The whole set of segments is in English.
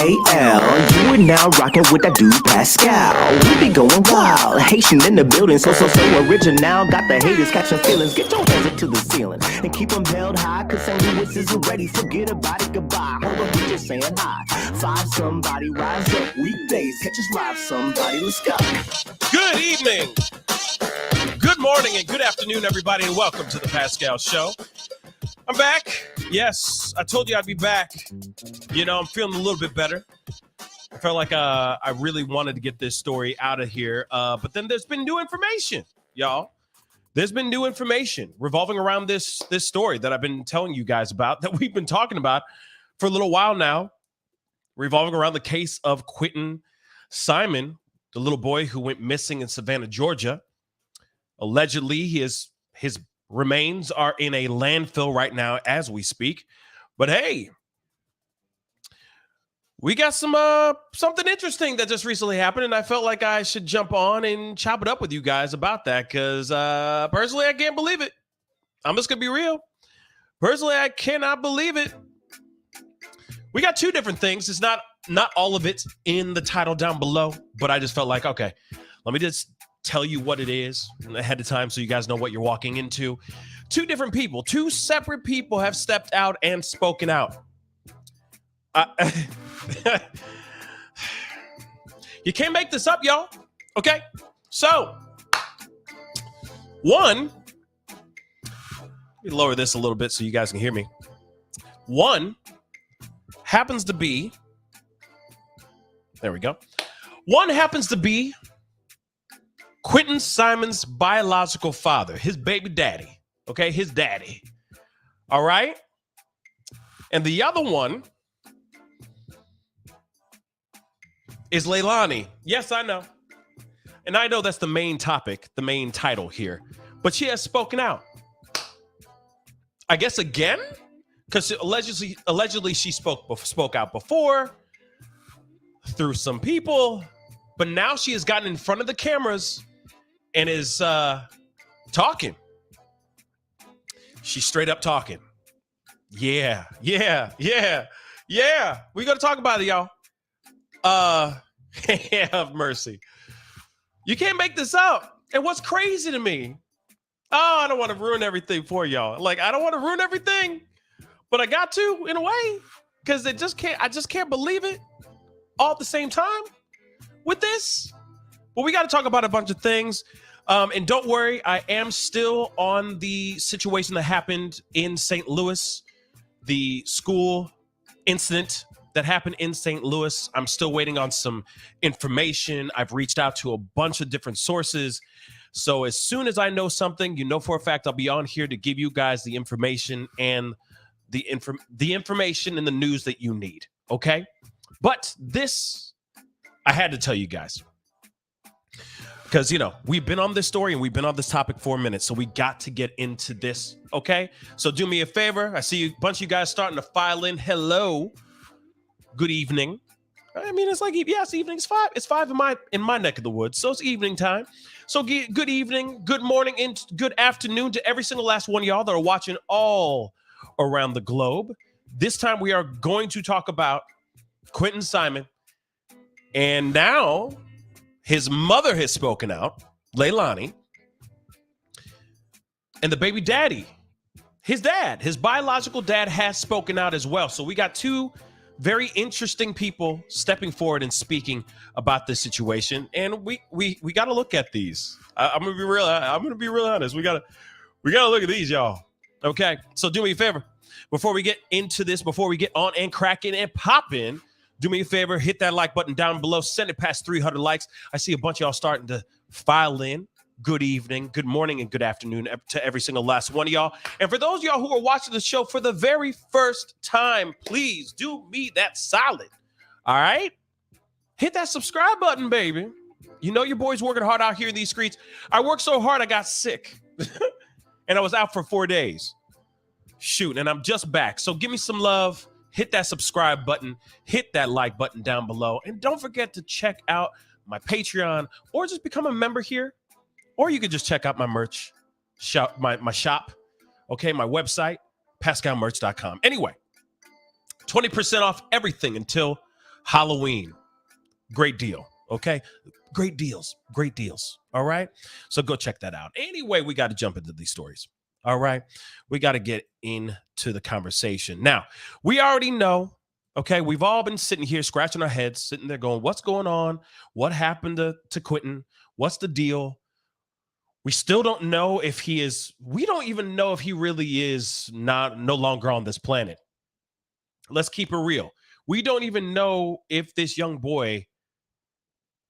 You are now rocking with that dude Pascal. We be going wild, Haitian in the building, so original. Got the haters catching feelings. Get your hands up to the ceiling and keep them held high, cause St. Louis isn't ready. Forget about it, goodbye. Hold on, we just saying hi. Five somebody, rise up weekdays. Catch us live, somebody, let's go. Good evening, good morning, and good afternoon, everybody, and welcome to the Pascal Show. I'm back. Yes, I told you I'd be back. You know, I'm feeling a little bit better. I felt like I really wanted to get this story out of here. But then there's been new information, y'all. There's been new information revolving around this story that I've been telling you guys about, that we've been talking about for a little while now, revolving around the case of Quinton Simon, the little boy who went missing in Savannah, Georgia. Allegedly, his remains are in a landfill right now as we speak. But hey, we got something interesting that just recently happened, and I felt like I should jump on and chop it up with you guys about that, because personally, I can't believe it. I'm just going to be real. Personally, I cannot believe it. We got two different things. It's not all of it in the title down below, but I just felt like, okay, let me just tell you what it is ahead of time so you guys know what you're walking into. Two different people, two separate people have stepped out and spoken out. You can't make this up, y'all. Okay? So, one, let me lower this a little bit so you guys can hear me. One happens to be, there we go. One happens to be Quinton Simon's biological father, his baby daddy, okay? His daddy, all right? And the other one is Leilani. Yes, I know. And I know that's the main topic, the main title here. But she has spoken out. I guess again? Because allegedly she spoke out before through some people. But now she has gotten in front of the cameras and is talking. She's straight up talking. Yeah. We're going to talk about it, y'all. Have mercy. You can't make this up. And what's crazy to me, I don't want to ruin everything for y'all. Like, I don't want to ruin everything, but I got to in a way, because I just can't believe it all at the same time with this. But we got to talk about a bunch of things. And don't worry, I am still on the situation that happened in St. Louis, the school incident that happened in St. Louis. I'm still waiting on some information. I've reached out to a bunch of different sources. So as soon as I know something, you know for a fact, I'll be on here to give you guys the information and the information and the news that you need. Okay? But this, I had to tell you guys. Because, you know, we've been on this story and we've been on this topic for a minute, so we got to get into this, okay? So do me a favor. I see a bunch of you guys starting to file in. Hello. Good evening. I mean, it's like, yeah, it's evening. It's five in my neck of the woods, so it's evening time. So good evening, good morning, and good afternoon to every single last one of y'all that are watching all around the globe. This time we are going to talk about Quinton Simon, and now his mother has spoken out, Leilani, and the baby daddy, his biological dad has spoken out as well. So we got two very interesting people stepping forward and speaking about this situation, and we got to look at these. I'm gonna be real honest. We gotta look at these, y'all. Okay, so do me a favor before we get into this, before we get on and cracking and popping. Do me a favor, hit that like button down below. Send it past 300 likes. I see a bunch of y'all starting to file in. Good evening, good morning, and good afternoon to every single last one of y'all. And for those of y'all who are watching the show for the very first time, please do me that solid. All right? Hit that subscribe button, baby. You know your boy's working hard out here in these streets. I worked so hard, I got sick. And I was out for 4 days. Shoot, and I'm just back. So give me some love. Hit that subscribe button, hit that like button down below, and don't forget to check out my Patreon or just become a member here, or you can just check out my merch shop, my shop, okay, my website, pascalmerch.com. Anyway, 20% off everything until Halloween. Great deal. Okay. Great deals. All right. So go check that out. Anyway, we got to jump into these stories. All right. We got to get into the conversation. Now, we already know. Okay. We've all been sitting here scratching our heads, sitting there going, what's going on? What happened to Quinton? What's the deal? We still don't know if we don't even know if he really is no longer on this planet. Let's keep it real. We don't even know if this young boy,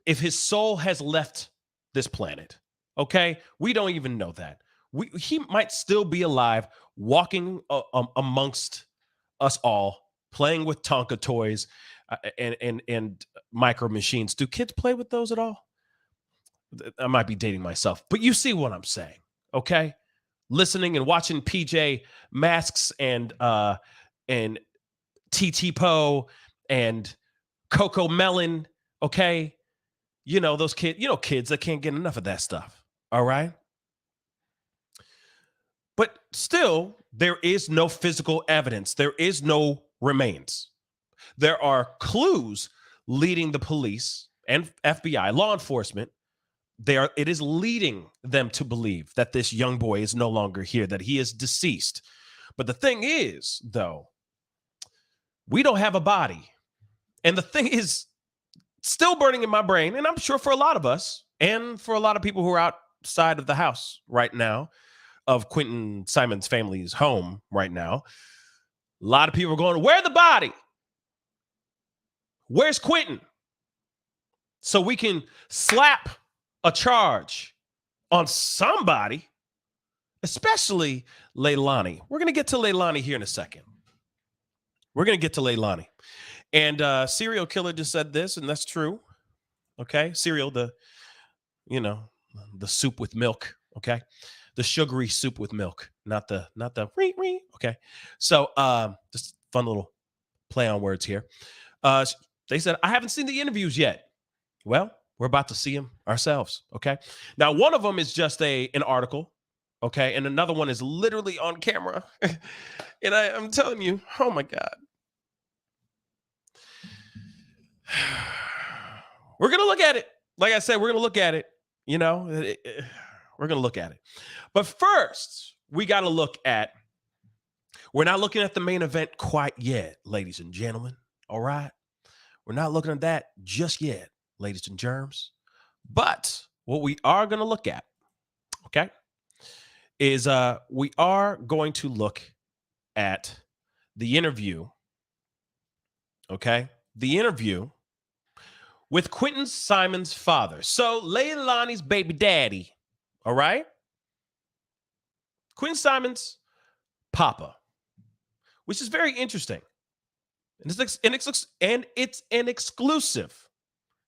if his soul has left this planet. Okay? We don't even know that. He might still be alive, walking amongst us all, playing with Tonka toys and micro machines. Do kids play with those at all? I might be dating myself, but you see what I'm saying, okay? Listening and watching PJ Masks and TT Poe and Coco Melon, okay? You know, those kids that can't get enough of that stuff, all right? But still, there is no physical evidence. There is no remains. There are clues leading the police and FBI, law enforcement. It is leading them to believe that this young boy is no longer here, that he is deceased. But the thing is, though, we don't have a body. And the thing is still burning in my brain, and I'm sure for a lot of us and for a lot of people who are outside of the house right now, of Quinton Simon's family's home right now, a lot of people are going, where's the body? Where's Quinton? So we can slap a charge on somebody, especially Leilani. We're going to get to Leilani here in a second. And Serial Killer just said this, and that's true. Okay. Cereal, the soup with milk. Okay. The sugary soup with milk, not the ree. Okay. So just fun little play on words here. They said, I haven't seen the interviews yet. Well, we're about to see them ourselves. Okay. Now, one of them is just an article. Okay. And another one is literally on camera. And I'm telling you, oh my God. We're going to look at it. Like I said, we're going to look at it. We're going to look at it. But first, we got to look at, we're not looking at the main event quite yet, ladies and gentlemen. All right. We're not looking at that just yet, ladies and germs. But what we are going to look at, okay, is we are going to look at the interview, okay? The interview with Quinton Simon's father. So Leilani's baby daddy, all right? Quinton Simon's papa, which is very interesting. And it's an exclusive.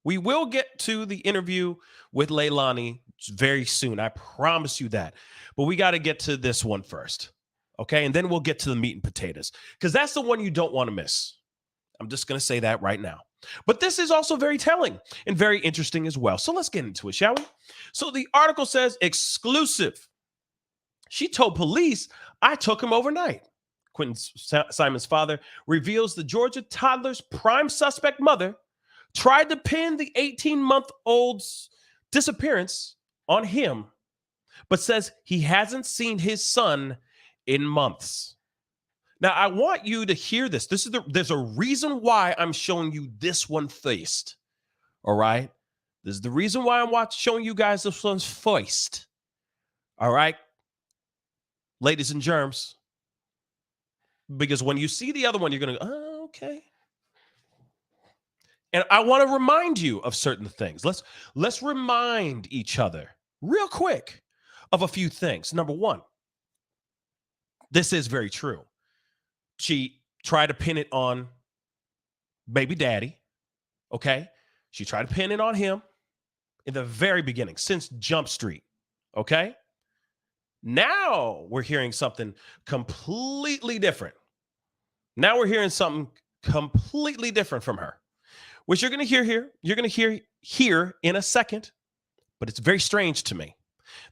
We will get to the interview with Leilani very soon. I promise you that. But we got to get to this one first. Okay? And then we'll get to the meat and potatoes, because that's the one you don't want to miss. I'm just going to say that right now. But this is also very telling and very interesting as well. So let's get into it, shall we? So the article says, exclusive. She told police, I took him overnight. Quinton Simon's father reveals the Georgia toddler's prime suspect mother tried to pin the 18-month-old's disappearance on him, but says he hasn't seen his son in months. Now, I want you to hear this. There's a reason why I'm showing you this one first. All right? This is the reason why I'm showing you guys this one's first. All right? Ladies and germs. Because when you see the other one, you're going to go, oh, okay. And I want to remind you of certain things. Let's remind each other real quick of a few things. Number one, this is very true. She tried to pin it on baby daddy, okay? She tried to pin it on him in the very beginning, since Jump Street, okay? Now we're hearing something completely different. Now we're hearing something completely different from her, which you're going to hear here. You're going to hear here in a second, but it's very strange to me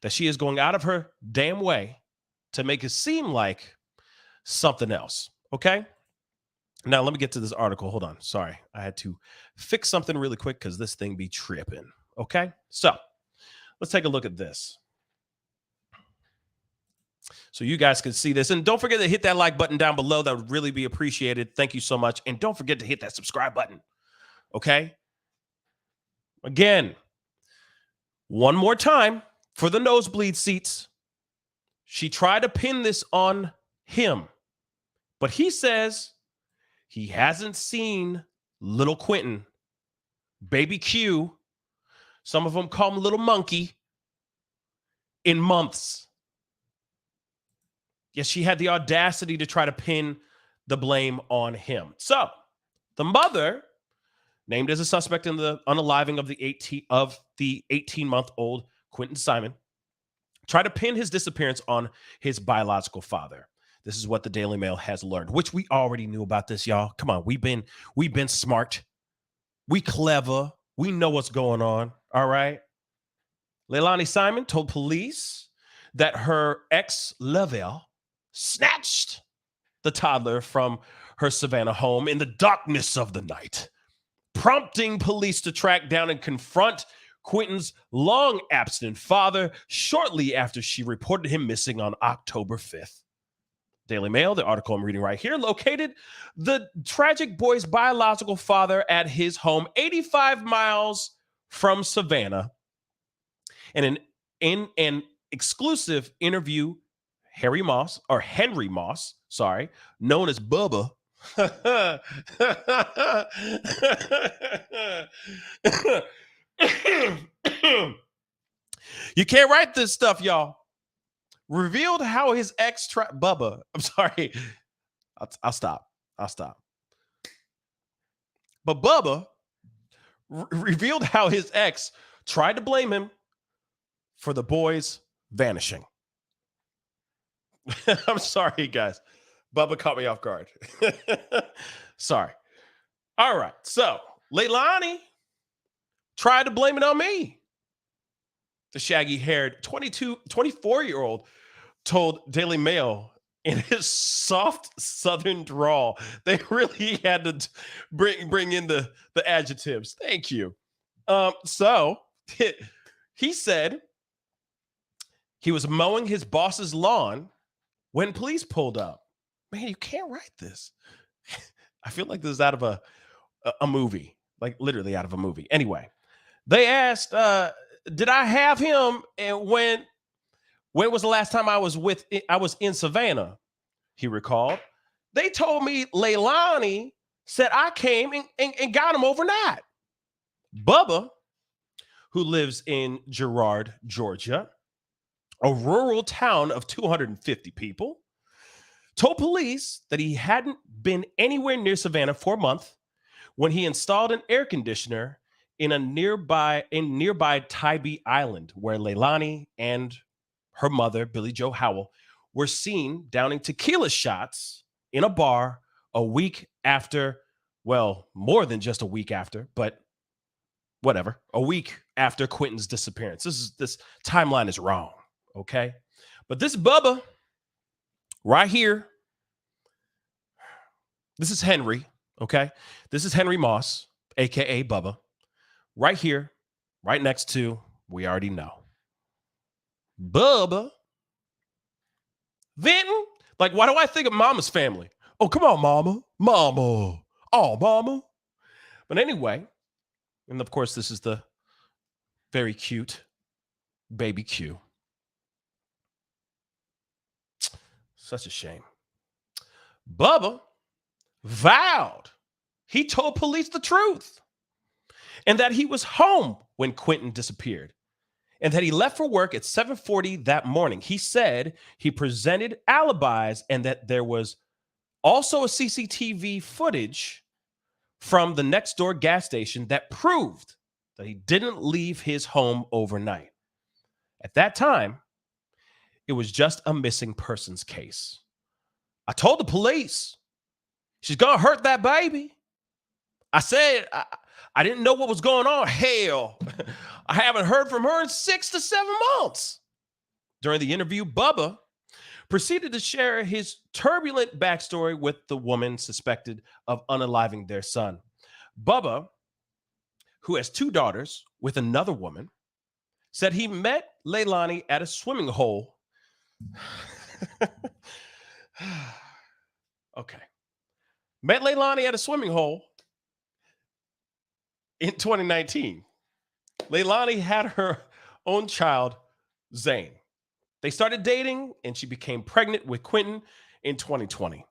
that she is going out of her damn way to make it seem like something else, okay? Now, let me get to this article. Hold on. Sorry. I had to fix something really quick because this thing be tripping. Okay. So let's take a look at this, so you guys can see this. And don't forget to hit that like button down below. That would really be appreciated. Thank you so much. And don't forget to hit that subscribe button. Okay. Again, one more time for the nosebleed seats. She tried to pin this on him, but he says he hasn't seen little Quinton, baby Q, some of them call him little monkey, in months. Yes, she had the audacity to try to pin the blame on him. So the mother, named as a suspect in the unaliving of the 18-month-old Quinton Simon, tried to pin his disappearance on his biological father. This is what the Daily Mail has learned, which we already knew about this, y'all. Come on, we've been smart. We clever. We know what's going on, all right? Leilani Simon told police that her ex-lover snatched the toddler from her Savannah home in the darkness of the night, prompting police to track down and confront Quinton's long-absent father shortly after she reported him missing on October 5th. Daily Mail, the article I'm reading right here, located the tragic boy's biological father at his home 85 miles from Savannah. And in an exclusive interview, Henry Moss, known as Bubba, you can't write this stuff, y'all. Revealed how his ex Bubba. I'm sorry. I'll stop. But Bubba revealed how his ex tried to blame him for the boy's vanishing. I'm sorry, guys. Bubba caught me off guard. Sorry. All right. So Leilani tried to blame it on me. The shaggy-haired 24-year-old told Daily Mail in his soft Southern drawl. They really had to bring in the adjectives. Thank you. So he said he was mowing his boss's lawn when police pulled up. Man, you can't write this. I feel like this is out of a movie, like literally out of a movie. Anyway, they asked, did I have him? And when was the last time I was in Savannah? He recalled. They told me Leilani said I came and got him overnight. Bubba, who lives in Girard, Georgia, a rural town of 250 people, told police that he hadn't been anywhere near Savannah for a month when he installed an air conditioner in nearby Tybee Island, where Leilani and her mother, Billie Joe Howell, were seen downing tequila shots in a bar a week after, well, more than just a week after, but whatever, a week after Quinton's disappearance. This timeline is wrong, okay? But this Bubba right here, this is Henry, okay? This is Henry Moss, aka Bubba. Right here, right next to, we already know, Bubba Vinton. Like, why do I think of Mama's Family? Oh, come on, Mama. Oh, Mama. But anyway, and of course, this is the very cute baby Q. Such a shame. Bubba vowed he told police the truth and that he was home when Quinton disappeared and that he left for work at 7:40 that morning. He said he presented alibis and that there was also a CCTV footage from the next door gas station that proved that he didn't leave his home overnight. At that time, it was just a missing persons case. I told the police she's going to hurt that baby. I said, I didn't know what was going on. Hell, I haven't heard from her in 6 to 7 months. During the interview, Bubba proceeded to share his turbulent backstory with the woman suspected of unaliving their son. Bubba, who has 2 daughters with another woman, said he met Leilani at a swimming hole. Okay. Met Leilani at a swimming hole in 2019. Leilani had her own child, Zane. They started dating and she became pregnant with Quinton in 2020.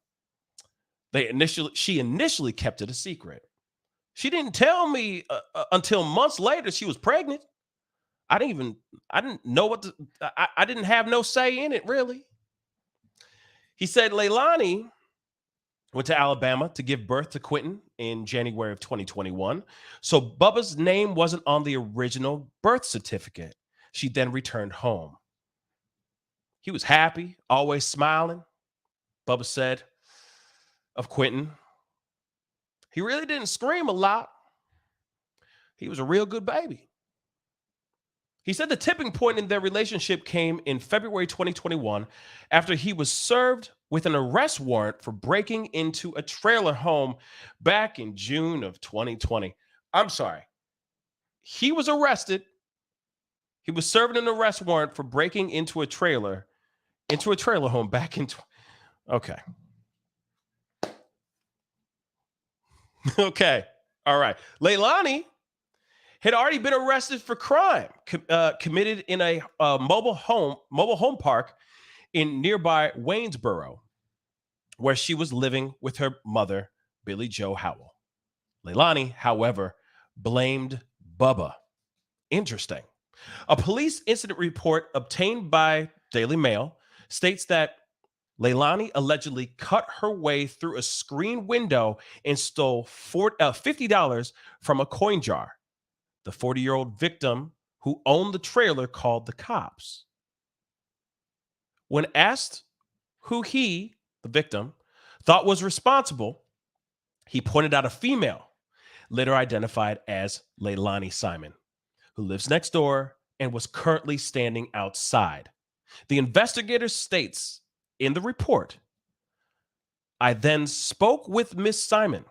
She initially kept it a secret. She didn't tell me until months later she was pregnant. I didn't know I didn't have no say in it, really. He said Leilani went to Alabama to give birth to Quinton in January of 2021. So Bubba's name wasn't on the original birth certificate. She then returned home. He was happy, always smiling. Bubba said of Quinton, he really didn't scream a lot. He was a real good baby. He said the tipping point in their relationship came in February 2021 after he was served with an arrest warrant for breaking into a trailer home back in June of 2020. I'm sorry. He was arrested. He was served an arrest warrant for breaking into a trailer home back in okay. Okay. All right. Leilani had already been arrested for crime committed in a mobile home park in nearby Waynesboro, where she was living with her mother, Billie Joe Howell. Leilani, however, blamed Bubba. Interesting. A police incident report obtained by Daily Mail states that Leilani allegedly cut her way through a screen window and stole $50 from a coin jar. The 40-year-old victim who owned the trailer called the cops. When asked who he, the victim, thought was responsible, he pointed out a female, later identified as Leilani Simon, who lives next door and was currently standing outside. The investigator states in the report, I then spoke with Miss Simon,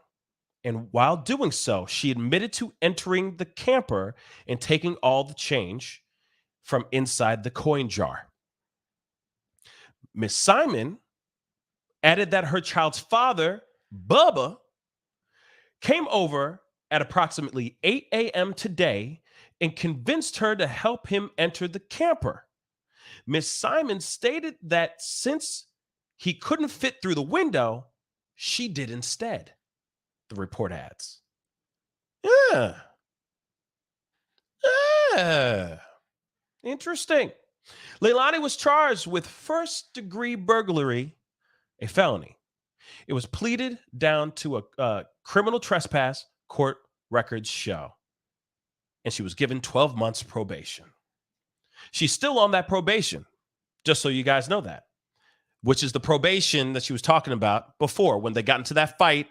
and while doing so, she admitted to entering the camper and taking all the change from inside the coin jar. Miss Simon added that her child's father, Bubba, came over at approximately 8 a.m. today and convinced her to help him enter the camper. Miss Simon stated that since he couldn't fit through the window, she did instead. The report adds. Interesting. Leilani was charged with first-degree burglary, a felony. It was pleaded down to a criminal trespass, court records show. And she was given 12 months probation. She's still on that probation, just so you guys know that, which is the probation that she was talking about before when they got into that fight,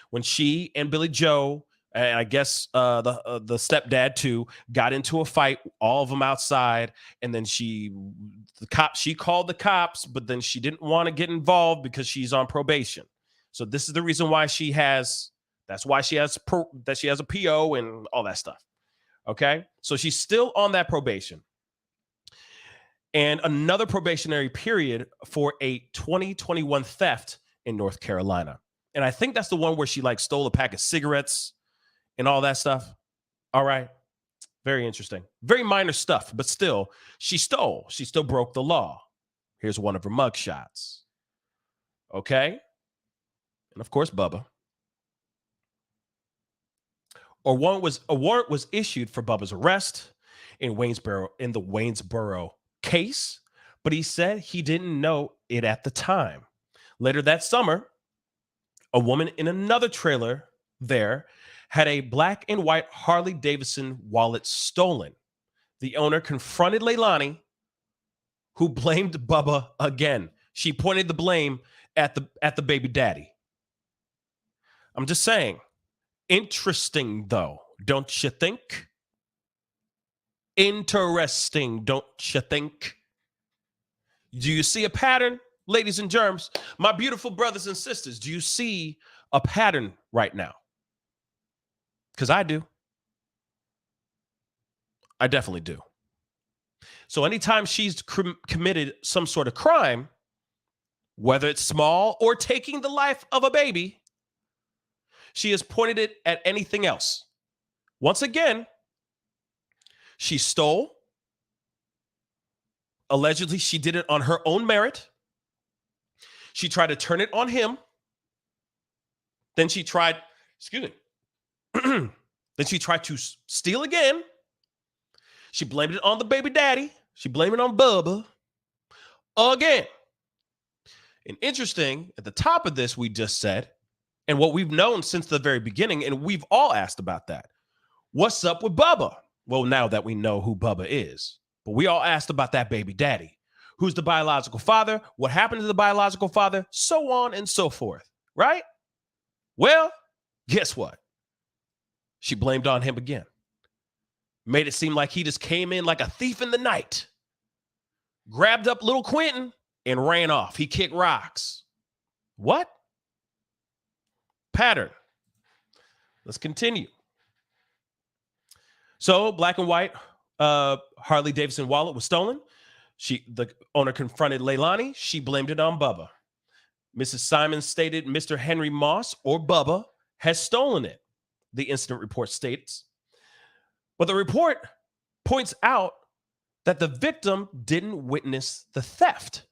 when she and Billie Joe, and I guess the stepdad too, got into a fight, all of them outside, and then she called the cops, but then she didn't want to get involved because she's on probation. So this is the reason why she has a PO and all that stuff. Okay, so she's still on that probation. And another probationary period for a 2021 theft in North Carolina. And I think that's the one where she stole a pack of cigarettes and all that stuff. All right. Very interesting. Very minor stuff, but still, she stole. She still broke the law. Here's one of her mug shots. Okay. And of course, Bubba. A warrant was issued for Bubba's arrest in the Waynesboro case, but he said he didn't know it at the time. Later that summer, a woman in another trailer there had a black and white Harley Davidson wallet stolen. The owner confronted Leilani, who blamed Bubba again. She pointed the blame at the baby daddy. I'm just saying, interesting though, don't you think? Interesting, don't you think? Do you see a pattern? ladies and germs, my beautiful brothers and sisters, do you see a pattern right now? Because I do. I definitely do. So anytime she's committed some sort of crime, whether it's small or taking the life of a baby, she has pointed it at anything else. Once again, she stole. Allegedly, she did it on her own merit. She tried to turn it on him. Then she tried, then she tried to steal again. She blamed it on the baby daddy. She blamed it on Bubba again. And interesting, at the top of this, we just said, and what we've known since the very beginning, and we've all asked about that. What's up with Bubba? Well, now that we know who Bubba is, but we all asked about that baby daddy. Who's the biological father? What happened to the biological father? So on and so forth, right? Well, guess what? She blamed on him again. Made it seem like he just came in like a thief in the night, grabbed up little Quinton and ran off. He kicked rocks. What? Pattern. Let's continue. So, black and white Harley Davidson wallet was stolen. The owner confronted Leilani. She blamed it on Bubba. Mrs. Simon stated Mr. Henry Moss, or Bubba, has stolen it, the incident report states. But the report points out that the victim didn't witness the theft.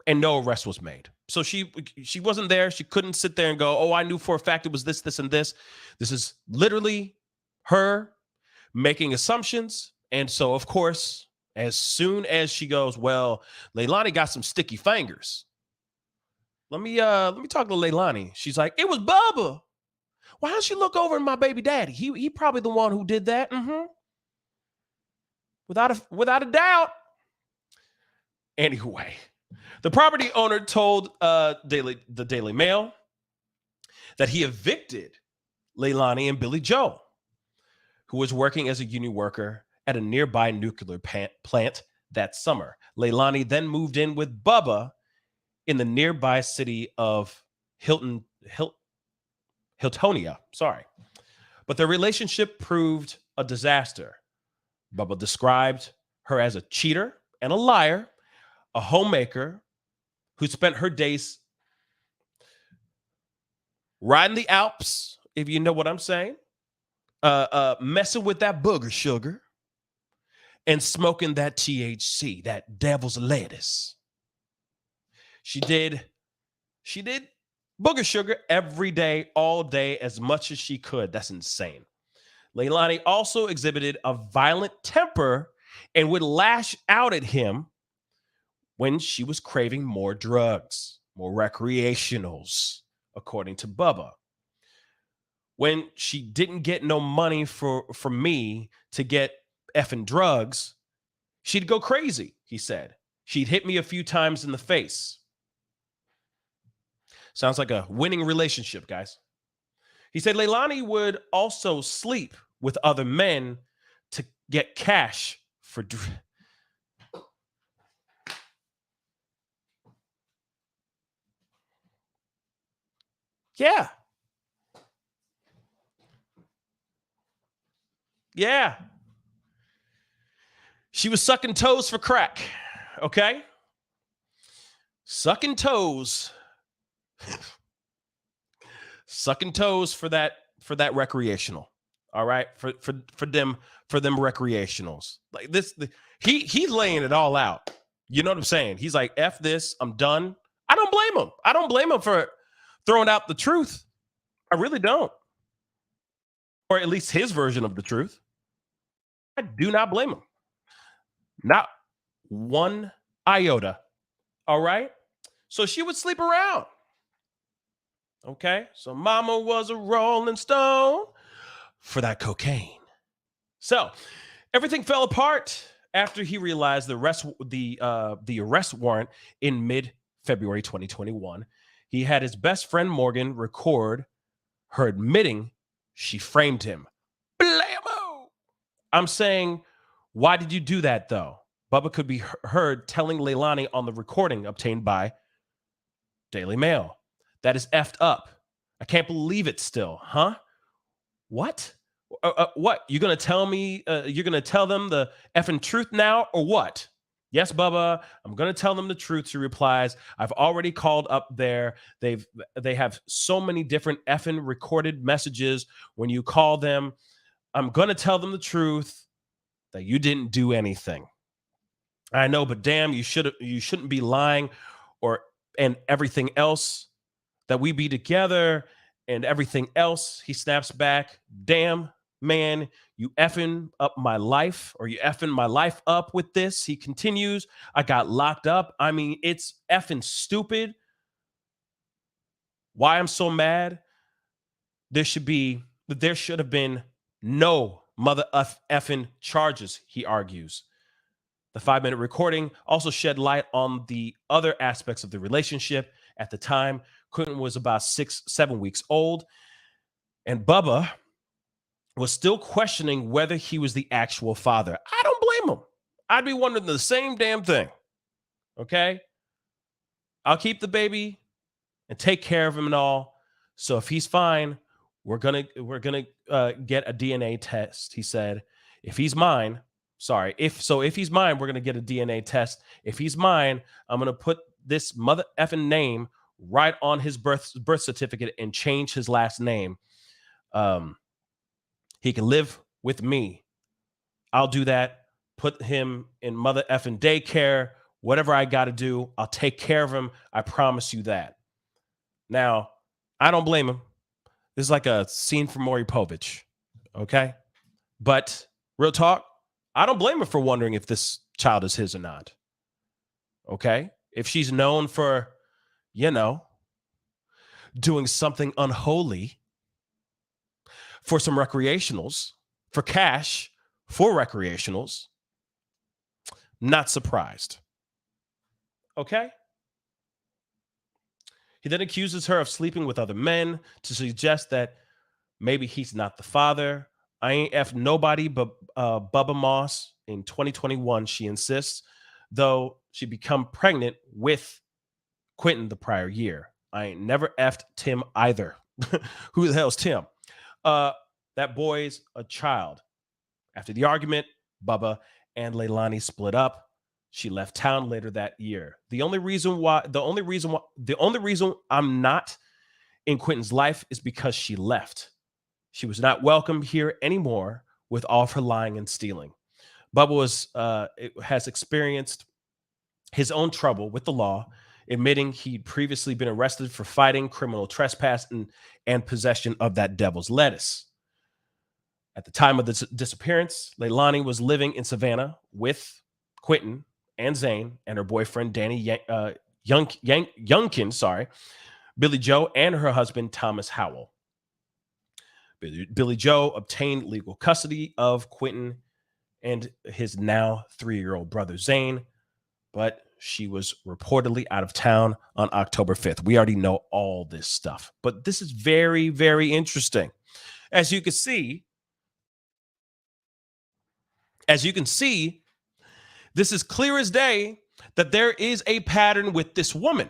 And no arrest was made. So she wasn't there. She couldn't sit there and go, oh, I knew for a fact it was this, this, and this. This is literally her making assumptions. And so, of course, as soon as she goes, well, Leilani got some sticky fingers. Let me talk to Leilani. She's like, it was Bubba. Why don't you look over at my baby daddy? He probably the one who did that. Without a doubt. Anyway, the property owner told the Daily Mail that he evicted Leilani and Billy Joe, who was working as a union worker at a nearby nuclear plant that summer. Leilani then moved in with Bubba in the nearby city of Hiltonia. But their relationship proved a disaster. Bubba described her as a cheater and a liar, a homemaker who spent her days riding the Alps, if you know what I'm saying, messing with that booger sugar and smoking that THC, that devil's lettuce. She did booger sugar every day, all day, as much as she could. That's insane. Leilani also exhibited a violent temper and would lash out at him when she was craving more drugs, more recreationals, according to Bubba. When she didn't get no money from me to get effing drugs, she'd go crazy, he said. She'd hit me a few times in the face. Sounds like a winning relationship, guys. He said Leilani would also sleep with other men to get cash for Yeah. She was sucking toes for crack, okay? Sucking toes. Sucking toes for that recreational. All right? For them recreationals. Like this he's laying it all out. You know what I'm saying? He's like, F this, I'm done. I don't blame him. I don't blame him for throwing out the truth. I really don't. Or at least his version of the truth. I do not blame him. Not one iota. All right? So she would sleep around. Okay? So mama was a rolling stone for that cocaine. So everything fell apart after he realized the arrest warrant in mid-February 2021. He had his best friend Morgan record her admitting she framed him. Blammo! I'm saying, why did you do that though? Bubba could be heard telling Leilani on the recording obtained by Daily Mail. That is effed up. I can't believe it still, huh? What? What? You gonna tell me? You're gonna tell them the effing truth now, or what? Yes, Bubba, I'm gonna tell them the truth. She replies. I've already called up there. They have so many different effing recorded messages. When you call them, I'm gonna tell them the truth that you didn't do anything. I know, but damn, you shouldn't be lying, and everything else that we be together and everything else. He snaps back. Damn, man, you effing up my life, or you effing my life up with this. He continues. I got locked up. I mean, it's effing stupid. Why I'm so mad? There should have been no mother effing charges, he argues. The 5-minute recording also shed light on the other aspects of the relationship. At the time, Quinton was about 6-7 weeks old, and Bubba was still questioning whether he was the actual father. I don't blame him. I'd be wondering the same damn thing. Okay? I'll keep the baby and take care of him and all. So if he's fine, we're gonna get a DNA test. He said, if he's mine. If he's mine, we're gonna get a DNA test. If he's mine, I'm gonna put this mother effing name right on his birth certificate and change his last name. He can live with me. I'll do that. Put him in mother effing daycare. Whatever I got to do, I'll take care of him. I promise you that. Now, I don't blame him. This is like a scene from Maury Povich. Okay, but real talk, I don't blame her for wondering if this child is his or not. Okay? If she's known for, doing something unholy for some recreationals, for cash, for recreationals, not surprised. Okay? He then accuses her of sleeping with other men to suggest that maybe he's not the father. I ain't F nobody but Bubba Moss in 2021, she insists, though she become pregnant with Quinton the prior year. I ain't never effed Tim either. Who the hell's Tim? That boy's a child. After the argument, Bubba and Leilani split up. She left town later that year. The only reason I'm not in Quinton's life is because she left. She was not welcome here anymore with all of her lying and stealing. Bubba has experienced his own trouble with the law, admitting he'd previously been arrested for fighting, criminal trespass, and possession of that devil's lettuce. At the time of the disappearance, Leilani was living in Savannah with Quinton and Zane and her boyfriend, Danny Youngkin, Billy Joe, and her husband, Thomas Howell. Billy Joe obtained legal custody of Quinton and his now 3-year-old brother, Zane, but she was reportedly out of town on October 5th. We already know all this stuff, but this is very, very interesting. As you can see, this is clear as day that there is a pattern with this woman.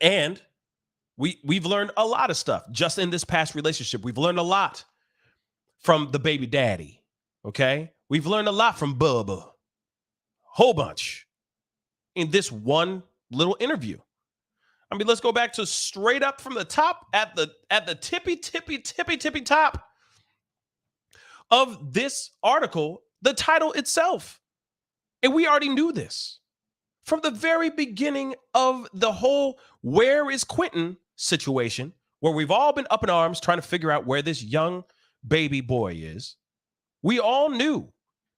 And we've learned a lot of stuff just in this past relationship. We've learned a lot from the baby daddy, okay? We've learned a lot from Bubba. Whole bunch in this one little interview. I mean, let's go back to straight up from the top at the tippy top of this article, the title itself. And we already knew this from the very beginning of the whole where is Quinton situation, where we've all been up in arms trying to figure out where this young baby boy is. We all knew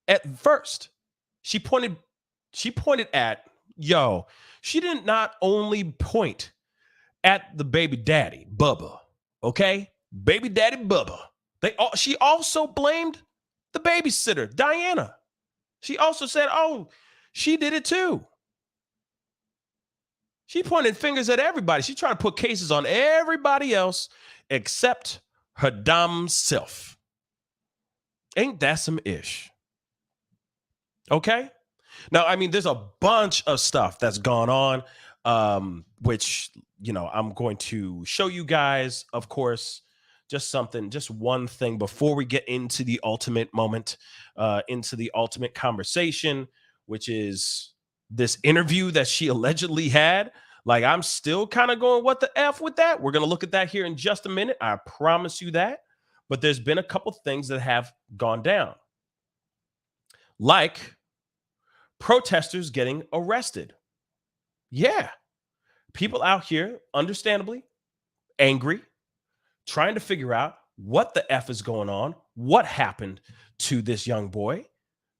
at first. She pointed at, she did not only point at the baby daddy, Bubba, okay? Baby daddy Bubba. She also blamed the babysitter, Diana. She also said, she did it too. She pointed fingers at everybody. She tried to put cases on everybody else except her dumb self. Ain't that some ish? Okay? Now, I mean, there's a bunch of stuff that's gone on, which, I'm going to show you guys, of course, just one thing before we get into the ultimate moment, into the ultimate conversation, which is this interview that she allegedly had. Like, I'm still kind of going, what the F with that? We're going to look at that here in just a minute. I promise you that. But there's been a couple things that have gone down, like protesters getting arrested. Yeah. People out here, understandably, angry, trying to figure out what the F is going on, what happened to this young boy.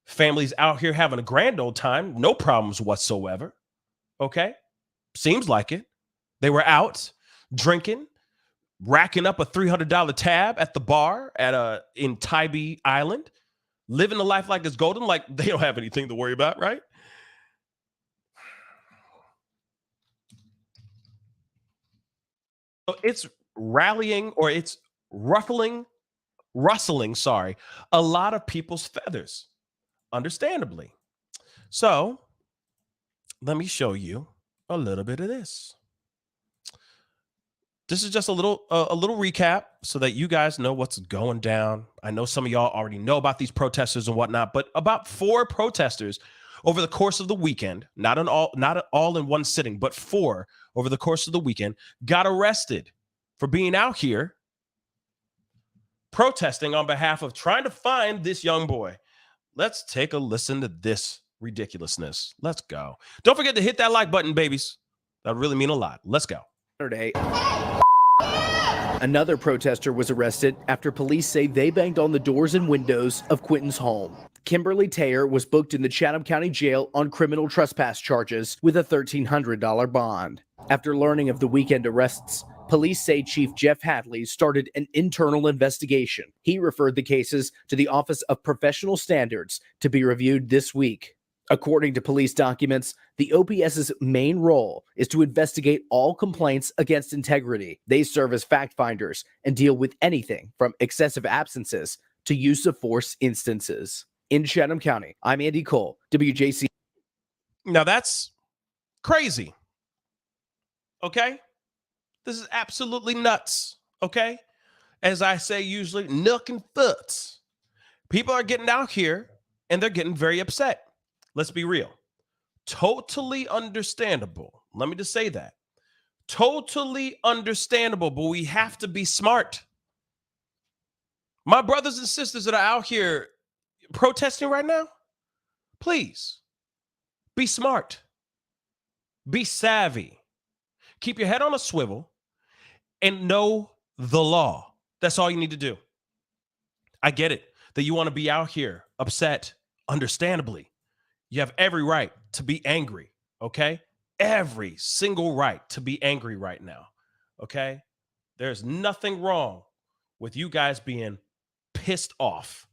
Families out here having a grand old time, no problems whatsoever. Okay. Seems like it. They were out drinking, racking up a $300 tab at the bar in Tybee Island, living the life like it's golden, like they don't have anything to worry about, right? So it's rustling, a lot of people's feathers, understandably. So let me show you a little bit of this. This is just a little recap so that you guys know what's going down. I know some of y'all already know about these protesters and whatnot, but about 4 protesters over the course of the weekend, not all in one sitting, but 4 over the course of the weekend, got arrested for being out here protesting on behalf of trying to find this young boy. Let's take a listen to this ridiculousness. Let's go. Don't forget to hit that like button, babies. That would really mean a lot. Let's go. Saturday, another protester was arrested after police say they banged on the doors and windows of Quinton's home. Kimberly Taylor was booked in the Chatham County Jail on criminal trespass charges with a $1,300 bond. After learning of the weekend arrests, police say Chief Jeff Hadley started an internal investigation. He referred the cases to the Office of Professional Standards to be reviewed this week. According to police documents, the OPS's main role is to investigate all complaints against integrity. They serve as fact finders and deal with anything from excessive absences to use of force instances. In Chatham County, I'm Andy Cole, WJC. Now that's crazy. Okay? This is absolutely nuts. Okay? As I say usually, nook and foots. People are getting out here and they're getting very upset. Let's be real. Totally understandable. Let me just say that. Totally understandable, but we have to be smart. My brothers and sisters that are out here protesting right now, please be smart. Be savvy. Keep your head on a swivel and know the law. That's all you need to do. I get it that you want to be out here upset, understandably. You have every right to be angry, okay? Every single right to be angry right now, okay? There's nothing wrong with you guys being pissed off.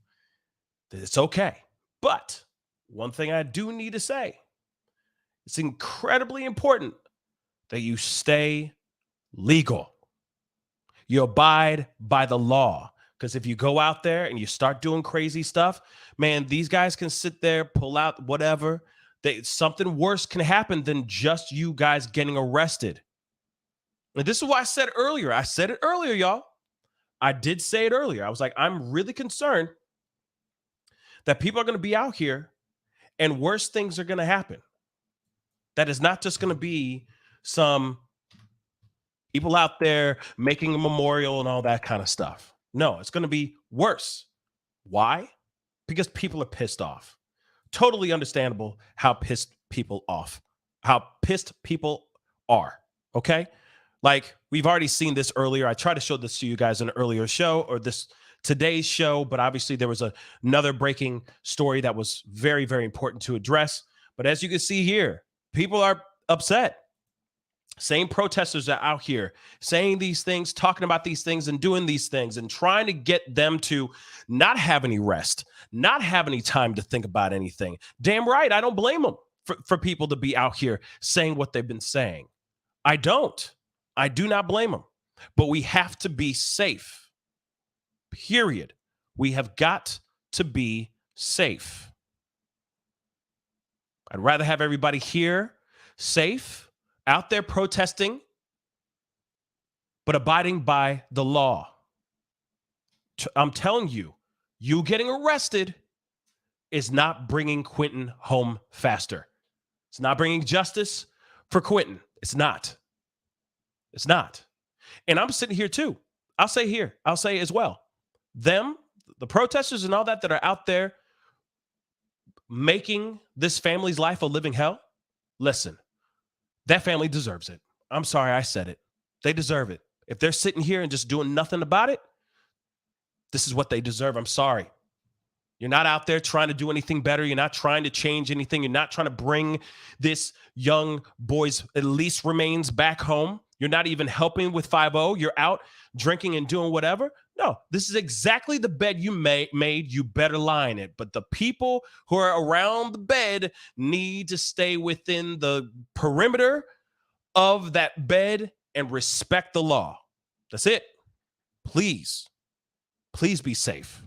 It's okay. But one thing I do need to say, it's incredibly important that you stay legal. You abide by the law. Because if you go out there and you start doing crazy stuff, man, these guys can sit there, pull out whatever. Something worse can happen than just you guys getting arrested. And this is what I said earlier. I said it earlier, y'all. I did say it earlier. I was like, I'm really concerned that people are going to be out here and worse things are going to happen. That is not just going to be some people out there making a memorial and all that kind of stuff. No, it's going to be worse. Why? Because people are pissed off. Totally understandable how pissed people are. Okay? Like, we've already seen this earlier. I tried to show this to you guys in an earlier show or today's show, but obviously there was another breaking story that was very, very important to address. But as you can see here, people are upset. Same protesters are out here saying these things, talking about these things and doing these things and trying to get them to not have any rest, not have any time to think about anything. Damn right. I don't blame them for people to be out here saying what they've been saying. I don't. I do not blame them. But we have to be safe. Period. We have got to be safe. I'd rather have everybody here safe, out there protesting, but abiding by the law. I'm telling you, you getting arrested is not bringing Quinton home faster. It's not bringing justice for Quinton. It's not. It's not. And I'm sitting here too. I'll say as well. Them, the protesters and all that are out there making this family's life a living hell. Listen, that family deserves it. I'm sorry I said it. They deserve it. If they're sitting here and just doing nothing about it, this is what they deserve. I'm sorry. You're not out there trying to do anything better. You're not trying to change anything. You're not trying to bring this young boy's at least remains back home. You're not even helping with 5-0. You're out drinking and doing whatever. No, this is exactly the bed you made. You better lie in it. But the people who are around the bed need to stay within the perimeter of that bed and respect the law. That's it. Please be safe.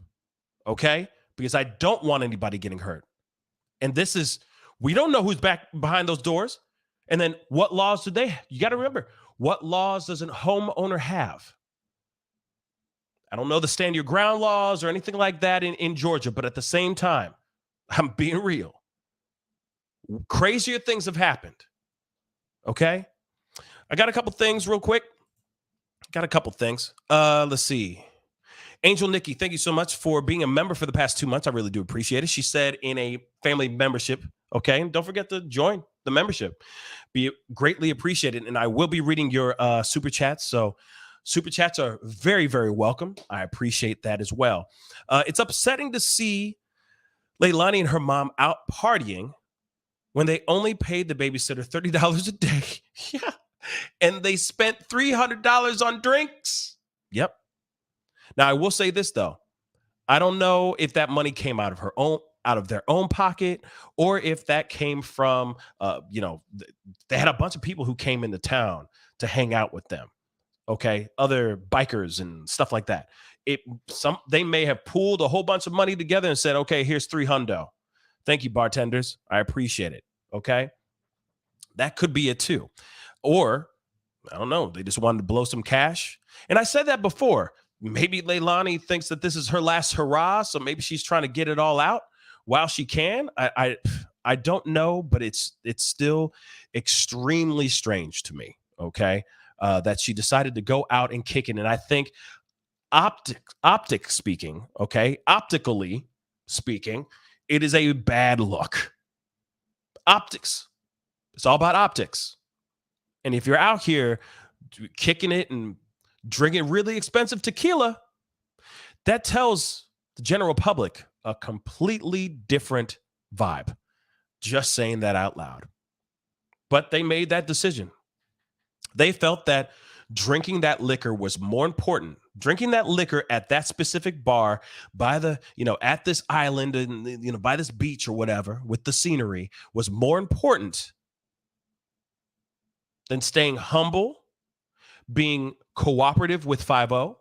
Okay? Because I don't want anybody getting hurt. And we don't know who's back behind those doors. And then what laws do they have? You got to remember, what laws does a homeowner have? I don't know the stand your ground laws or anything like that in Georgia, but at the same time, I'm being real. Crazier things have happened. Okay? I got a couple things real quick. Let's see. Angel Nikki, thank you so much for being a member for the past 2 months. I really do appreciate it. She said in a family membership, okay? And don't forget to join the membership. Be greatly appreciated. And I will be reading your super chats. So super chats are very, very welcome. I appreciate that as well. It's upsetting to see Leilani and her mom out partying when they only paid the babysitter $30 a day. Yeah. And they spent $300 on drinks. Yep. Now, I will say this, though. I don't know if that money came out of their own pocket, or if that came from, they had a bunch of people who came into town to hang out with them. Okay. Other bikers and stuff like that. They may have pooled a whole bunch of money together and said, okay, here's $300. Thank you, bartenders. I appreciate it. Okay. That could be it too. Or, I don't know, they just wanted to blow some cash. And I said that before. Maybe Leilani thinks that this is her last hurrah, so maybe she's trying to get it all out while she can. I don't know, but it's still extremely strange to me, okay, that she decided to go out and kick it. And I think optically speaking, it is a bad look. Optics. It's all about optics. And if you're out here kicking it and drinking really expensive tequila, that tells the general public a completely different vibe. Just saying that out loud. But they made that decision. They felt that drinking that liquor was more important. Drinking that liquor at that specific bar by the, at this island and, by this beach or whatever with the scenery was more important than staying humble, being cooperative with 5-0.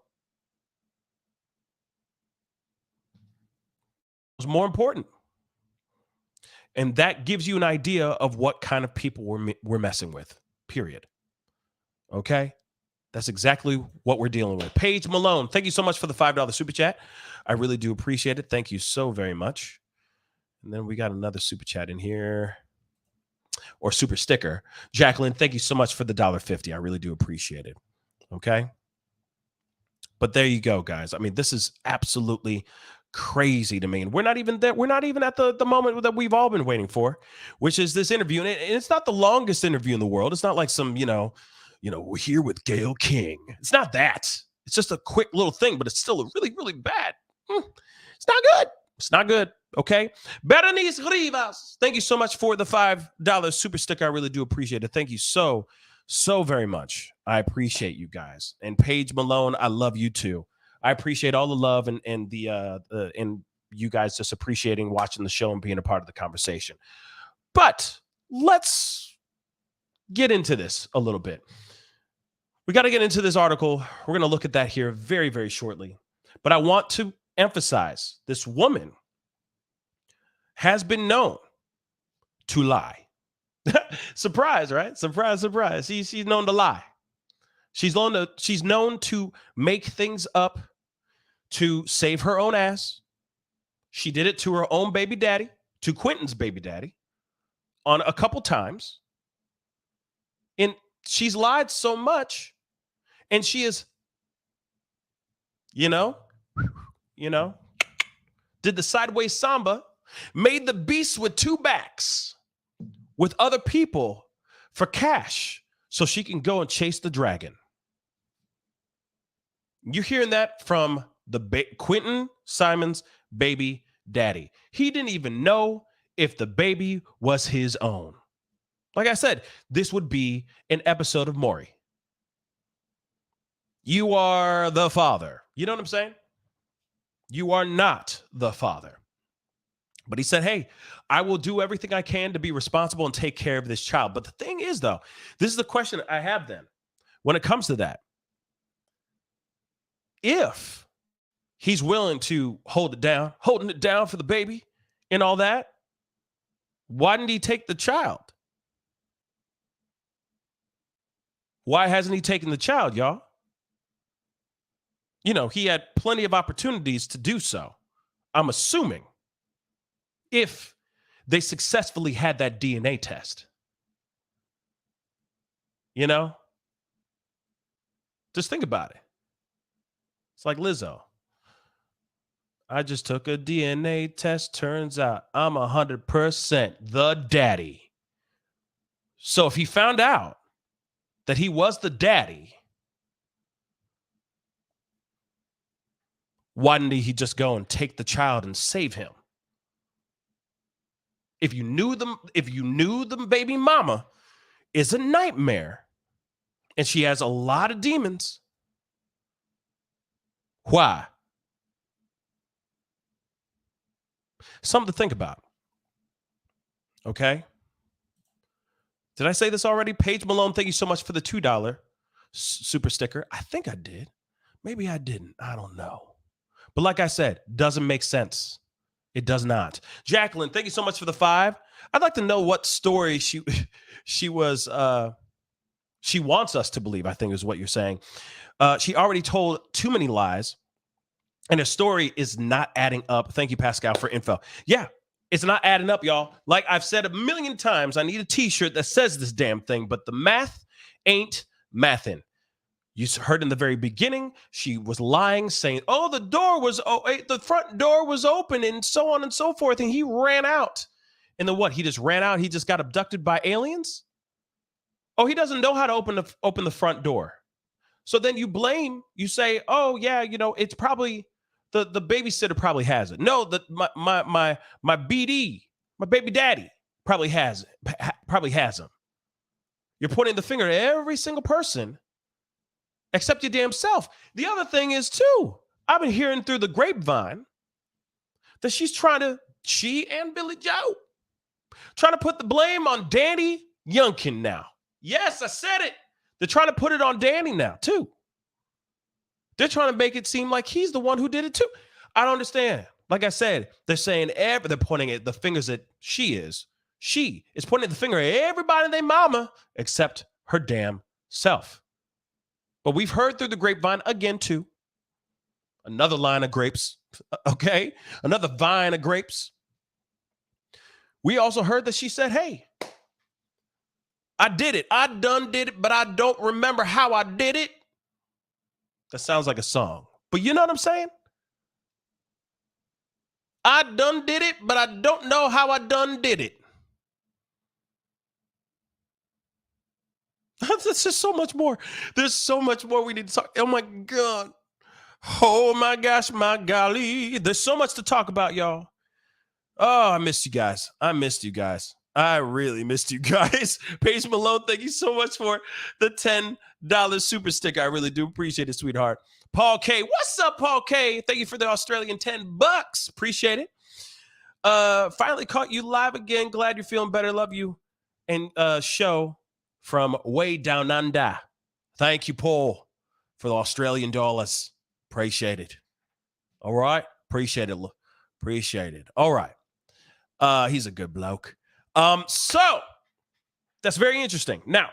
Was more important. And that gives you an idea of what kind of people we're messing with, period. Okay? That's exactly what we're dealing with. Paige Malone, thank you so much for the $5 super chat. I really do appreciate it. Thank you so very much. And then we got another super chat in here. Or super sticker. Jacqueline, thank you so much for the $1.50. I really do appreciate it. Okay? But there you go, guys. I mean, this is absolutely crazy to me. And we're not even there. We're not even at the moment that we've all been waiting for, which is this interview. And it's not the longest interview in the world. It's not like some, we're here with Gayle King. It's not that. It's just a quick little thing, but it's still really, really bad. It's not good. It's not good. Okay. Berenice Rivas, thank you so much for the $5 super sticker. I really do appreciate it. Thank you so very much. I appreciate you guys. And Paige Malone, I love you too. I appreciate all the love and you guys just appreciating watching the show and being a part of the conversation. But let's get into this a little bit. We got to get into this article. We're going to look at that here very, very shortly. But I want to emphasize this woman has been known to lie. Surprise, right? Surprise, surprise. She's known to lie. She's known to make things up to save her own ass. She did it to her own baby daddy, to Quinton's baby daddy, on a couple times. And she's lied so much, and she is, you know, did the sideways samba, made the beast with two backs with other people for cash so she can go and chase the dragon. You're hearing that from the Quinton Simon's baby daddy. He didn't even know if the baby was his own. Like I said, this would be an episode of Maury. You are the father. You know what I'm saying? You are not the father. But he said, hey, I will do everything I can to be responsible and take care of this child. But the thing is, though, this is the question I have then when it comes to that. If he's willing to holding it down for the baby and all that, why didn't he take the child? Why hasn't he taken the child, y'all? You know, he had plenty of opportunities to do so. I'm assuming if they successfully had that DNA test. You know? Just think about it. It's like Lizzo. I just took a DNA test. Turns out I'm 100% the daddy. So if he found out that he was the daddy, why didn't he just go and take the child and save him? If you knew the baby mama is a nightmare and she has a lot of demons, why? Something to think about. Okay? Did I say this already? Paige Malone, thank you so much for the $2 super sticker. I think I did. Maybe I didn't. I don't know. But like I said, doesn't make sense. It does not. Jacqueline, thank you so much for the $5. I'd like to know what story she wants us to believe, I think is what you're saying. She already told too many lies, and her story is not adding up. Thank you, Pascal, for info. Yeah, it's not adding up, y'all. Like I've said a million times, I need a t-shirt that says this damn thing, but the math ain't mathin'. You heard in the very beginning, she was lying, saying, oh, the front door was open and so on and so forth. And he ran out. And then what? He just ran out. He just got abducted by aliens. Oh, he doesn't know how to open the front door. So then you say, oh yeah, it's probably the babysitter probably has it. No, my BD, my baby daddy probably has him. You're pointing the finger at every single person except your damn self. The other thing is, too, I've been hearing through the grapevine that she and Billy Joe, trying to put the blame on Danny Youngkin now. Yes, I said it. They're trying to put it on Danny now, too. They're trying to make it seem like he's the one who did it, too. I don't understand. Like I said, they're saying they're pointing at the fingers that she is. She is pointing the finger at everybody and their mama except her damn self. But we've heard through the grapevine again, too. Another line of grapes, okay? Another vine of grapes. We also heard that she said, hey, I did it. I done did it, but I don't remember how I did it. That sounds like a song. But you know what I'm saying? I done did it, but I don't know how I done did it. There's just so much more. There's so much more we need to talk. Oh, my God. Oh, my gosh, my golly. There's so much to talk about, y'all. Oh, I missed you guys. I really missed you guys. Paige Malone, thank you so much for the $10 super sticker. I really do appreciate it, sweetheart. Paul K. What's up, Paul K? Thank you for the Australian $10. Appreciate it. Finally caught you live again. Glad you're feeling better. Love you. And show from way down under. Thank you, Paul, for the Australian dollars. Appreciate it. All right. Appreciate it. All right. He's a good bloke. So that's very interesting. Now,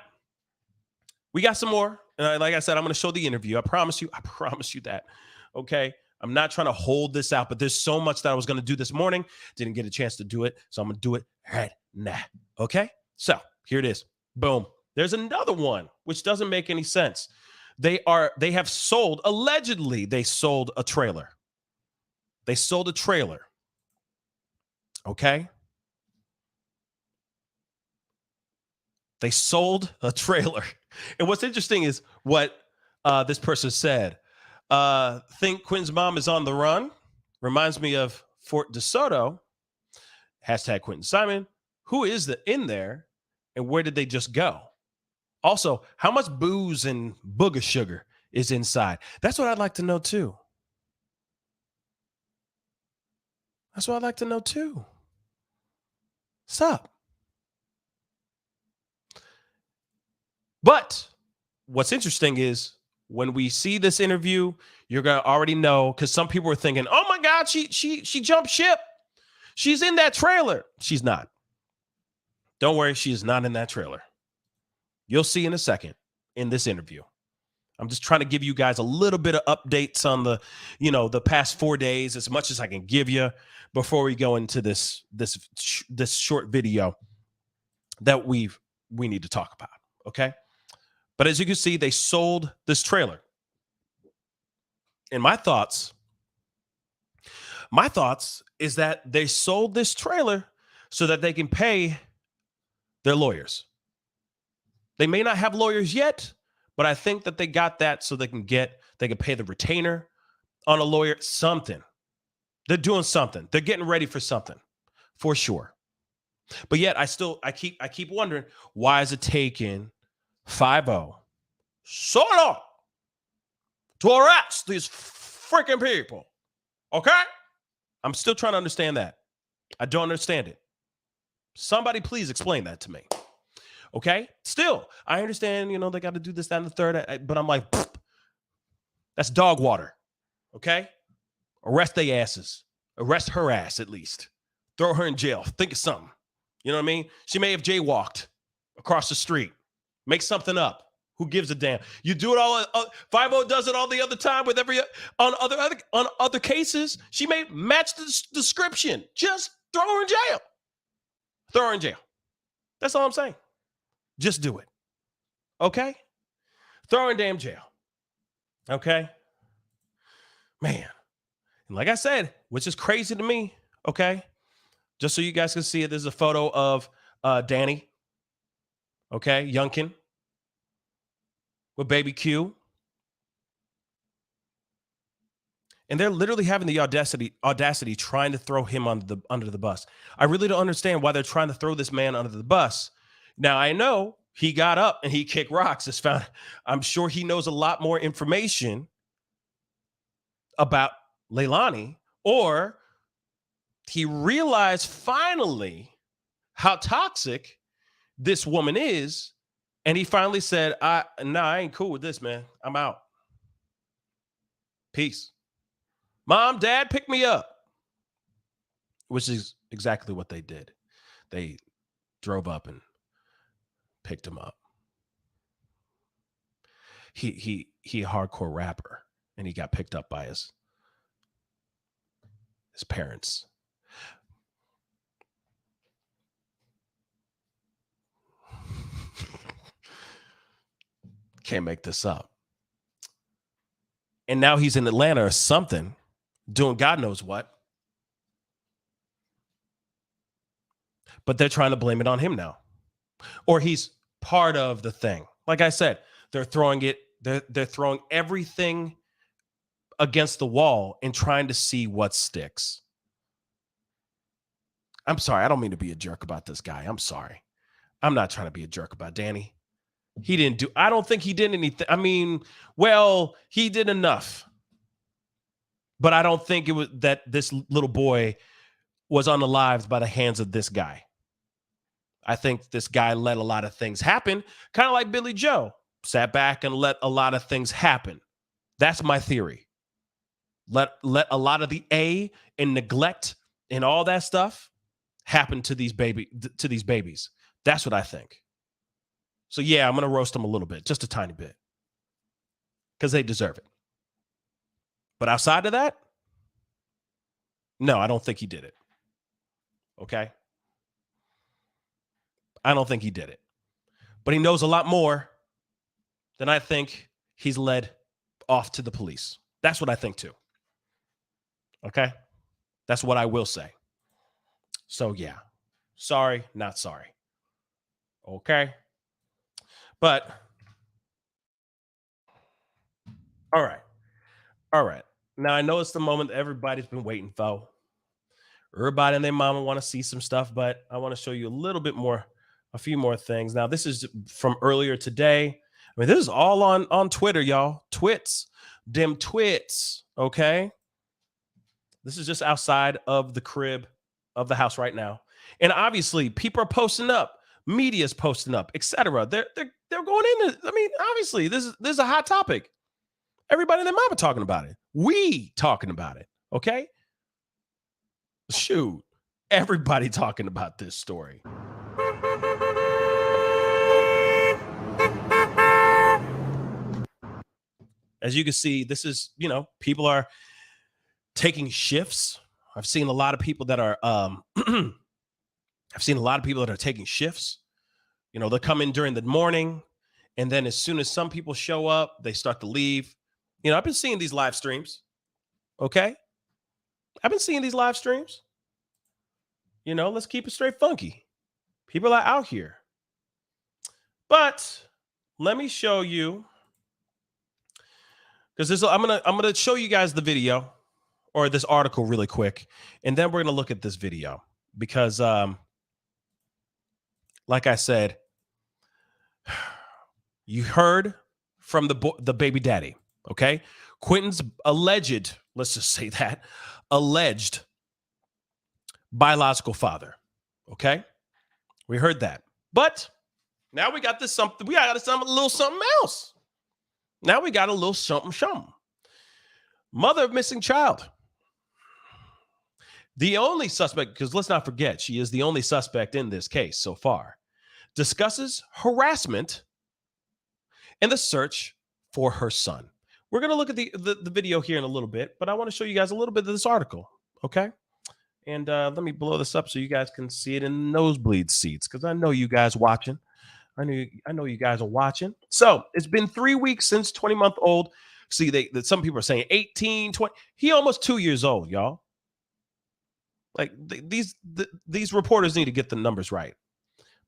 we got some more. Like I said, I'm going to show the interview. I promise you that. Okay. I'm not trying to hold this out, but there's so much that I was going to do this morning. Didn't get a chance to do it. So I'm going to do it right now. Okay. So here it is. Boom. There's another one, which doesn't make any sense. Allegedly, they sold a trailer. They sold a trailer. Okay. They sold a trailer. And what's interesting is what this person said. Think Quinton's mom is on the run. Reminds me of Fort DeSoto. Hashtag Quinton Simon. Who is in there and where did they just go? Also, how much booze and booger sugar is inside? That's what I'd like to know too. What's up? But what's interesting is when we see this interview, you're going to already know, because some people are thinking, oh my God, she jumped ship. She's in that trailer. She's not. Don't worry, she is not in that trailer. You'll see in a second in this interview. I'm just trying to give you guys a little bit of updates on the past 4 days, as much as I can give you before we go into this short video that we need to talk about. Okay. But as you can see, they sold this trailer. And my thoughts is that they sold this trailer so that they can pay their lawyers. They may not have lawyers yet, but I think that they got that so they can pay the retainer on a lawyer, something. They're doing something. They're getting ready for something, for sure. But yet I keep wondering, why is it taking 5-0 so long to arrest these freaking people? Okay? I'm still trying to understand that. I don't understand it. Somebody please explain that to me. Okay? Still, I understand, they got to do this, that, and the third, but I'm like, that's dog water. Okay? Arrest their asses. Arrest her ass, at least. Throw her in jail. Think of something. You know what I mean? She may have jaywalked across the street. Make something up. Who gives a damn? You do it all. 5-0 does it all the other time with on other cases. She may match the description. Just throw her in jail. Throw her in jail. That's all I'm saying. Just do it. Okay? Throw her in damn jail. Okay? Man. And like I said, which is crazy to me, okay? Just so you guys can see it, there's a photo of Danny, okay, Youngkin, with baby Q. And they're literally having the audacity trying to throw him under the bus. I really don't understand why they're trying to throw this man under the bus. Now, I know he got up and he kicked rocks. I'm sure he knows a lot more information about Leilani, or he realized finally how toxic this woman is. And he finally said, I ain't cool with this, man. I'm out. Peace. Mom, Dad, pick me up. Which is exactly what they did. They drove up and picked him up. He a hardcore rapper, and he got picked up by his parents. Can't make this up. And now he's in Atlanta or something, doing God knows what. But they're trying to blame it on him now. Or he's part of the thing. Like I said, they're throwing everything against the wall and trying to see what sticks. I'm sorry. I don't mean to be a jerk about this guy. I'm sorry. I'm not trying to be a jerk about Danny. I don't think he did anything. I mean, well, he did enough. But I don't think it was that this little boy was unalived by the hands of this guy. I think this guy let a lot of things happen, kind of like Billy Joe. Sat back and let a lot of things happen. That's my theory. Let a lot of the and neglect and all that stuff happened to these babies. That's what I think. So yeah, I'm going to roast them a little bit, just a tiny bit, because they deserve it. But outside of that, no, I don't think he did it. Okay? I don't think he did it. But he knows a lot more than I think he's led off to the police. That's what I think too. Okay? That's what I will say. So yeah, sorry, not sorry. Okay? But, all right. Now, I know it's the moment that everybody's been waiting for. Everybody and their mama want to see some stuff, but I want to show you a few more things. Now, this is from earlier today. I mean, this is all on Twitter, y'all. Them twits, okay? This is just outside of the crib of the house right now. And obviously, people are posting up. Media's posting up, etc. They're going in. I mean, obviously, this is a hot topic. Everybody and their mama talking about it. We talking about it, okay? Shoot, everybody talking about this story. As you can see, this is, people are taking shifts. I've seen a lot of people that are taking shifts. They'll come in during the morning, and then as soon as some people show up, they start to leave. I've been seeing these live streams. Okay? I've been seeing these live streams. Let's keep it straight funky. People are out here. But let me show you, because I'm gonna show you guys the video or this article really quick, and then we're gonna look at this video because, like I said, you heard from the baby daddy. Okay, Quinton's alleged, let's just say that, alleged biological father. Okay, we heard that, but now we got this something. We got a little something else. Now we got a little something. Mother of missing child. The only suspect, because let's not forget, she is the only suspect in this case so far, discusses harassment and the search for her son. We're going to look at the video here in a little bit, but I want to show you guys a little bit of this article, okay? And let me blow this up so you guys can see it in nosebleed seats, because I know you guys watching. I know you guys are watching. So it's been 3 weeks since 20-month-old. See, some people are saying 18, 20. He almost 2 years old, y'all. Like these reporters need to get the numbers right.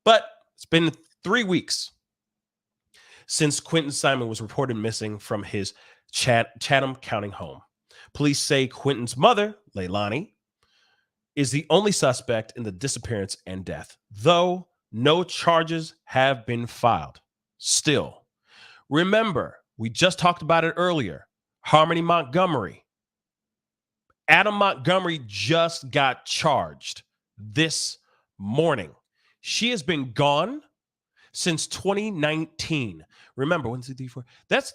But it's been 3 weeks since Quinton Simon was reported missing from his Chatham County home. Police say Quinton's mother, Leilani, is the only suspect in the disappearance and death, though no charges have been filed. Still, remember, we just talked about it earlier. Harmony Montgomery. Adam Montgomery just got charged this morning. She has been gone since 2019. Remember, 1, 2, 3, 4. That's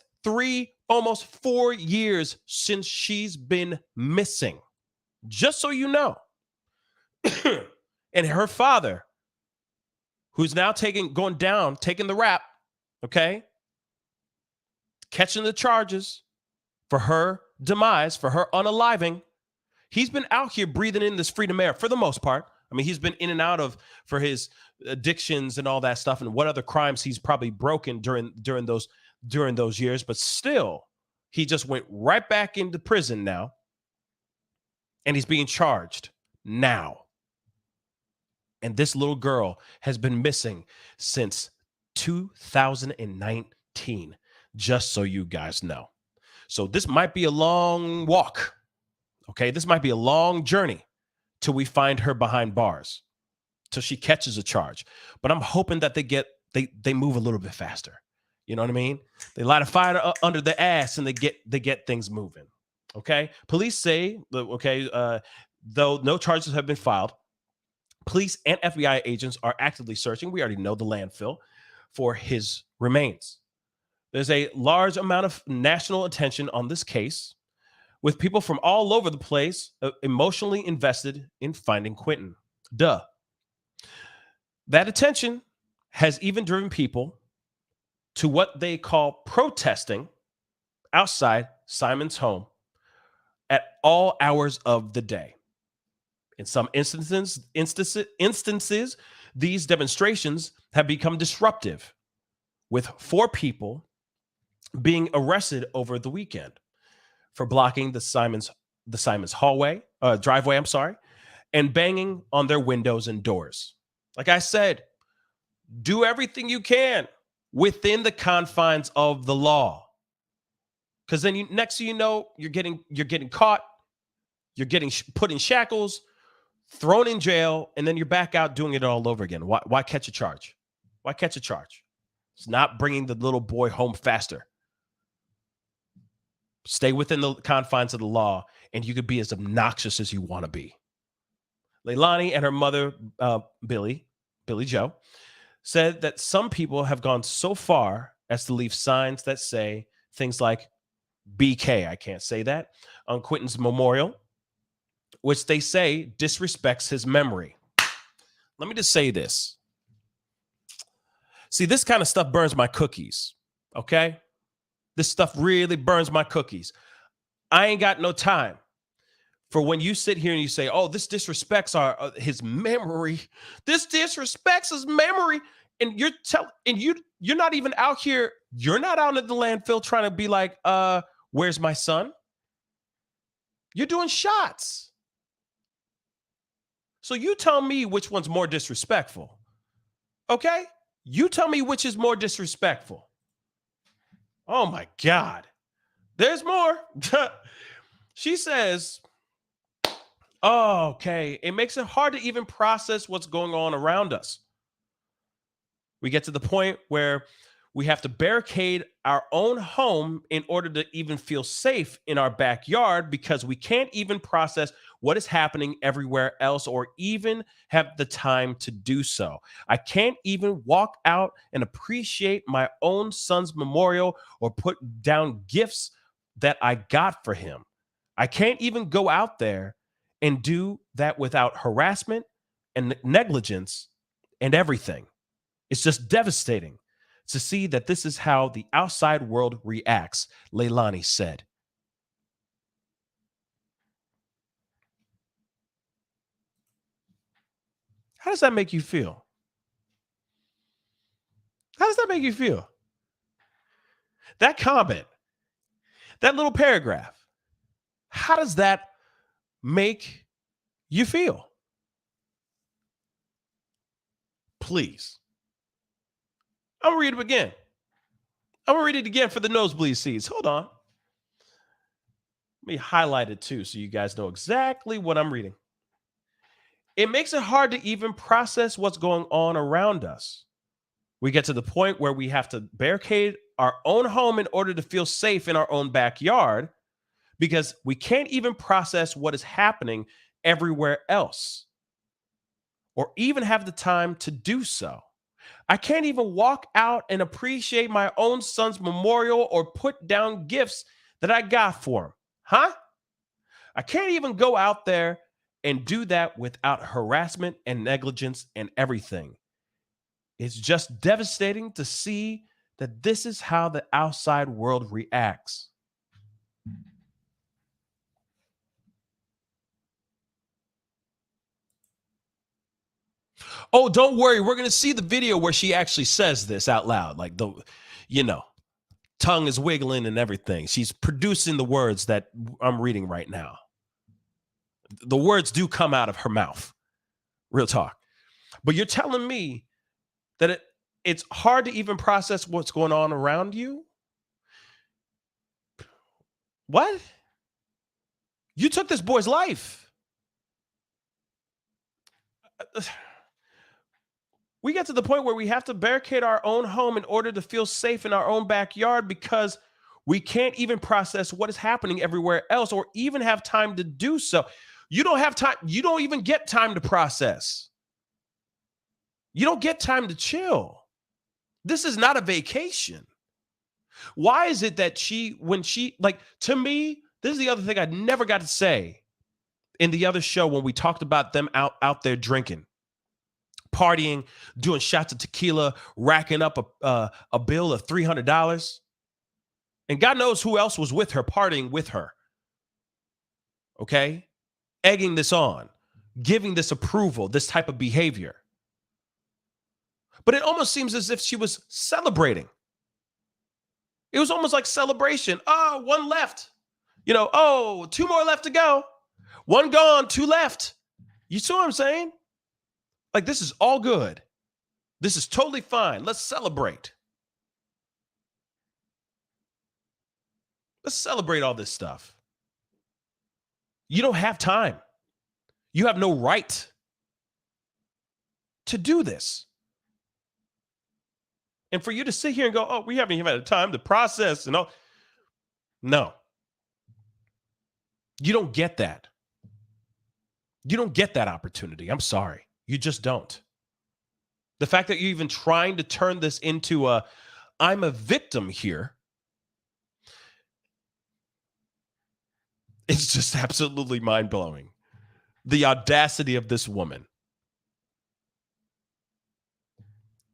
almost 4 years since she's been missing. Just so you know. And her father, who's now taking the rap, okay? Catching the charges for her demise, for her unaliving. He's been out here breathing in this freedom air for the most part. I mean, he's been in and out for his addictions and all that stuff, and what other crimes he's probably broken during those years. But still, he just went right back into prison now, and he's being charged now. And this little girl has been missing since 2019, just so you guys know. So this might be a long walk, okay? This might be a long journey till we find her behind bars, till she catches a charge. But I'm hoping that they move a little bit faster. You know what I mean? They light a fire under the ass and they get things moving, okay? Police say, though no charges have been filed, police and FBI agents are actively searching. We already know the landfill for his remains. There's a large amount of national attention on this case, with people from all over the place emotionally invested in finding Quinton. Duh. That attention has even driven people to what they call protesting outside Simon's home at all hours of the day. In some instances, these demonstrations have become disruptive, with 4 people being arrested over the weekend for blocking the Simon's driveway, and banging on their windows and doors. Like I said, do everything you can within the confines of the law. Because then next thing you know, you're getting caught, you're getting put in shackles, thrown in jail, and then you're back out doing it all over again. Why catch a charge? Why catch a charge? It's not bringing the little boy home faster. Stay within the confines of the law, and you could be as obnoxious as you want to be. Leilani and her mother, Billy Joe, said that some people have gone so far as to leave signs that say things like BK, I can't say that, on Quinton's memorial, which they say disrespects his memory. Let me just say this. See, this kind of stuff burns my cookies, okay? This stuff really burns my cookies. I ain't got no time for when you sit here and you say, oh, this disrespects his memory. This disrespects his memory. And you're not even out here. You're not out at the landfill trying to be like, where's my son? You're doing shots. So you tell me which one's more disrespectful. Okay? You tell me which is more disrespectful. Oh my God. There's more. She says, oh, okay, it makes it hard to even process what's going on around us. We get to the point where we have to barricade our own home in order to even feel safe in our backyard because we can't even process what is happening everywhere else or even have the time to do so. I can't even walk out and appreciate my own son's memorial or put down gifts that I got for him. I can't even go out there and do that without harassment and negligence and everything. It's just devastating to see that this is how the outside world reacts, Leilani said. How does that make you feel? How does that make you feel? That comment, that little paragraph, how does that make you feel? Please. I'm going to read it again. I'm going to read it again for the nosebleed seats. Hold on. Let me highlight it too so you guys know exactly what I'm reading. It makes it hard to even process what's going on around us. We get to the point where we have to barricade our own home in order to feel safe in our own backyard because we can't even process what is happening everywhere else or even have the time to do so. I can't even walk out and appreciate my own son's memorial or put down gifts that I got for him. Huh? I can't even go out there and do that without harassment and negligence and everything. It's just devastating to see that this is how the outside world reacts. Oh, don't worry. We're going to see the video where she actually says this out loud. Like tongue is wiggling and everything. She's producing the words that I'm reading right now. The words do come out of her mouth. Real talk. But you're telling me that it's hard to even process what's going on around you? What? You took this boy's life. We get to the point where we have to barricade our own home in order to feel safe in our own backyard because we can't even process what is happening everywhere else or even have time to do so. You don't have time. You don't even get time to process. You don't get time to chill. This is not a vacation. Why is it that to me, this is the other thing I never got to say in the other show when we talked about them out there drinking. partying, doing shots of tequila, racking up a bill of $300. And God knows who else was with her, partying with her. Okay? Egging this on, giving this approval, this type of behavior. But it almost seems as if she was celebrating. It was almost like celebration. Oh, one left. You know, oh, 2 more left to go. 1 gone, 2 left. You see what I'm saying? Like, this is all good. This is totally fine. Let's celebrate. Let's celebrate all this stuff. You don't have time. You have no right to do this. And for you to sit here and go, oh, we haven't even had time to process and all. No. You don't get that. You don't get that opportunity. I'm sorry. You just don't. The fact that you're even trying to turn this into I'm a victim here, it's just absolutely mind-blowing. The audacity of this woman.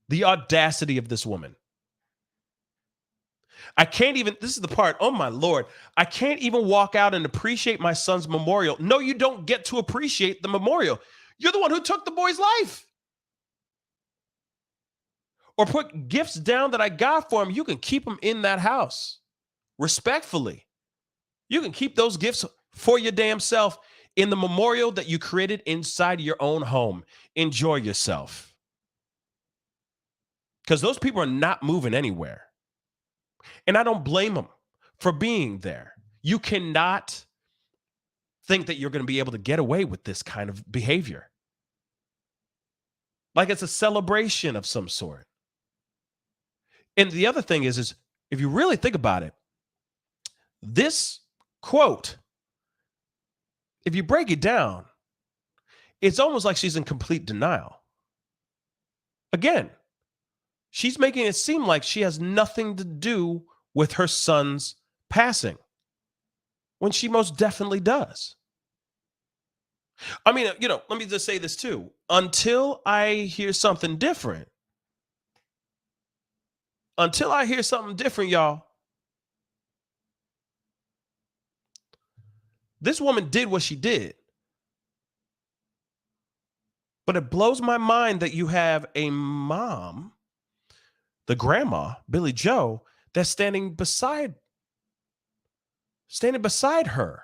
The audacity of this woman. I can't even, this is the part, oh my Lord, I can't even walk out and appreciate my son's memorial. No, you don't get to appreciate the memorial. You're the one who took the boy's life. Or put gifts down that I got for him. You can keep them in that house. Respectfully. You can keep those gifts for your damn self in the memorial that you created inside your own home. Enjoy yourself. Because those people are not moving anywhere. And I don't blame them for being there. You cannot think that you're going to be able to get away with this kind of behavior. Like it's a celebration of some sort. And the other thing is if you really think about it, this quote, if you break it down, it's almost like she's in complete denial. Again, she's making it seem like she has nothing to do with her son's passing, when she most definitely does. I mean, you know, let me just say this too. Until I hear something different, y'all, this woman did what she did. But it blows my mind that you have a mom, the grandma, Billy Joe, that's standing beside her,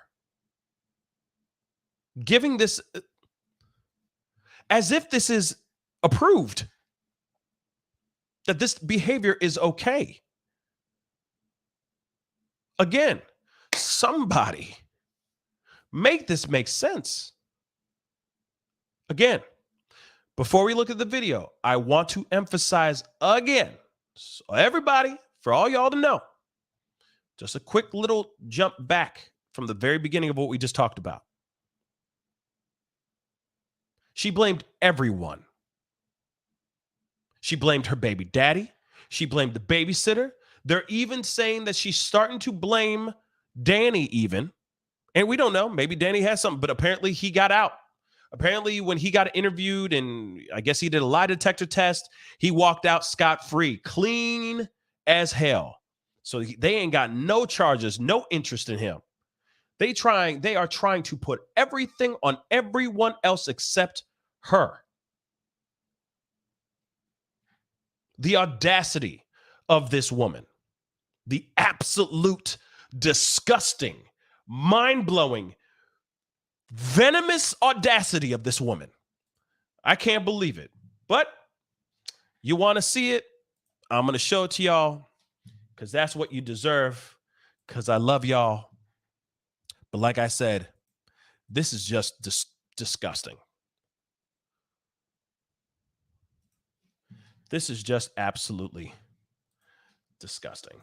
giving this as if this is approved, that this behavior is okay. Again, somebody make this make sense. Again, before we look at the video, I want to emphasize again, so everybody, for all y'all to know, just a quick little jump back from the very beginning of what we just talked about. She blamed everyone. She blamed her baby daddy. She blamed the babysitter. They're even saying that she's starting to blame Danny even. And we don't know. Maybe Danny has something, but apparently he got out. Apparently when he got interviewed and I guess he did a lie detector test, he walked out scot-free, clean as hell. So they ain't got no charges, no interest in him. They are trying to put everything on everyone else except her. The audacity of this woman, the absolute disgusting, mind-blowing, venomous audacity of this woman. I can't believe it. But you want to see it? I'm going to show it to y'all because that's what you deserve, because I love y'all. But like I said, this is just disgusting. This is just absolutely disgusting.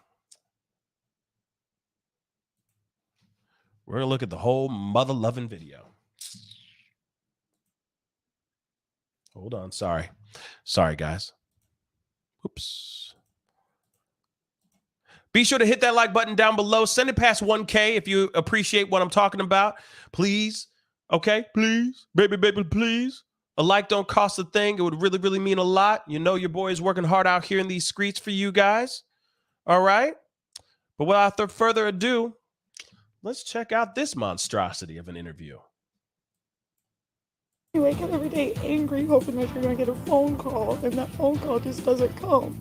We're going to look at the whole mother-loving video. Hold on. Sorry. Sorry, guys. Oops. Be sure to hit that like button down below. Send it past 1K if you appreciate what I'm talking about. Please. Okay? Please. Baby, please. A like don't cost a thing. It would really, really mean a lot. You know your boy is working hard out here in these streets for you guys. All right? But without further ado, let's check out this monstrosity of an interview. You wake up every day angry, hoping that you're going to get a phone call, and that phone call just doesn't come.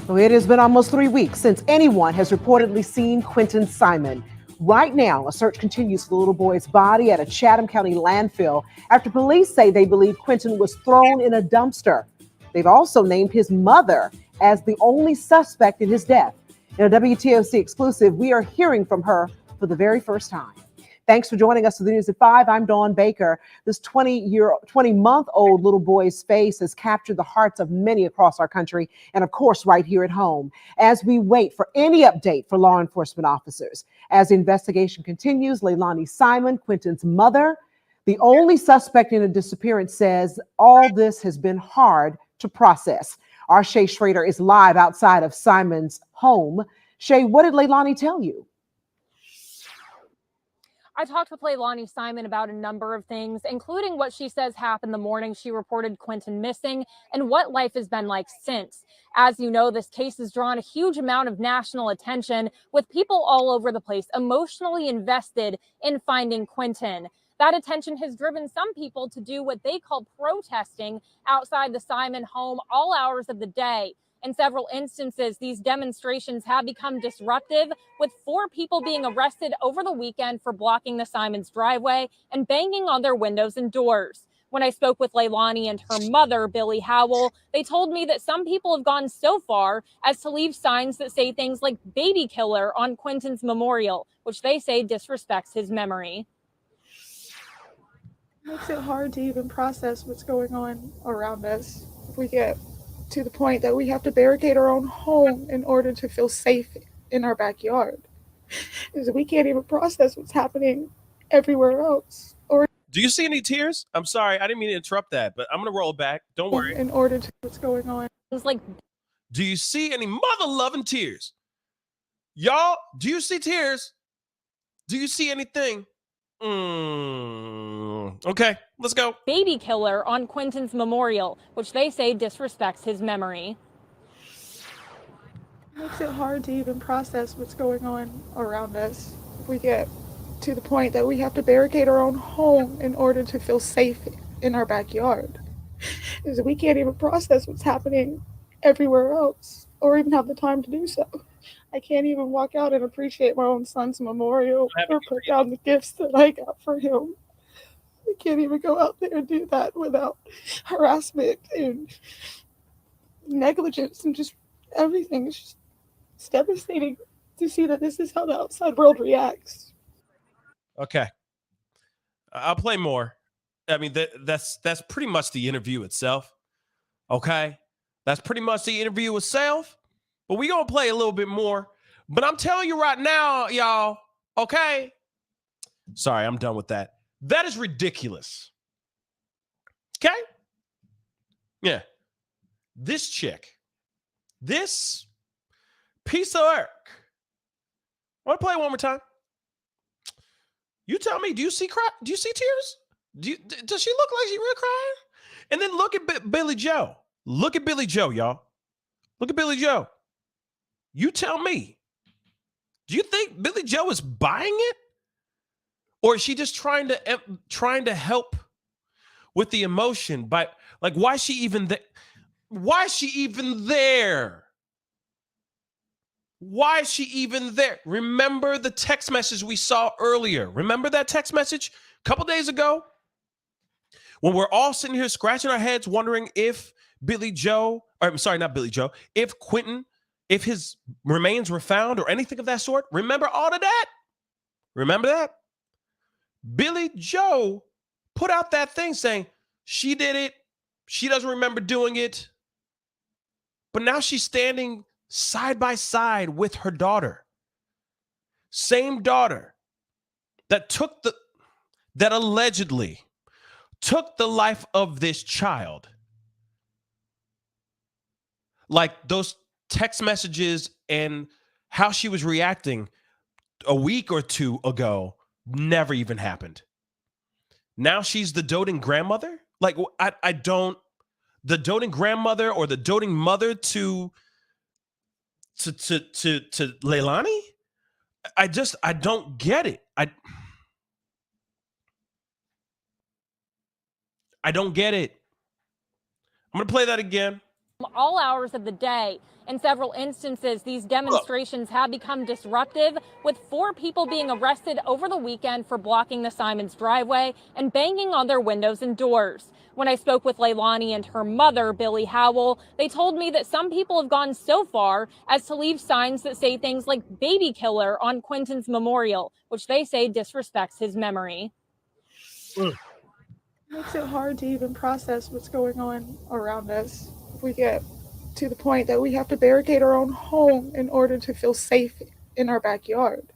So it has been almost 3 weeks since anyone has reportedly seen Quinton Simon. Right now, a search continues for the little boy's body at a Chatham County landfill after police say they believe Quinton was thrown in a dumpster. They've also named his mother as the only suspect in his death. In a WTOC exclusive, we are hearing from her for the very first time. Thanks for joining us for the News at 5. I'm Dawn Baker. This 20-month-old little boy's face has captured the hearts of many across our country and, of course, right here at home, as we wait for any update for law enforcement officers. As the investigation continues, Leilani Simon, Quinton's mother, the only suspect in a disappearance, says all this has been hard to process. Our Shay Schrader is live outside of Simon's home. Shay, what did Leilani tell you? I talked with Leilani Simon about a number of things, including what she says happened the morning she reported Quinton missing and what life has been like since. As you know, this case has drawn a huge amount of national attention, with people all over the place emotionally invested in finding Quinton. That attention has driven some people to do what they call protesting outside the Simon home all hours of the day. In several instances, these demonstrations have become disruptive, with 4 people being arrested over the weekend for blocking the Simons' driveway and banging on their windows and doors. When I spoke with Leilani and her mother, Billy Howell, they told me that some people have gone so far as to leave signs that say things like "baby killer" on Quinton's memorial, which they say disrespects his memory. It makes it hard to even process what's going on around us. If we get to the point that we have to barricade our own home in order to feel safe in our backyard, because we can't even process what's happening everywhere else. Or Do you see any tears? I'm sorry, I didn't mean to interrupt that, but I'm going to roll back. Don't worry. in order to what's going on. It's like, Do you see any mother-loving tears? Y'all, do you see tears? Do you see anything? Okay, let's go. "baby killer" on Quinton's memorial, which they say disrespects his memory. It makes it hard to even process what's going on around us. If we get to the point that we have to barricade our own home in order to feel safe in our backyard, because we can't even process what's happening everywhere else or even have the time to do so. I can't even walk out and appreciate my own son's memorial or put down the gifts that I got for him. I can't even go out there and do that without harassment and negligence and just everything. It's devastating to see that this is how the outside world reacts. Okay. I'll play more. I mean, that's pretty much the interview itself. Okay? That's pretty much the interview itself. But we're going to play a little bit more. But I'm telling you right now, y'all, okay? Sorry, I'm done with that. That is ridiculous. Okay? Yeah. This chick, this piece of work. I want to play it one more time. You tell me, do you see tears? Does she look like she's real crying? And then look at Billy Joe. Look at Billy Joe, y'all. Look at Billy Joe. You tell me. Do you think Billy Joe is buying it? Or is she just trying to help with the emotion? But like, why is she even there? Why is she even there? Why is she even there? Remember the text message we saw earlier? Remember that text message a couple days ago? When we're all sitting here scratching our heads wondering if if Quinton, if his remains were found or anything of that sort. Remember all of that? Remember that? Billy Joe put out that thing saying she did it. She doesn't remember doing it. But now she's standing side by side with her daughter. Same daughter that allegedly took the life of this child. Like those text messages and how she was reacting a week or two ago never even happened. Now she's the doting grandmother? Like, I don't, the doting grandmother or the doting mother to Leilani? I don't get it. I don't get it. I'm going to play that again. All hours of the day. In several instances, these demonstrations have become disruptive, with 4 people being arrested over the weekend for blocking the Simons' driveway and banging on their windows and doors. When I spoke with Leilani and her mother, Billy Howell, they told me that some people have gone so far as to leave signs that say things like baby killer on Quinton's memorial, which they say disrespects his memory. It makes it hard to even process what's going on around us. If we get to the point that we have to barricade our own home in order to feel safe in our backyard,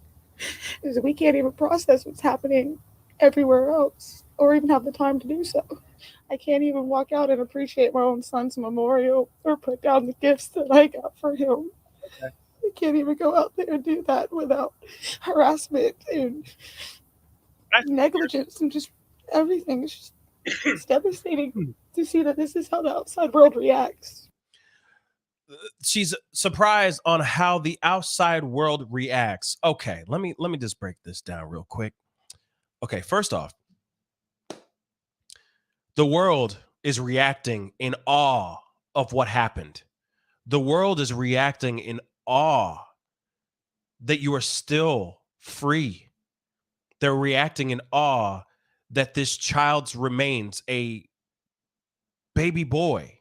because we can't even process what's happening everywhere else or even have the time to do so. I can't even walk out and appreciate my own son's memorial or put down the gifts that I got for him. Okay. I can't even go out there and do that without harassment and negligence and just everything. It's devastating to see that this is how the outside world reacts. She's surprised on how the outside world reacts. Okay, let me just break this down real quick. Okay, first off, the world is reacting in awe of what happened. The world is reacting in awe that you are still free. They're reacting in awe that this child's remains, a baby boy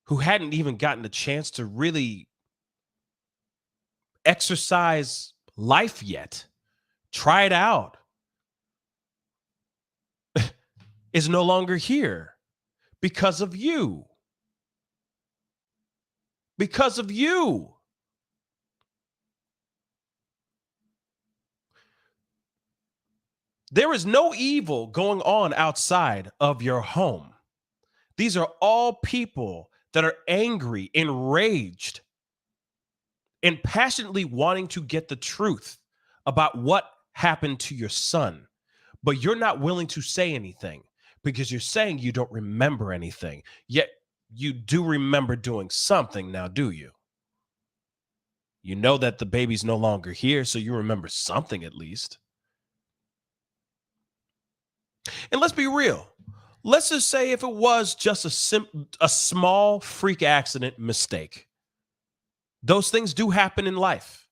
who hadn't even gotten a chance to really exercise life yet, try it out, is no longer here because of you. Because of you. There is no evil going on outside of your home. These are all people that are angry, enraged, and passionately wanting to get the truth about what happened to your son. But you're not willing to say anything because you're saying you don't remember anything. Yet you do remember doing something now, do you? You know that the baby's no longer here, so you remember something at least. And let's be real. Let's just say if it was just a small freak accident mistake. Those things do happen in life.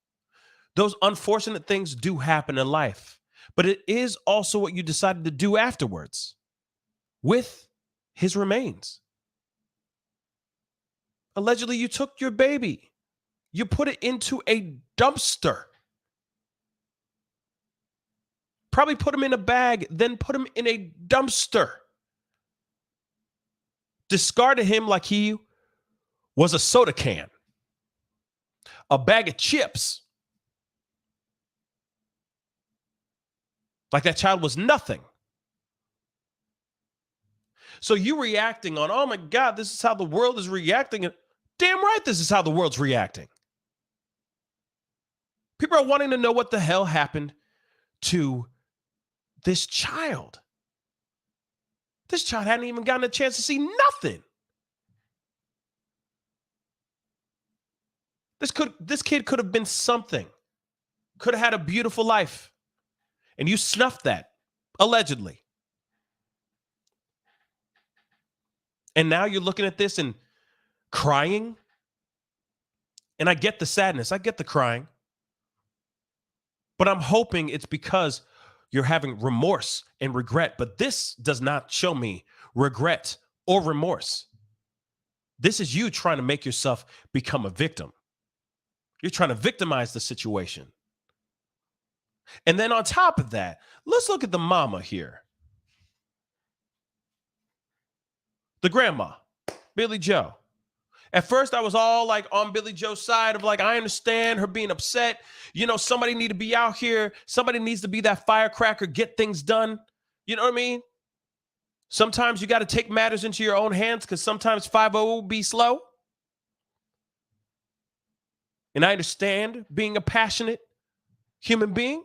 Those unfortunate things do happen in life. But it is also what you decided to do afterwards with his remains. Allegedly, you took your baby. You put it into a dumpster. Probably put him in a bag, then put him in a dumpster. Discarded him like he was a soda can, a bag of chips. Like that child was nothing. So you reacting on, oh my God, this is how the world is reacting. Damn right, this is how the world's reacting. People are wanting to know what the hell happened to this child. This child hadn't even gotten a chance to see nothing. This kid could have been something. Could have had a beautiful life. And you snuffed that, allegedly. And now you're looking at this and crying. And I get the sadness. I get the crying. But I'm hoping it's because you're having remorse and regret. But this does not show me regret or remorse. This is you trying to make yourself become a victim. You're trying to victimize the situation. And then on top of that, let's look at the mama here. The grandma, Billy Joe. At first, I was all like on Billy Joe's side of like, I understand her being upset. You know, somebody need to be out here. Somebody needs to be that firecracker, get things done. You know what I mean? Sometimes you got to take matters into your own hands because sometimes 5-0 will be slow. And I understand being a passionate human being.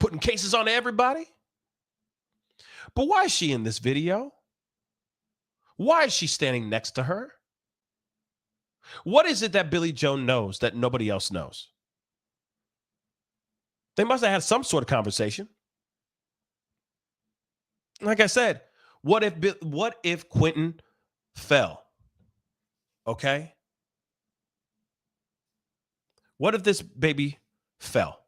putting cases on everybody. But why is she in this video? Why is she standing next to her? What is it that Billy Joe knows that nobody else knows? They must have had some sort of conversation. Like I said, what if Quinton fell? Okay? What if this baby fell?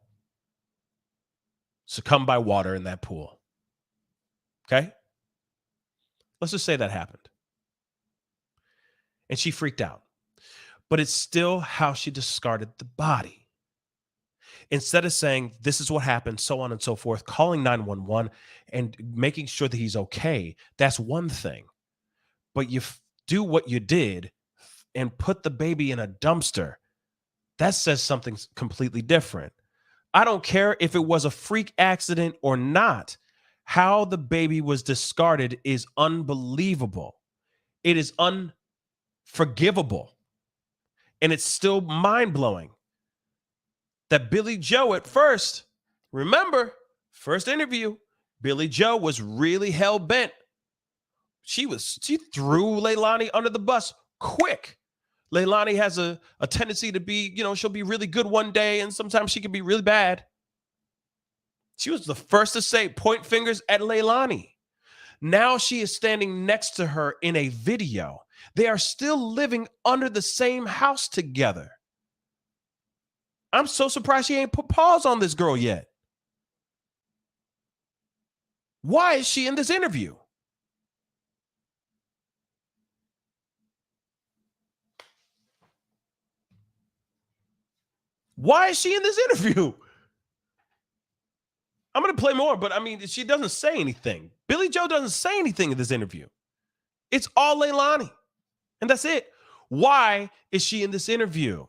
Succumbed by water in that pool. Okay? Let's just say that happened. And she freaked out. But it's still how she discarded the body. Instead of saying, this is what happened, so on and so forth, calling 911 and making sure that he's okay, that's one thing. But you do what you did and put the baby in a dumpster. That says something completely different. I don't care if it was a freak accident or not. How the baby was discarded is unbelievable. It is unforgivable. And it's still mind-blowing that Billy Joe at first, remember, first interview, Billy Joe was really hell-bent. She threw Leilani under the bus quick. Leilani has a tendency to be, she'll be really good one day and sometimes she can be really bad. She was the first to say, point fingers at Leilani. Now she is standing next to her in a video. They are still living under the same house together. I'm so surprised she ain't put pause on this girl yet. Why is she in this interview? Why is she in this interview? I'm going to play more, but I mean, she doesn't say anything. Billy Joe doesn't say anything in this interview. It's all Leilani, and that's it. Why is she in this interview?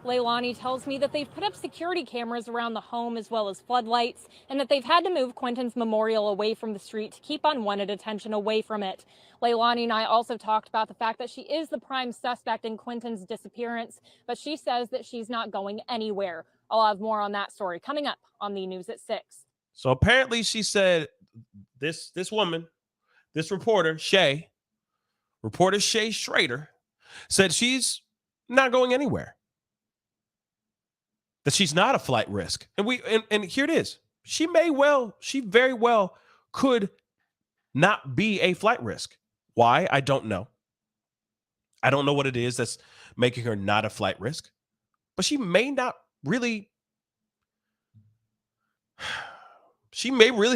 Leilani tells me that they've put up security cameras around the home as well as floodlights, and that they've had to move Quinton's memorial away from the street to keep unwanted attention away from it. Leilani and I also talked about the fact that she is the prime suspect in Quinton's disappearance, but she says that she's not going anywhere. I'll have more on that story coming up on the news at 6. So apparently she said this woman, this reporter Shay Schrader, said she's not going anywhere. That she's not a flight risk. And here it is. She very well could not be a flight risk. Why? I don't know. I don't know what it is that's making her not a flight risk. But she may really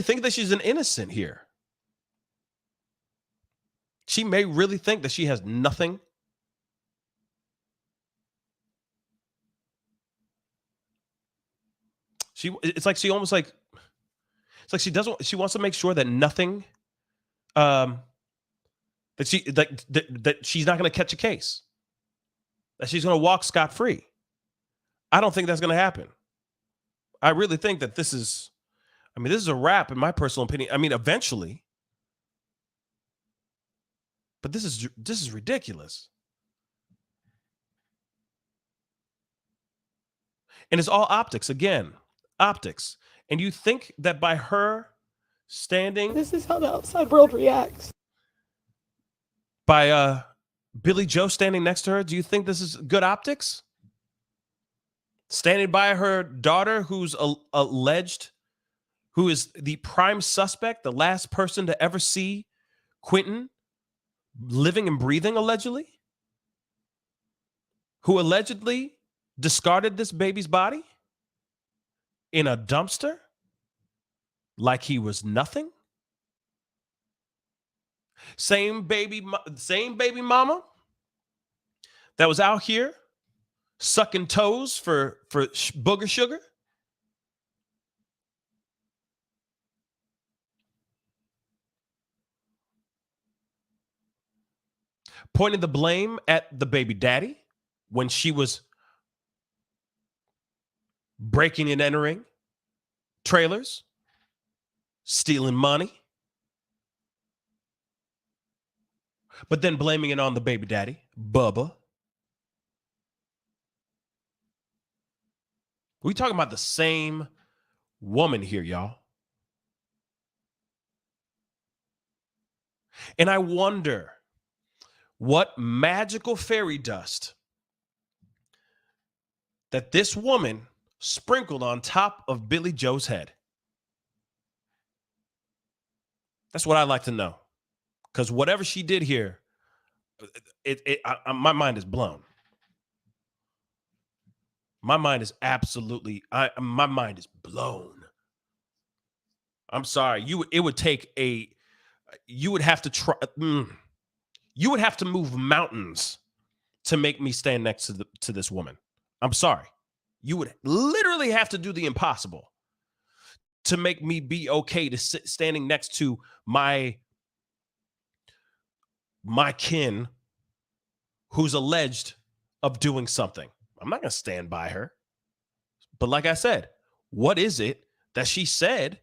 think that she's an innocent here. She may really think that she has nothing. It's like she wants to make sure that nothing, that she's not going to catch a case, that she's going to walk scot-free. I don't think that's going to happen. I really think that this is a wrap in my personal opinion. I mean, eventually, but this is ridiculous. And it's all optics again. Optics. And you think that by her standing, This is how the outside world reacts. by Billy Joe standing next to her, do you think this is good optics? Standing by her daughter, who's alleged, who is the prime suspect, the last person to ever see Quinton living and breathing, allegedly, who allegedly discarded this baby's body in a dumpster like he was nothing. Same baby mama that was out here sucking toes for booger sugar. Pointing the blame at the baby daddy when she was breaking and entering trailers, stealing money. but then blaming it on the baby daddy, Bubba. We talking about the same woman here, y'all. And I wonder what magical fairy dust that this woman sprinkled on top of Billy Joe's head. That's what I'd like to know. Because whatever she did here, my mind is blown. My mind is absolutely, my mind is blown. I'm sorry. It would take you would have to try, you would have to move mountains to make me stand next to this woman. I'm sorry. You would literally have to do the impossible to make me be okay to standing next to my kin who's alleged of doing something. I'm not going to stand by her. But like I said, what is it that she said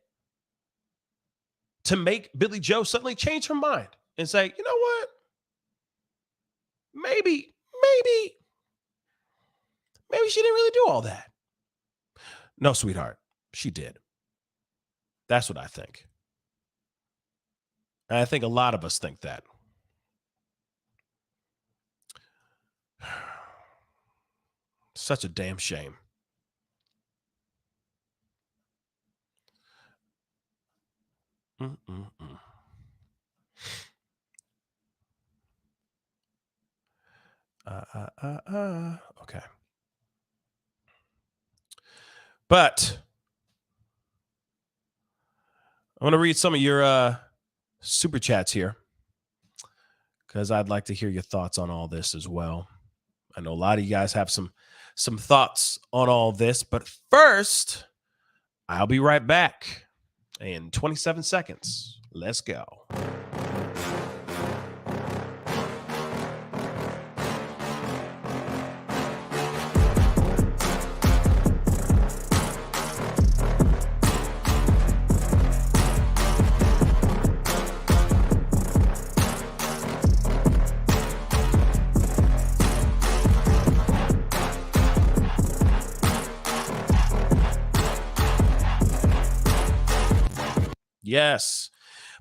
to make Billy Joe suddenly change her mind and say, you know what? Maybe she didn't really do all that. No, sweetheart, she did. That's what I think. And I think a lot of us think that. Such a damn shame. Okay. But I want to read some of your super chats here because I'd like to hear your thoughts on all this as well. I know a lot of you guys have some thoughts on all this, but first, I'll be right back in 27 seconds. Let's go. Yes.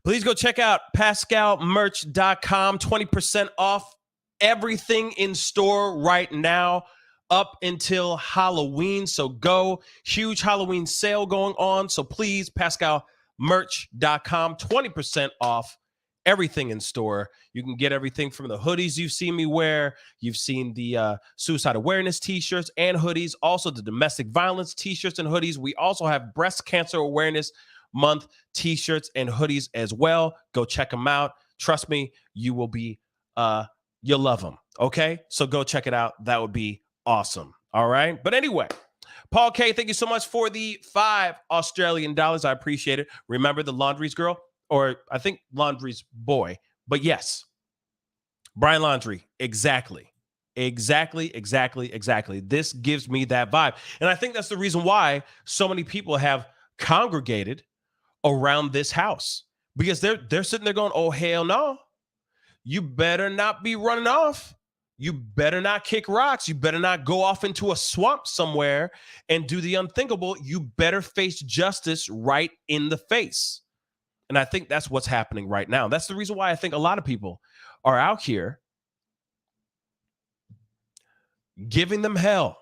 Please go check out PascalMerch.com. 20% off everything in store right now up until Halloween. So go. Huge Halloween sale going on. So please, PascalMerch.com. 20% off everything in store. You can get everything from the hoodies you've seen me wear. You've seen the suicide awareness t-shirts and hoodies. Also the domestic violence t-shirts and hoodies. We also have breast cancer awareness month t-shirts and hoodies as well. Go check them out. Trust me, you will be you'll love them. Okay, so go check it out. That would be awesome. All right, but anyway, Paul K, thank you so much for the $5 Australian. I appreciate it. Remember the Laundry's girl, or I think Laundry's boy, but yes, Brian Laundry. Exactly. This gives me that vibe, and I think that's the reason why so many people have congregated around this house, because they're sitting there going, oh, hell no. You better not be running off. You better not kick rocks. You better not go off into a swamp somewhere and do the unthinkable. You better face justice right in the face. And I think that's what's happening right now. That's the reason why I think a lot of people are out here giving them hell.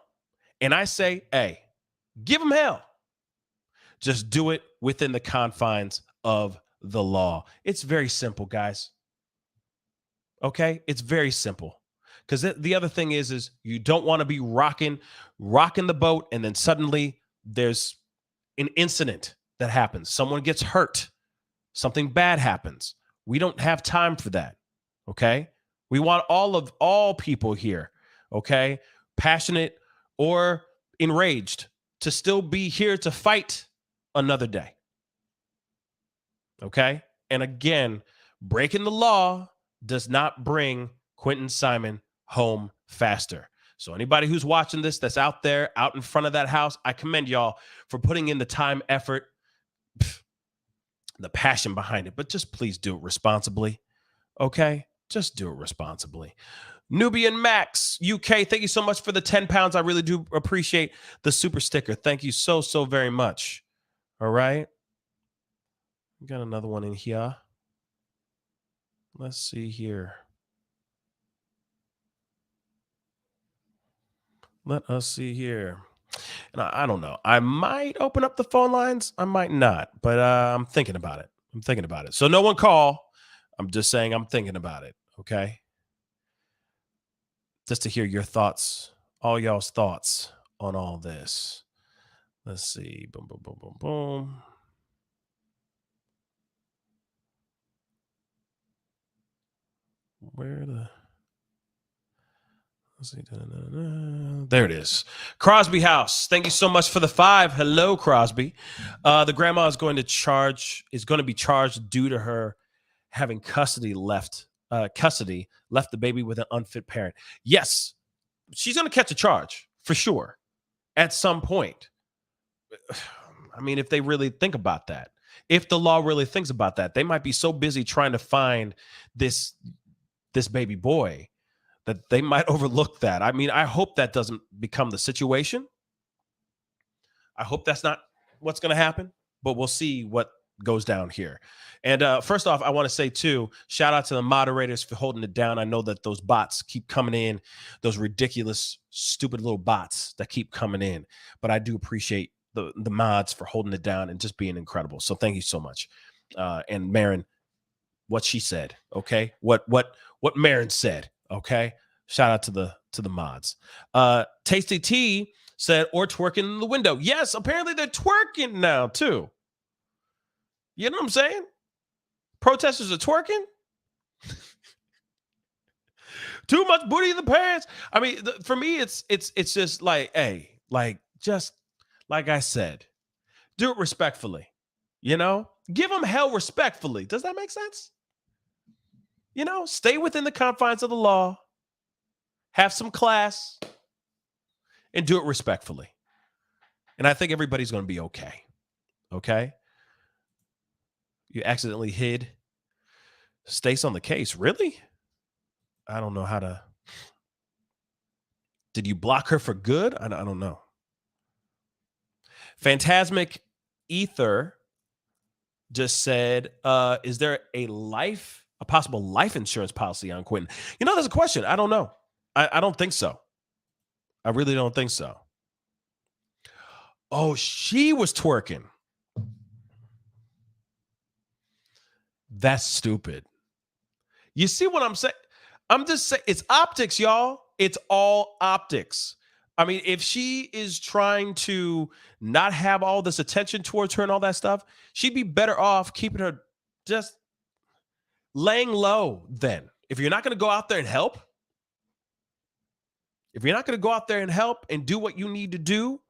And I say, hey, give them hell. Just do it within the confines of the law. It's very simple, guys. Okay? It's very simple. Because the other thing is you don't want to be rocking the boat, and then suddenly there's an incident that happens. Someone gets hurt. Something bad happens. We don't have time for that. Okay? We want all people here, okay, passionate or enraged, to still be here to fight another day. Okay? And again, breaking the law does not bring Quinton Simon home faster. So anybody who's watching this, that's out there, out in front of that house, I commend y'all for putting in the time, effort, the passion behind it. But just please do it responsibly. Okay? Just do it responsibly. Nubian Max UK, thank you so much for the 10 pounds. I really do appreciate the super sticker. Thank you so very much. All right. We got another one in here. Let's see here. Let us see here. And I don't know. I might open up the phone lines. I might not, but I'm thinking about it. So no one call. I'm just saying I'm thinking about it. Okay. Just to hear your thoughts, all y'all's thoughts on all this. Let's see. Boom, boom, boom, boom, boom. Where the... Let's see. There it is. Crosby House. Thank you so much for the 5. Hello, Crosby. The grandma is going to be charged due to her having custody left the baby with an unfit parent. Yes, she's going to catch a charge for sure at some point. I mean, if they really think about that, if the law really thinks about that, they might be so busy trying to find this baby boy that they might overlook that. I mean, I hope that doesn't become the situation. I hope that's not what's going to happen, but we'll see what goes down here. And first off, I want to say too, shout out to the moderators for holding it down. I know that those bots keep coming in, those ridiculous, stupid little bots that keep coming in, but I do appreciate the mods for holding it down and just being incredible. So thank you so much. And Marin, what she said, okay? What Marin said, okay? Shout out to the mods. Tasty T said, or twerking in the window. Yes, apparently they're twerking now too. You know what I'm saying? Protesters are twerking. Too much booty in the pants. I mean, for me, it's just like, hey, like, just like I said, do it respectfully. You know, give them hell respectfully. Does that make sense? You know, stay within the confines of the law, have some class, and do it respectfully. And I think everybody's going to be okay. Okay? You accidentally hid Stace on the case. Really? I don't know how to. Did you block her for good? I don't know. Phantasmic Ether just said, is there a possible life insurance policy on Quinton? You know, there's a question. I don't know. I don't think so. I really don't think so. Oh, she was twerking. That's stupid. You see what I'm saying? I'm just saying it's optics, y'all. It's all optics. I mean, if she is trying to not have all this attention towards her and all that stuff, she'd be better off keeping her just laying low then. If you're not going to go out there and help, and do what you need to do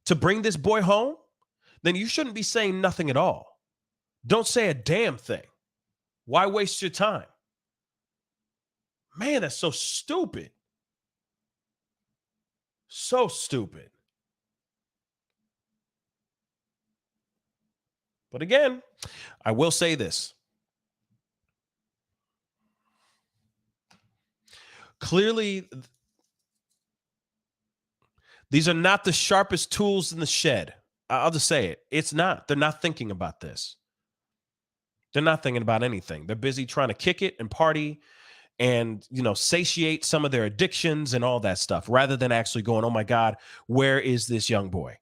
to bring this boy home, then you shouldn't be saying nothing at all. Don't say a damn thing. Why waste your time? Man, that's so stupid. So stupid. But again, I will say this. Clearly, these are not the sharpest tools in the shed. I'll just say it. It's not. They're not thinking about this. They're not thinking about anything. They're busy trying to kick it and party and, you know, satiate some of their addictions and all that stuff rather than actually going, oh, my God, where is this young boy?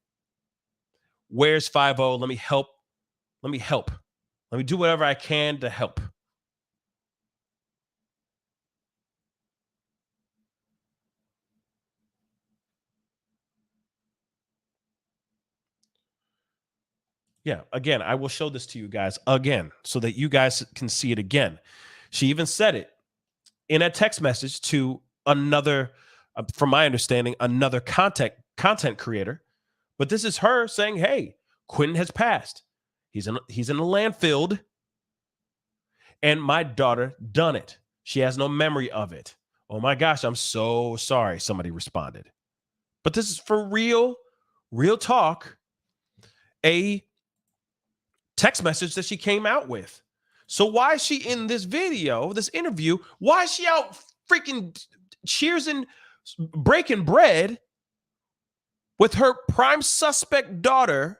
Where's 5-0? Let me help. Let me do whatever I can to help. Yeah, again, I will show this to you guys again so that you guys can see it again. She even said it in a text message to another, from my understanding, another content creator. But this is her saying, hey, Quinton has passed. He's in the landfill, and my daughter done it. She has no memory of it. Oh my gosh, I'm so sorry, somebody responded. But this is for real talk, a text message that she came out with. So why is she in this video, this interview? Why is she out freaking cheersing, breaking bread with her prime suspect daughter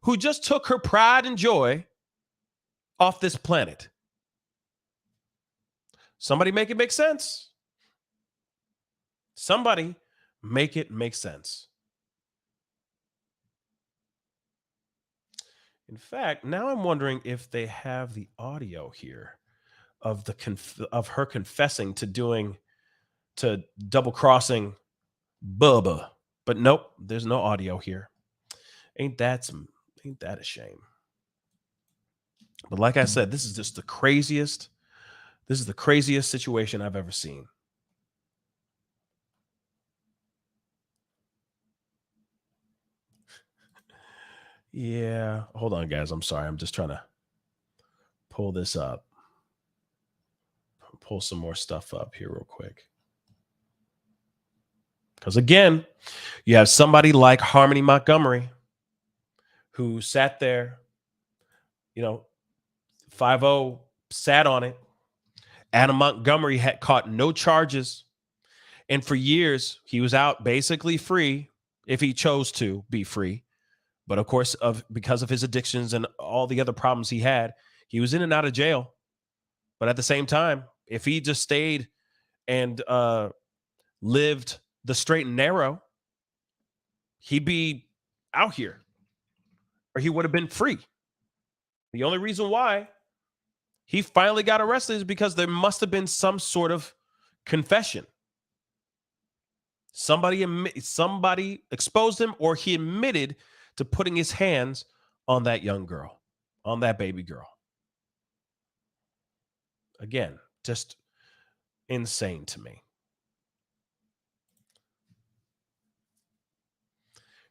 who just took her pride and joy off this planet? Somebody make it make sense. Somebody make it make sense. In fact, now I'm wondering if they have the audio here of of her confessing to double crossing Bubba. But nope, there's no audio here. Ain't that a shame? But like I said, this is just the craziest. This is the craziest situation I've ever seen. Yeah, hold on, guys. I'm sorry. I'm just trying to pull this up. Pull some more stuff up here real quick. Because again, you have somebody like Harmony Montgomery who sat there, 5-0 sat on it. Adam Montgomery had caught no charges. And for years, he was out basically free if he chose to be free. But of course, because of his addictions and all the other problems he had, he was in and out of jail. But at the same time, if he just stayed and lived the straight and narrow, he'd be out here, or he would have been free. The only reason why he finally got arrested is because there must have been some sort of confession. Somebody exposed him, or he admitted to putting his hands on that young girl, on that baby girl. Again, just insane to me.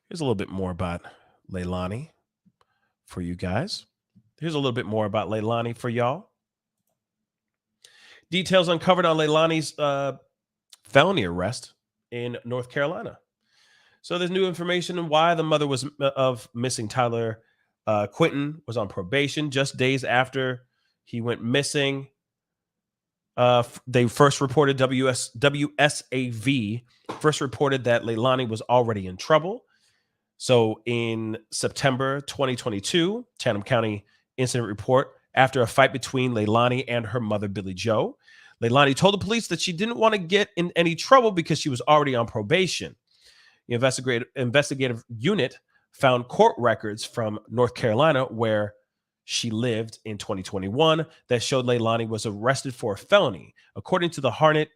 Here's a little bit more about Leilani for you guys. Here's a little bit more about Leilani for y'all. Details uncovered on Leilani's felony arrest in North Carolina. So there's new information on why the mother of missing Tyler Quinton was on probation just days after he went missing. They first reported WSAV first reported that Leilani was already in trouble. So in September 2022, Chatham County incident report, after a fight between Leilani and her mother, Billy Joe, Leilani told the police that she didn't want to get in any trouble because she was already on probation. The investigative unit found court records from North Carolina where she lived in 2021 that showed Leilani was arrested for a felony. According to the Harnett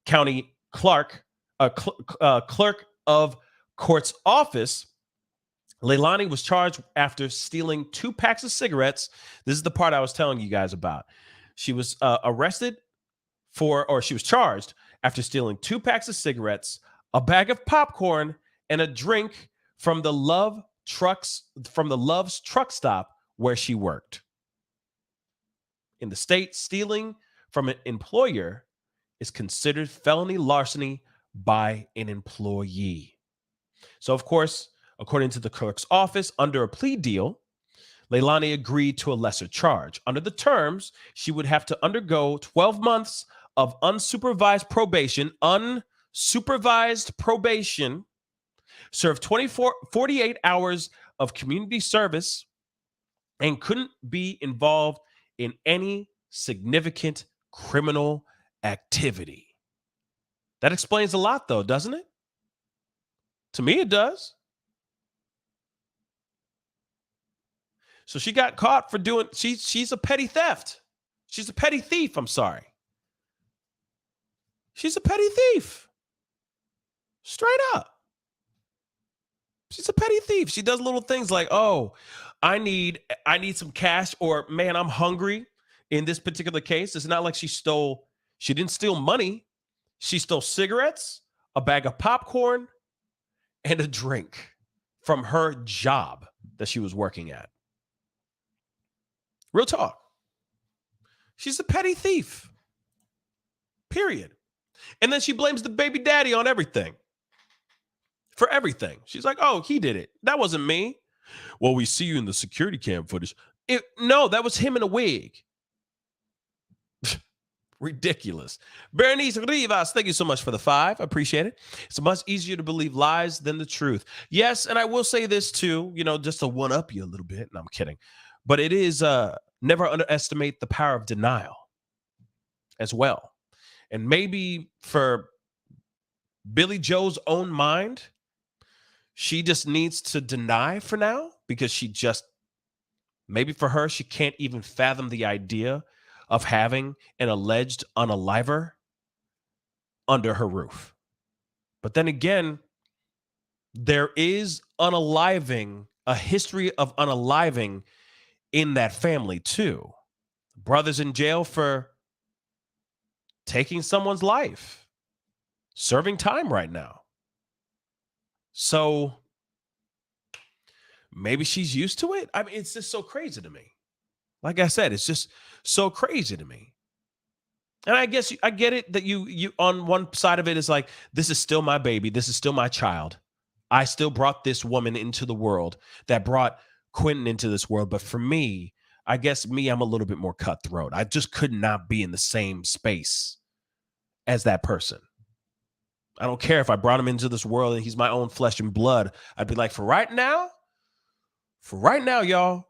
County clerk of court's office, Leilani was charged after stealing 2 packs of cigarettes. This is the part I was telling you guys about. She was she was charged after stealing 2 packs of cigarettes, a bag of popcorn, and a drink from the Love's truck stop where she worked. In the state, stealing from an employer is considered felony larceny by an employee. So, of course, according to the clerk's office, under a plea deal, Leilani agreed to a lesser charge. Under the terms, she would have to undergo 12 months of unsupervised probation, serve 48 hours of community service, and couldn't be involved in any significant criminal activity. That explains a lot, though, doesn't it? To me, it does. So she got caught for doing, she's a petty theft. She's a petty thief, I'm sorry. She's a petty thief. Straight up. She's a petty thief. She does little things like, oh, I need some cash, or man, I'm hungry. In this particular case, it's not like she didn't steal money. She stole cigarettes, a bag of popcorn, and a drink from her job that she was working at. Real talk. She's a petty thief. Period. And then she blames the baby daddy on everything. For everything. She's like, oh, he did it. That wasn't me. Well, we see you in the security cam footage. No, that was him in a wig. Ridiculous. Berenice Rivas, thank you so much for the 5. I appreciate it. It's much easier to believe lies than the truth. Yes, and I will say this too, just to one-up you a little bit. No, I'm kidding. But it is never underestimate the power of denial as well. And maybe for Billy Joe's own mind, she just needs to deny for now because maybe for her, she can't even fathom the idea of having an alleged unaliver under her roof. But then again, there is a history of unaliving in that family too. Brothers in jail for taking someone's life, serving time right now. So maybe she's used to it. I mean, it's just so crazy to me. Like I said, it's just so crazy to me. And I guess I get it that you on one side of it is like, this is still my baby. This is still my child. I still brought this woman into the world that brought Quinton into this world. But for me, I guess I'm a little bit more cutthroat. I just could not be in the same space as that person. I don't care if I brought him into this world and he's my own flesh and blood. I'd be like, for right now, y'all,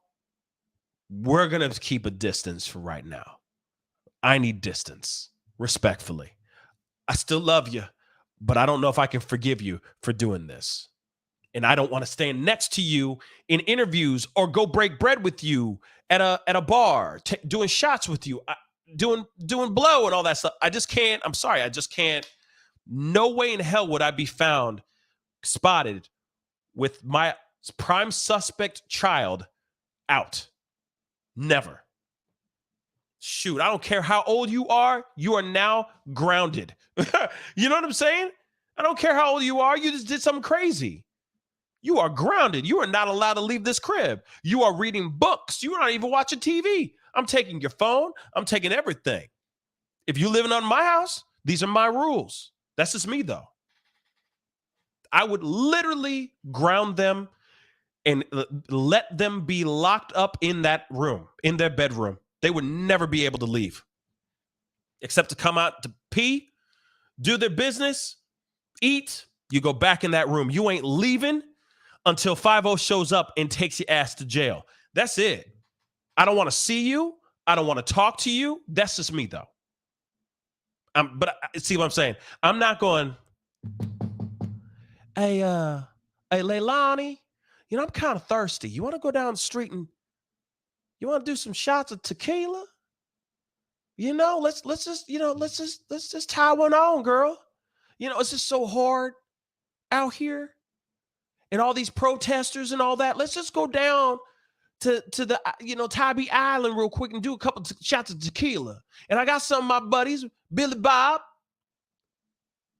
we're going to keep a distance for right now. I need distance, respectfully. I still love you, but I don't know if I can forgive you for doing this. And I don't want to stand next to you in interviews or go break bread with you at a bar, doing shots with you, doing blow and all that stuff. I just can't. I'm sorry. I just can't. No way in hell would I be found spotted with my prime suspect child out. Never. Shoot, I don't care how old you are now grounded. You know what I'm saying? I don't care how old you are. You just did something crazy. You are grounded. You are not allowed to leave this crib. You are reading books. You are not even watching TV. I'm taking your phone. I'm taking everything. If you're living on my house, these are my rules. That's just me, though. I would literally ground them and let them be locked up in that room, in their bedroom. They would never be able to leave except to come out to pee, do their business, eat. You go back in that room. You ain't leaving until 5-0 shows up and takes your ass to jail. That's it. I don't want to see you. I don't want to talk to you. That's just me, though. But see what I'm saying? I'm not going, hey, Leilani, I'm kind of thirsty. You want to go down the street and you want to do some shots of tequila? Let's just tie one on, girl. It's just so hard out here. And all these protesters and all that. Let's just go down to the Tybee Island real quick and do a couple shots of tequila. And I got some of my buddies, Billy Bob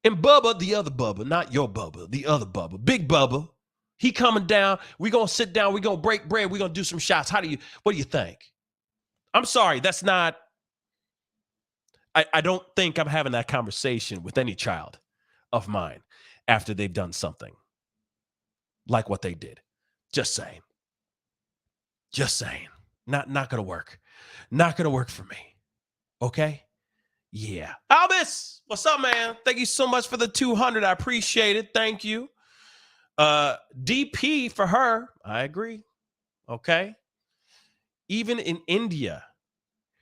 and Bubba, the other Bubba, not your Bubba, the other Bubba, Big Bubba. He coming down. We're going to sit down. We're going to break bread. We're going to do some shots. What do you think? I'm sorry. That's not, I don't think I'm having that conversation with any child of mine after they've done something like what they did. Just saying. Not going to work. Not going to work for me. Okay? Yeah. Albus, what's up, man? Thank you so much for the 200. I appreciate it. Thank you. DP for her. I agree. Okay. Even in India,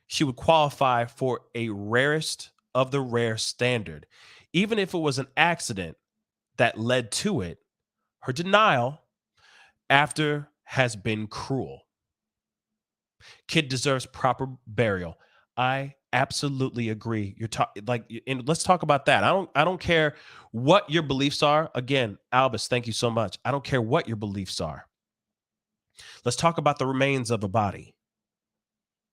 she would qualify for a rarest of the rare standard. Even if it was an accident that led to it, her denial after has been cruel. Kid deserves proper burial. I absolutely agree. And let's talk about that. I don't care what your beliefs are. Again, Albus, thank you so much. I don't care what your beliefs are. Let's talk about the remains of a body.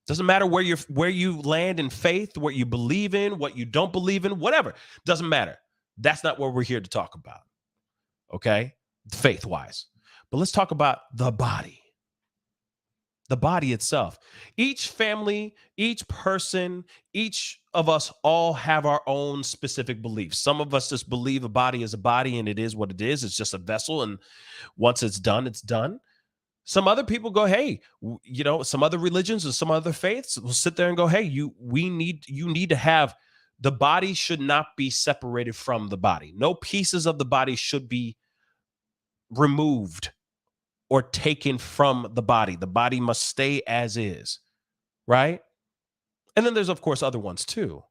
Doesn't matter where you land in faith, what you believe in, what you don't believe in, whatever. Doesn't matter. That's not what we're here to talk about. Okay? Faith-wise. But let's talk about the body. The body itself. Each family, each person, each of us all have our own specific beliefs. Some of us just believe a body is a body and it is what it is. It's just a vessel. And once it's done, it's done. Some other people go, hey, some other religions and some other faiths will sit there and go, hey, you need to have, the body should not be separated from the body. No pieces of the body should be removed or taken from the body. The body must stay as is, right? And then there's, of course, other ones too.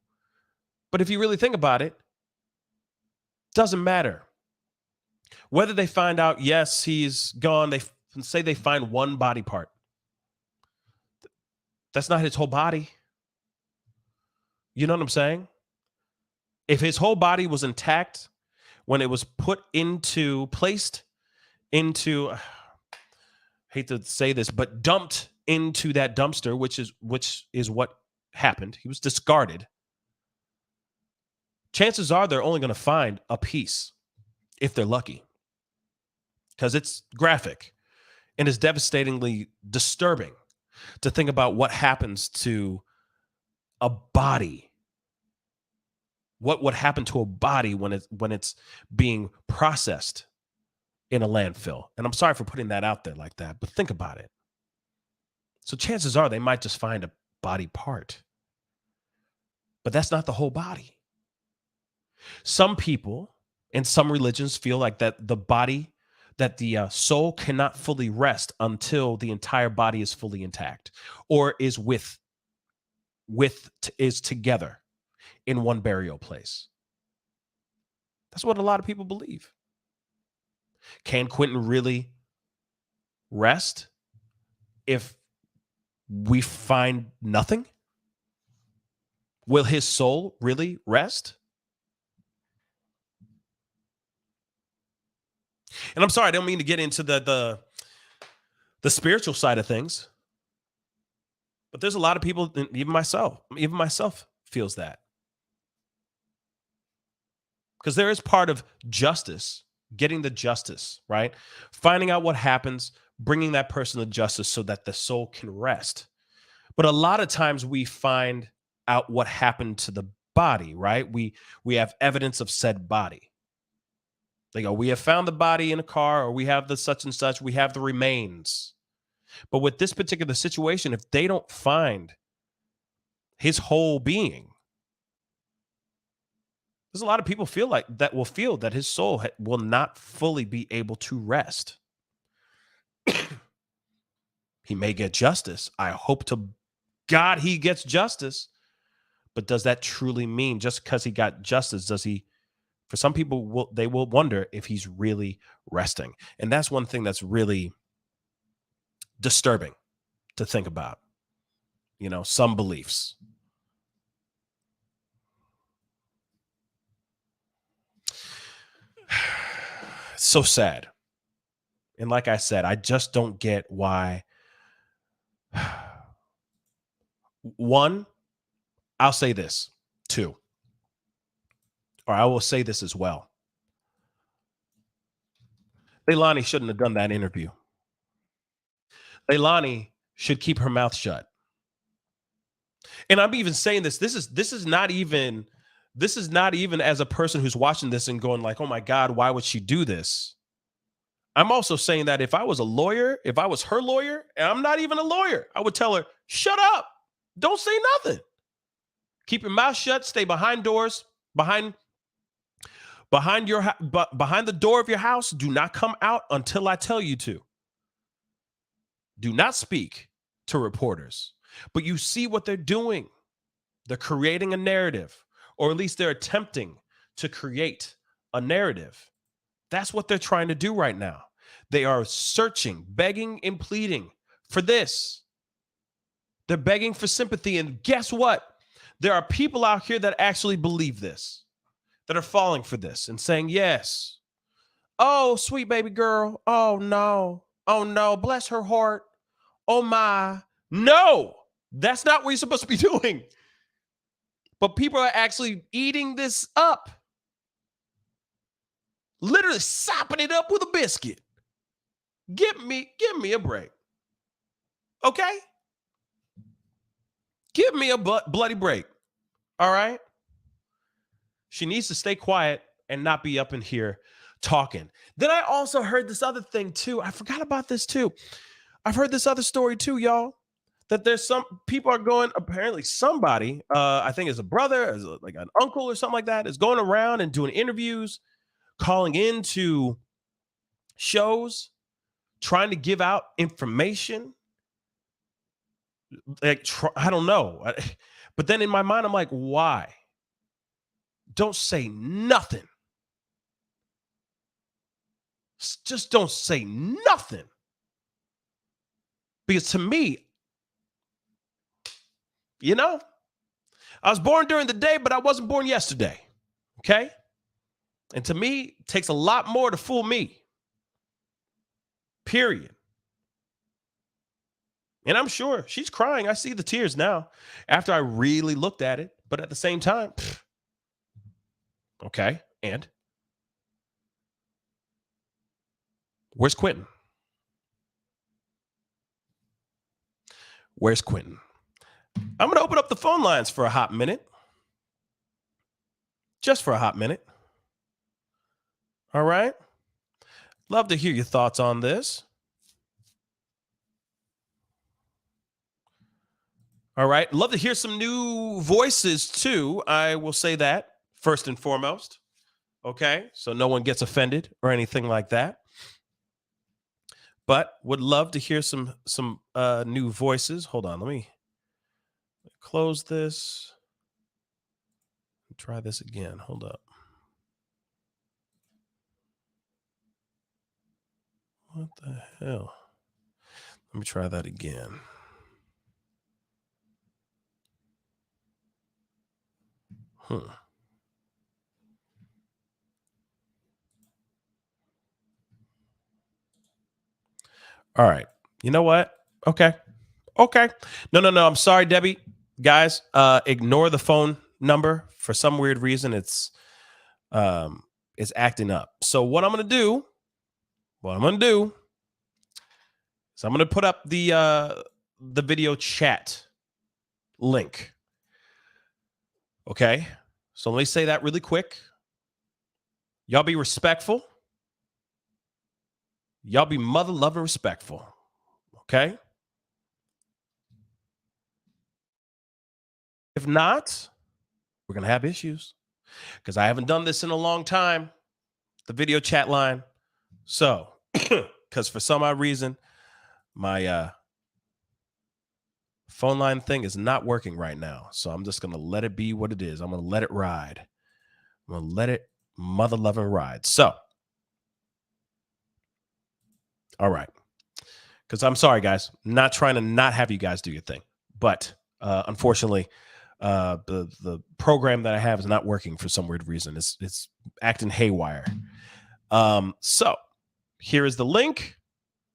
But if you really think about it, doesn't matter. Whether they find out, yes, he's gone, they say they find one body part. That's not his whole body. You know what I'm saying? If his whole body was intact when it was placed into, I hate to say this, but dumped into that dumpster, which is what happened. He was discarded. Chances are they're only going to find a piece if they're lucky, because it's graphic and it's devastatingly disturbing to think about what happens to a body. What would happen to a body when it's being processed in a landfill? And I'm sorry for putting that out there like that, but think about it. So chances are they might just find a body part, but that's not the whole body. Some people in some religions feel like that the soul cannot fully rest until the entire body is fully intact or is is together in one burial place. That's what a lot of people believe. Can Quinton really rest if we find nothing? Will his soul really rest? And I'm sorry, I don't mean to get into the spiritual side of things, but there's a lot of people, even myself feels that. Because there is part of justice, getting the justice, right? Finding out what happens, bringing that person to justice so that the soul can rest. But a lot of times we find out what happened to the body, right? We have evidence of said body. They go, we have found the body in a car, or we have the such and such, we have the remains. But with this particular situation, if they don't find his whole being, there's a lot of people feel that his soul will not fully be able to rest. He may get justice. I hope to God he gets justice. But does that truly mean just because he got justice, does he? For some people, they will wonder if he's really resting. And that's one thing that's really disturbing to think about. Some beliefs. So sad. And like I said, I just don't get why. One, I'll say this. Two, or I will say this as well. Leilani shouldn't have done that interview. Leilani should keep her mouth shut. And I'm even saying this. This is not even as a person who's watching this and going like, oh my God, why would she do this? I'm also saying that if I was a lawyer, if I was her lawyer, and I'm not even a lawyer, I would tell her, shut up. Don't say nothing. Keep your mouth shut. Stay behind doors, behind the door of your house. Do not come out until I tell you to. Do not speak to reporters. But you see what they're doing. They're creating a narrative, or at least they're attempting to create a narrative. That's what they're trying to do right now. They are searching, begging, and pleading for this. They're begging for sympathy. And guess what? There are people out here that actually believe this, that are falling for this and saying, yes. Oh, sweet baby girl. Oh, no. Oh, no. Bless her heart. Oh, my. No, that's not what you're supposed to be doing. But people are actually eating this up. Literally sopping it up with a biscuit. Give me a break. Okay? Give me a bloody break. All right? She needs to stay quiet and not be up in here talking. Then I also heard this other thing too. I forgot about this too. I've heard this other story too, y'all. That there's some people are going, apparently somebody, I think is a brother, like an uncle or something like that, is going around and doing interviews, calling into shows, trying to give out information. Like, I don't know. But then in my mind, I'm like, why? Don't say nothing. Just don't say nothing. Because to me, you know, I was born during the day, but I wasn't born yesterday. Okay? And to me, it takes a lot more to fool me. Period. And I'm sure she's crying. I see the tears now after I really looked at it. But at the same time, okay. And where's Quinton? Where's Quinton? I'm going to open up the phone lines for a hot minute. Just for a hot minute. All right. Love to hear your thoughts on this. All right. Love to hear some new voices too. I will say that first and foremost. Okay. So no one gets offended or anything like that. But would love to hear some new voices. Hold on. Let me close this. Try this again. Hold up. What the hell? Let me try that again. All right. You know what? Okay. No. I'm sorry, Debbie. Guys, ignore the phone number. For some weird reason, it's acting up. So what I'm going to do is I'm going to put up the video chat link. Okay? So let me say that really quick. Y'all be respectful. Y'all be mother loving respectful. Okay? If not, we're going to have issues because I haven't done this in a long time. The video chat line. So, because for some odd reason, my phone line thing is not working right now. So I'm just going to let it be what it is. I'm going to let it ride. I'm going to let it mother loving ride. So, all right. Because I'm sorry, guys. Not trying to not have you guys do your thing. But unfortunately, the program that I have is not working for some weird reason. It's acting haywire. So here is the link.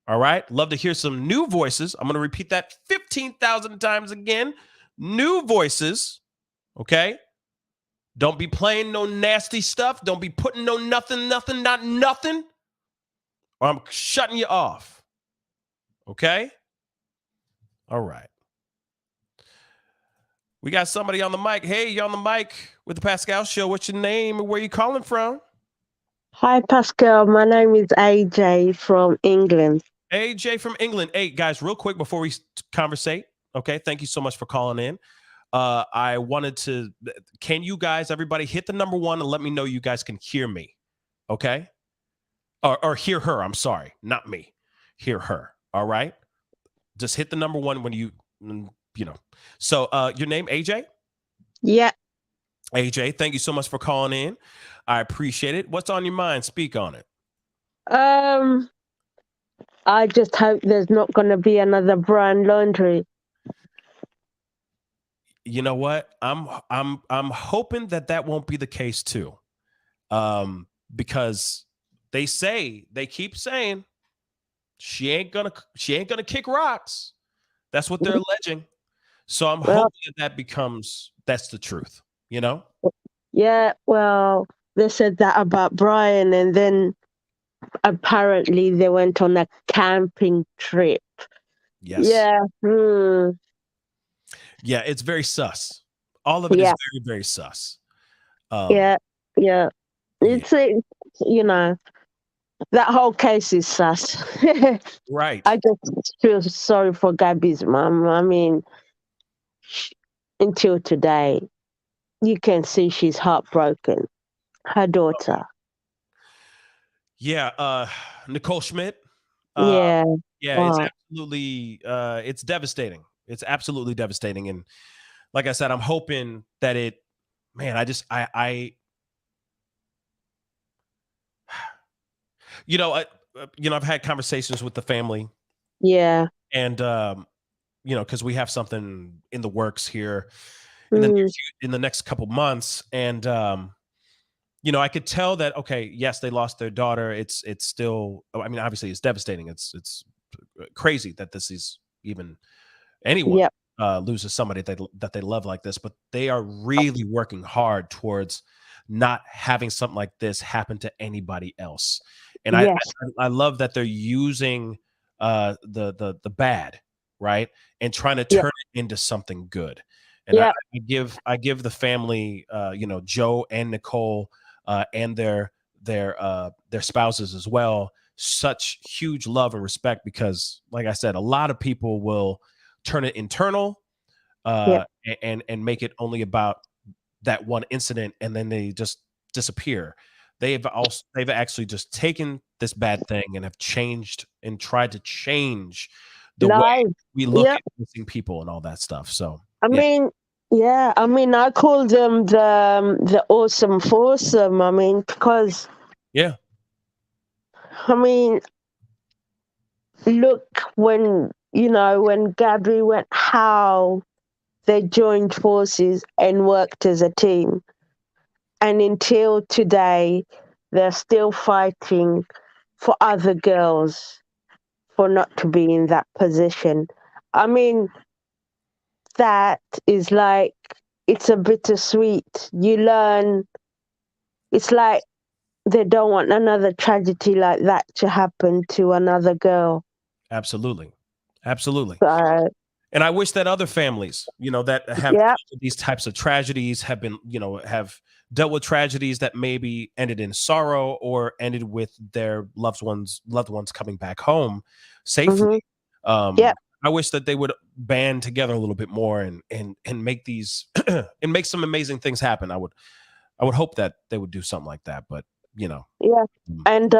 All right. Love to hear some new voices. I'm going to repeat that 15,000 times again. New voices. Okay. Don't be playing no nasty stuff. Don't be putting no nothing, not nothing. Or I'm shutting you off. Okay. All right. We got somebody on the mic. Hey, you're on the mic with the Pascal Show. What's your name and where you calling from? Hi, Pascal. My name is AJ from England. AJ from England. Hey, guys, real quick before we conversate. Okay, thank you so much for calling in. I wanted to, can you guys, everybody, hit the number 1 and let me know you guys can hear me. Okay? Or hear her. I'm sorry. Not me. Hear her. All right? Just hit the number 1 when you know. So your name, AJ? Yeah. AJ, thank you so much for calling in. I appreciate it. What's on your mind? Speak on it. I just hope there's not going to be another Brian Laundrie. You know what? I'm hoping that won't be the case too. Because they keep saying she ain't gonna kick rocks. That's what they're alleging. So I'm hoping that's the truth, you know? Yeah, well, they said that about Brian, and then apparently they went on a camping trip. Yes. Yeah. Yeah, it's very sus. All of it is very, very sus. Yeah. It's, you know, That whole case is sus. Right. I just feel sorry for Gabby's mom. I mean, until today, you can see she's heartbroken. Her daughter. Yeah. Nicole Schmidt. Yeah. Yeah, it's Wow. absolutely it's devastating. It's absolutely devastating. And like I said, I'm hoping that I I've had conversations with the family, Yeah. and because we have something in the works here Mm. in the next couple months, and I could tell that, okay, yes, they lost their daughter. It's still, I mean, obviously it's devastating. It's crazy that this is even anyone Yep. loses somebody that they love like this, but they are really working hard towards not having something like this happen to anybody else. And Yes. I love that they're using the bad, right, and trying to Yep. turn it into something good. And Yep. I give the family, Joe and Nicole, and their spouses as well, such huge love and respect, because, like I said, a lot of people will turn it internal, Yep. and make it only about that one incident, and then they just disappear. They've actually just taken this bad thing and have changed and tried to change the way Live. we look Yep. at missing people and all that stuff. So I mean, yeah. I mean, I call them the awesome foursome. I mean, because yeah, I mean, look, when Gabby went, how they joined forces and worked as a team, and until today, they're still fighting for other girls for not to be in that position. I mean, that is like, it's a bittersweet. You learn, it's like they don't want another tragedy like that to happen to another girl. absolutely. So, And I wish that other families, that have yeah. these types of tragedies have been, have dealt with tragedies that maybe ended in sorrow or ended with their loved ones coming back home safely. Yeah. I wish that they would band together a little bit more and make these and make some amazing things happen. I would hope that they would do something like that, but Yeah. And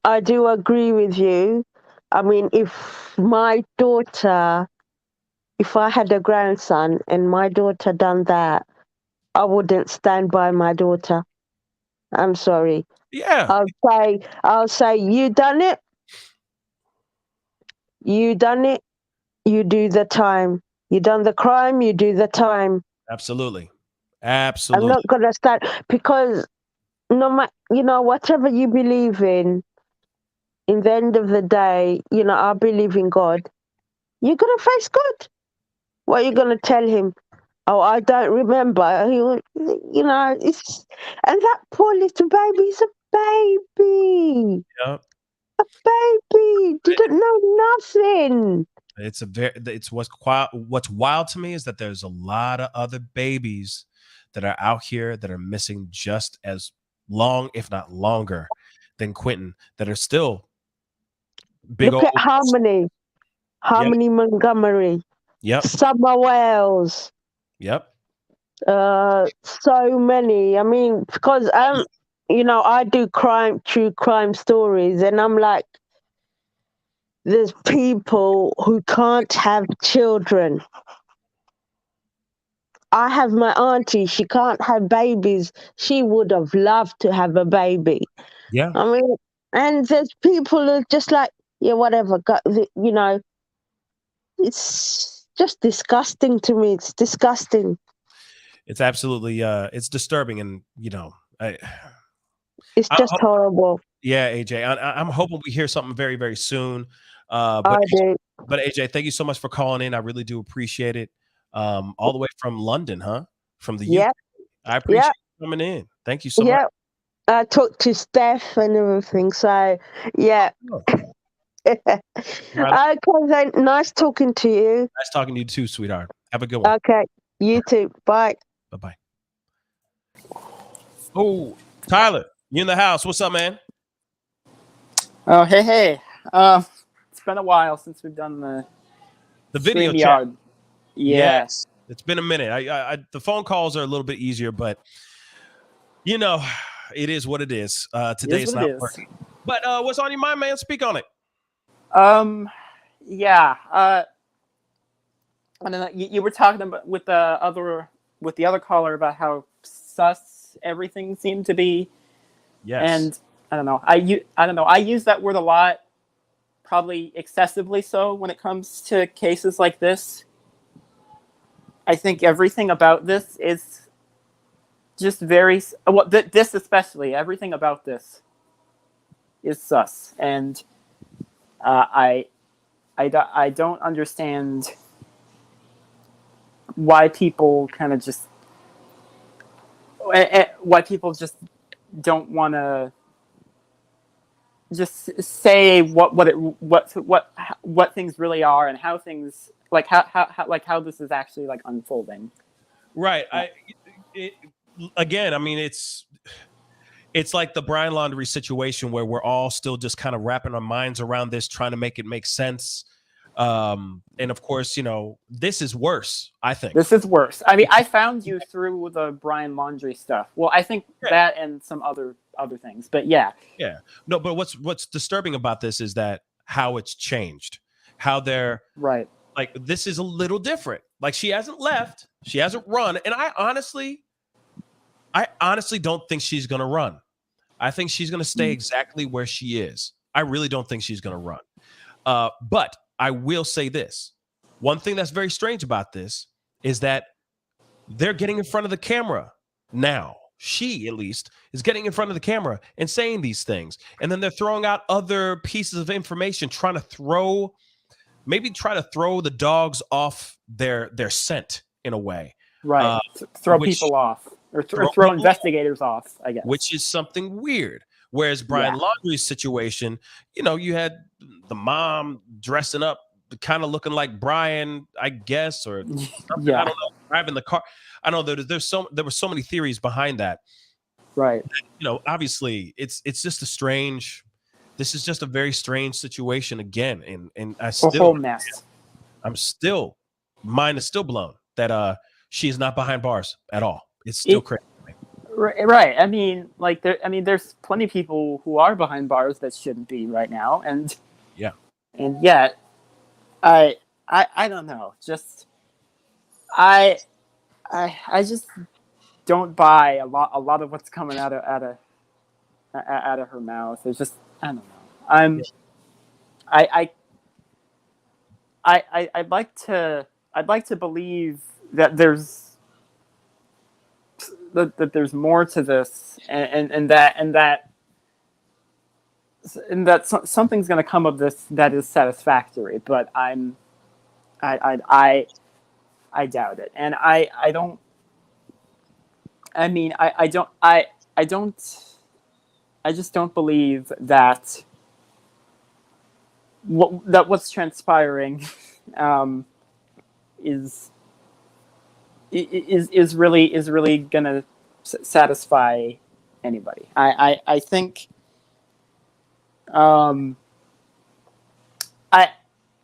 I do agree with you. I mean, if I had a grandson and my daughter done that, I wouldn't stand by my daughter. I'm sorry. yeah, I'll say, you done it, you do the time. You done the crime, you do the time. absolutely. I'm not gonna stand, because no matter, whatever you believe in the end of the day, I believe in God. You're gonna face God. What are you gonna tell him? Oh, I don't remember. It's, and that poor little baby's a baby. Yeah. A baby didn't know nothing. It's what's wild to me is that there's a lot of other babies that are out here that are missing just as long, if not longer, than Quinton, that are still big Look old. at Harmony Yep. Montgomery, Yep. Summer Wells. Yep. So many. I mean, because I do true crime stories, and I'm like, there's people who can't have children. I have my auntie, she can't have babies. She would have loved to have a baby. Yeah. I mean, and there's people who are just like, yeah, whatever. It's just disgusting to me. It's disgusting. It's absolutely it's disturbing, and It's just horrible. yeah, AJ, I'm hoping we hear something very, very soon. I do. But AJ, thank you so much for calling in. I really do appreciate it. All the way from London, huh? From the UK. Yep. I appreciate you coming in. Thank you so much. Yep. I talked to Steph and everything. So, yeah. Oh. Okay, then. Nice talking to you. Nice talking to you too, sweetheart. Have a good one. Okay. You too. Bye. Bye-bye. Oh, Tyler, you in the house. What's up, man? Oh, hey. It's been a while since we've done the video chat. StreamYard. Yeah. Yes, it's been a minute. The phone calls are a little bit easier, but you know, it is what it is. Today it's not working. But what's on your mind, man? Speak on it. Yeah. I don't know. You were talking about with the other caller about how sus everything seemed to be. Yes. And I don't know. I don't know. I use that word a lot, probably excessively so when it comes to cases like this. I think everything about this is just very well. This especially, everything about this is sus, and I don't understand why people kind of just don't want to just say what things really are and how things how this is actually like unfolding. Right. Again, I mean, it's like the Brian Laundrie situation where we're all still just kind of wrapping our minds around this, trying to make it make sense. And of course, this is worse. I think this is worse. I mean, I found you through the Brian Laundrie stuff. Well, I think that and some other things, but yeah. No, but what's disturbing about this is that how it's changed, how they're right. Like, this is a little different. Like, she hasn't left, she hasn't run, and I honestly don't think she's gonna run. I think she's gonna stay exactly where she is. I really don't think she's gonna run. But I will say this. One thing that's very strange about this is that they're getting in front of the camera now. She, at least, is getting in front of the camera and saying these things. And then they're throwing out other pieces of information, try to throw the dogs off their scent in a way. Right. Throw people off. Or throw investigators off, I guess. Which is something weird. Whereas Brian Laundrie's situation, you had the mom dressing up, kind of looking like Brian, I guess, or something. I don't know, driving the car. I know there were so many theories behind that. Right. Obviously, it's just this is just a very strange situation again, and I still a whole mess. Mine is still blown that she is not behind bars at all. It's still crazy. Right. I mean, there's plenty of people who are behind bars that shouldn't be right now, and yet, I don't know. Just I just don't buy a lot of what's coming out of her mouth. It's just, I don't know. I'd like to believe that there's more to this, and that something's going to come of this that is satisfactory. But I doubt it, and I don't. I mean, I just don't believe that what's transpiring is really gonna satisfy anybody. I think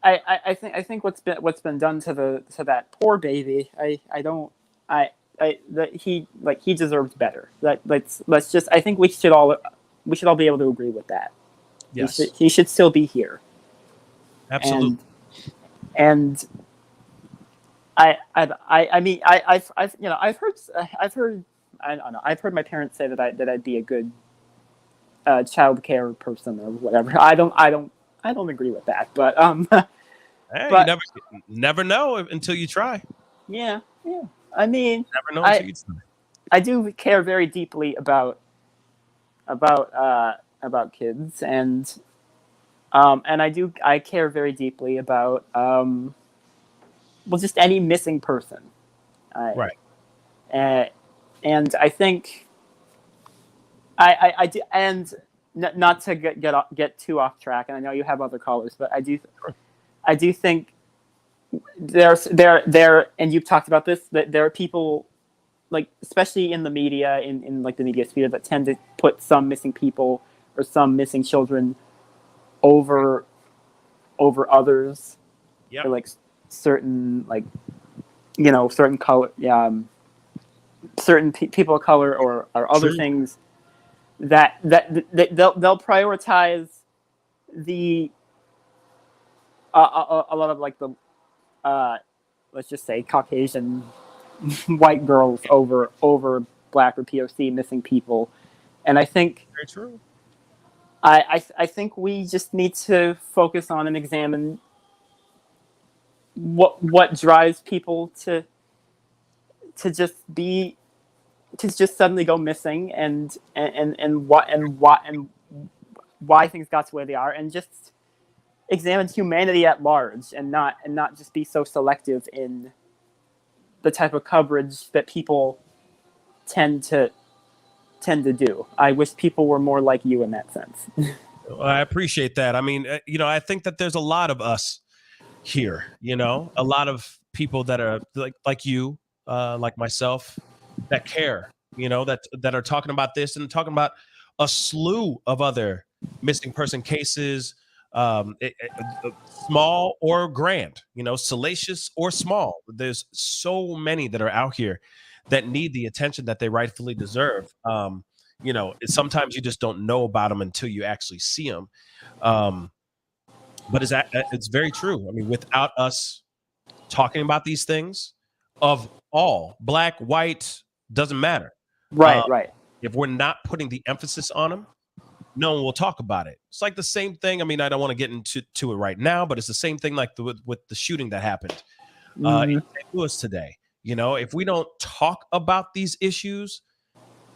I think what's been done to that poor baby. He deserves better. Let's just. I think we should all be able to agree with that. Yes, he should still be here. Absolutely. And I've heard my parents say that I'd be a good child care person or whatever. I don't agree with that, but hey, but you never know until you try. Yeah. I mean, never know until you try. I do care very deeply about kids, and I care very deeply about just any missing person. Right. And I think I do, and not to get too off track, and I know you have other callers, but I do think there, and you've talked about this, that there are people, like, especially in the media, in like the media sphere, that tend to put some missing people or some missing children over others, Yep. or like certain, like, you know, certain color, certain people of color, or other True. things that they'll prioritize the a lot of like the let's just say Caucasian white girls over Black or POC missing people. And I think Very true. I think we just need to focus on and examine what drives people to just suddenly go missing, and why things got to where they are, and just examine humanity at large, and not just be so selective in the type of coverage that people tend to do. I wish people were more like you in that sense. Well, I appreciate that. I mean, I think that there's a lot of us here, a lot of people that are like you, like myself, that care, that are talking about this and talking about a slew of other missing person cases, small or grand, salacious or small. There's so many that are out here that need the attention that they rightfully deserve. Sometimes you just don't know about them until you actually see them. But it's very true. I mean, without us talking about these things, of all, Black, white, doesn't matter. Right. If we're not putting the emphasis on them, no one will talk about it. It's like the same thing. I mean, I don't want to get into it right now, but it's the same thing like with the shooting that happened in St. Louis today. If we don't talk about these issues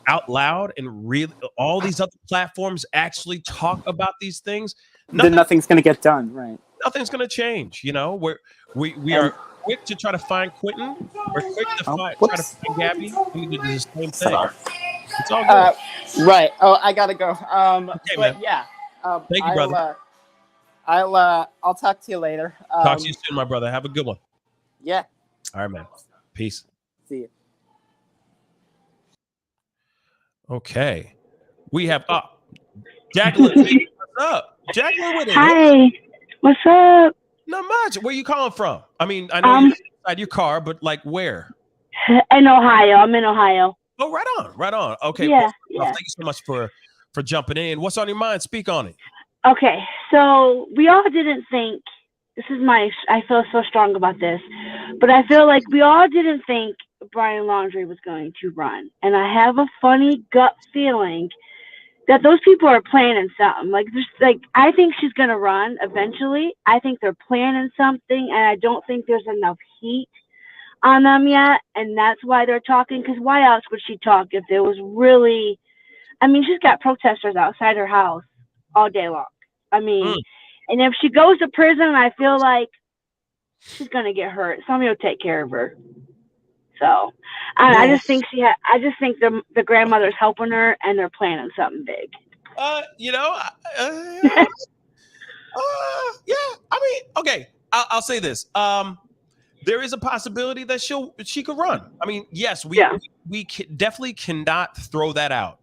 out loud, and really all these other platforms actually talk about these things, then nothing's going to get done. Right. Nothing's going to change. We are quick to try to find Quinton. We're quick to try to find Gabby. We need to do the same thing. It's all good. Right. Oh, I gotta go. Okay, but man. yeah. Thank you, brother. I'll talk to you later. Talk to you soon, my brother. Have a good one. Yeah. All right, man. Peace. See you. Okay. We have Jacqueline. What's up? Jacqueline, what is it? Hi. What's up? Not much. Where you calling from? I mean, I know you're inside your car, but like where? In Ohio. I'm in Ohio. Oh, right on. Okay. Yeah. Thank you so much for jumping in. What's on your mind? Speak on it. Okay. So we all didn't think, I feel so strong about this, but I feel like we all didn't think Brian Laundrie was going to run. And I have a funny gut feeling that those people are planning something. I think she's going to run eventually. I think they're planning something, and I don't think there's enough heat on them yet, and that's why they're talking, because why else would she talk if there was really, she's got protesters outside her house all day long. And if she goes to prison, I feel like she's going to get hurt. Somebody will take care of her. So I just think the grandmother's helping her, and they're planning something big. Yeah. Okay. I'll say this. There is a possibility that she could run. I mean, yes, we definitely cannot throw that out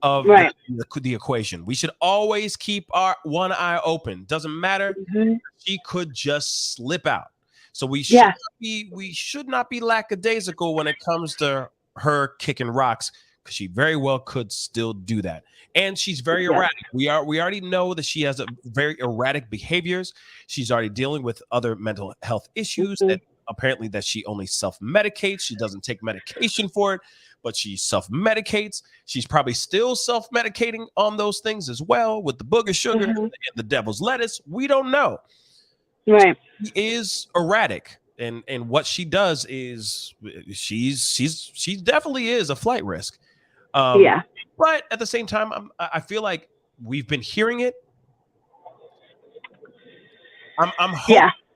of the equation. We should always keep our one eye open. Doesn't matter. Mm-hmm. She could just slip out. So we should not be lackadaisical when it comes to her kicking rocks, because she very well could still do that. And she's very erratic. We already know that she has a very erratic behaviors. She's already dealing with other mental health issues, and apparently that she only self-medicates. She doesn't take medication for it, but she self-medicates. She's probably still self-medicating on those things as well, with the booger sugar and the devil's lettuce. We don't know. Right. She is erratic, and what she does is she definitely is a flight risk. But at the same time, I feel like we've been hearing it. I'm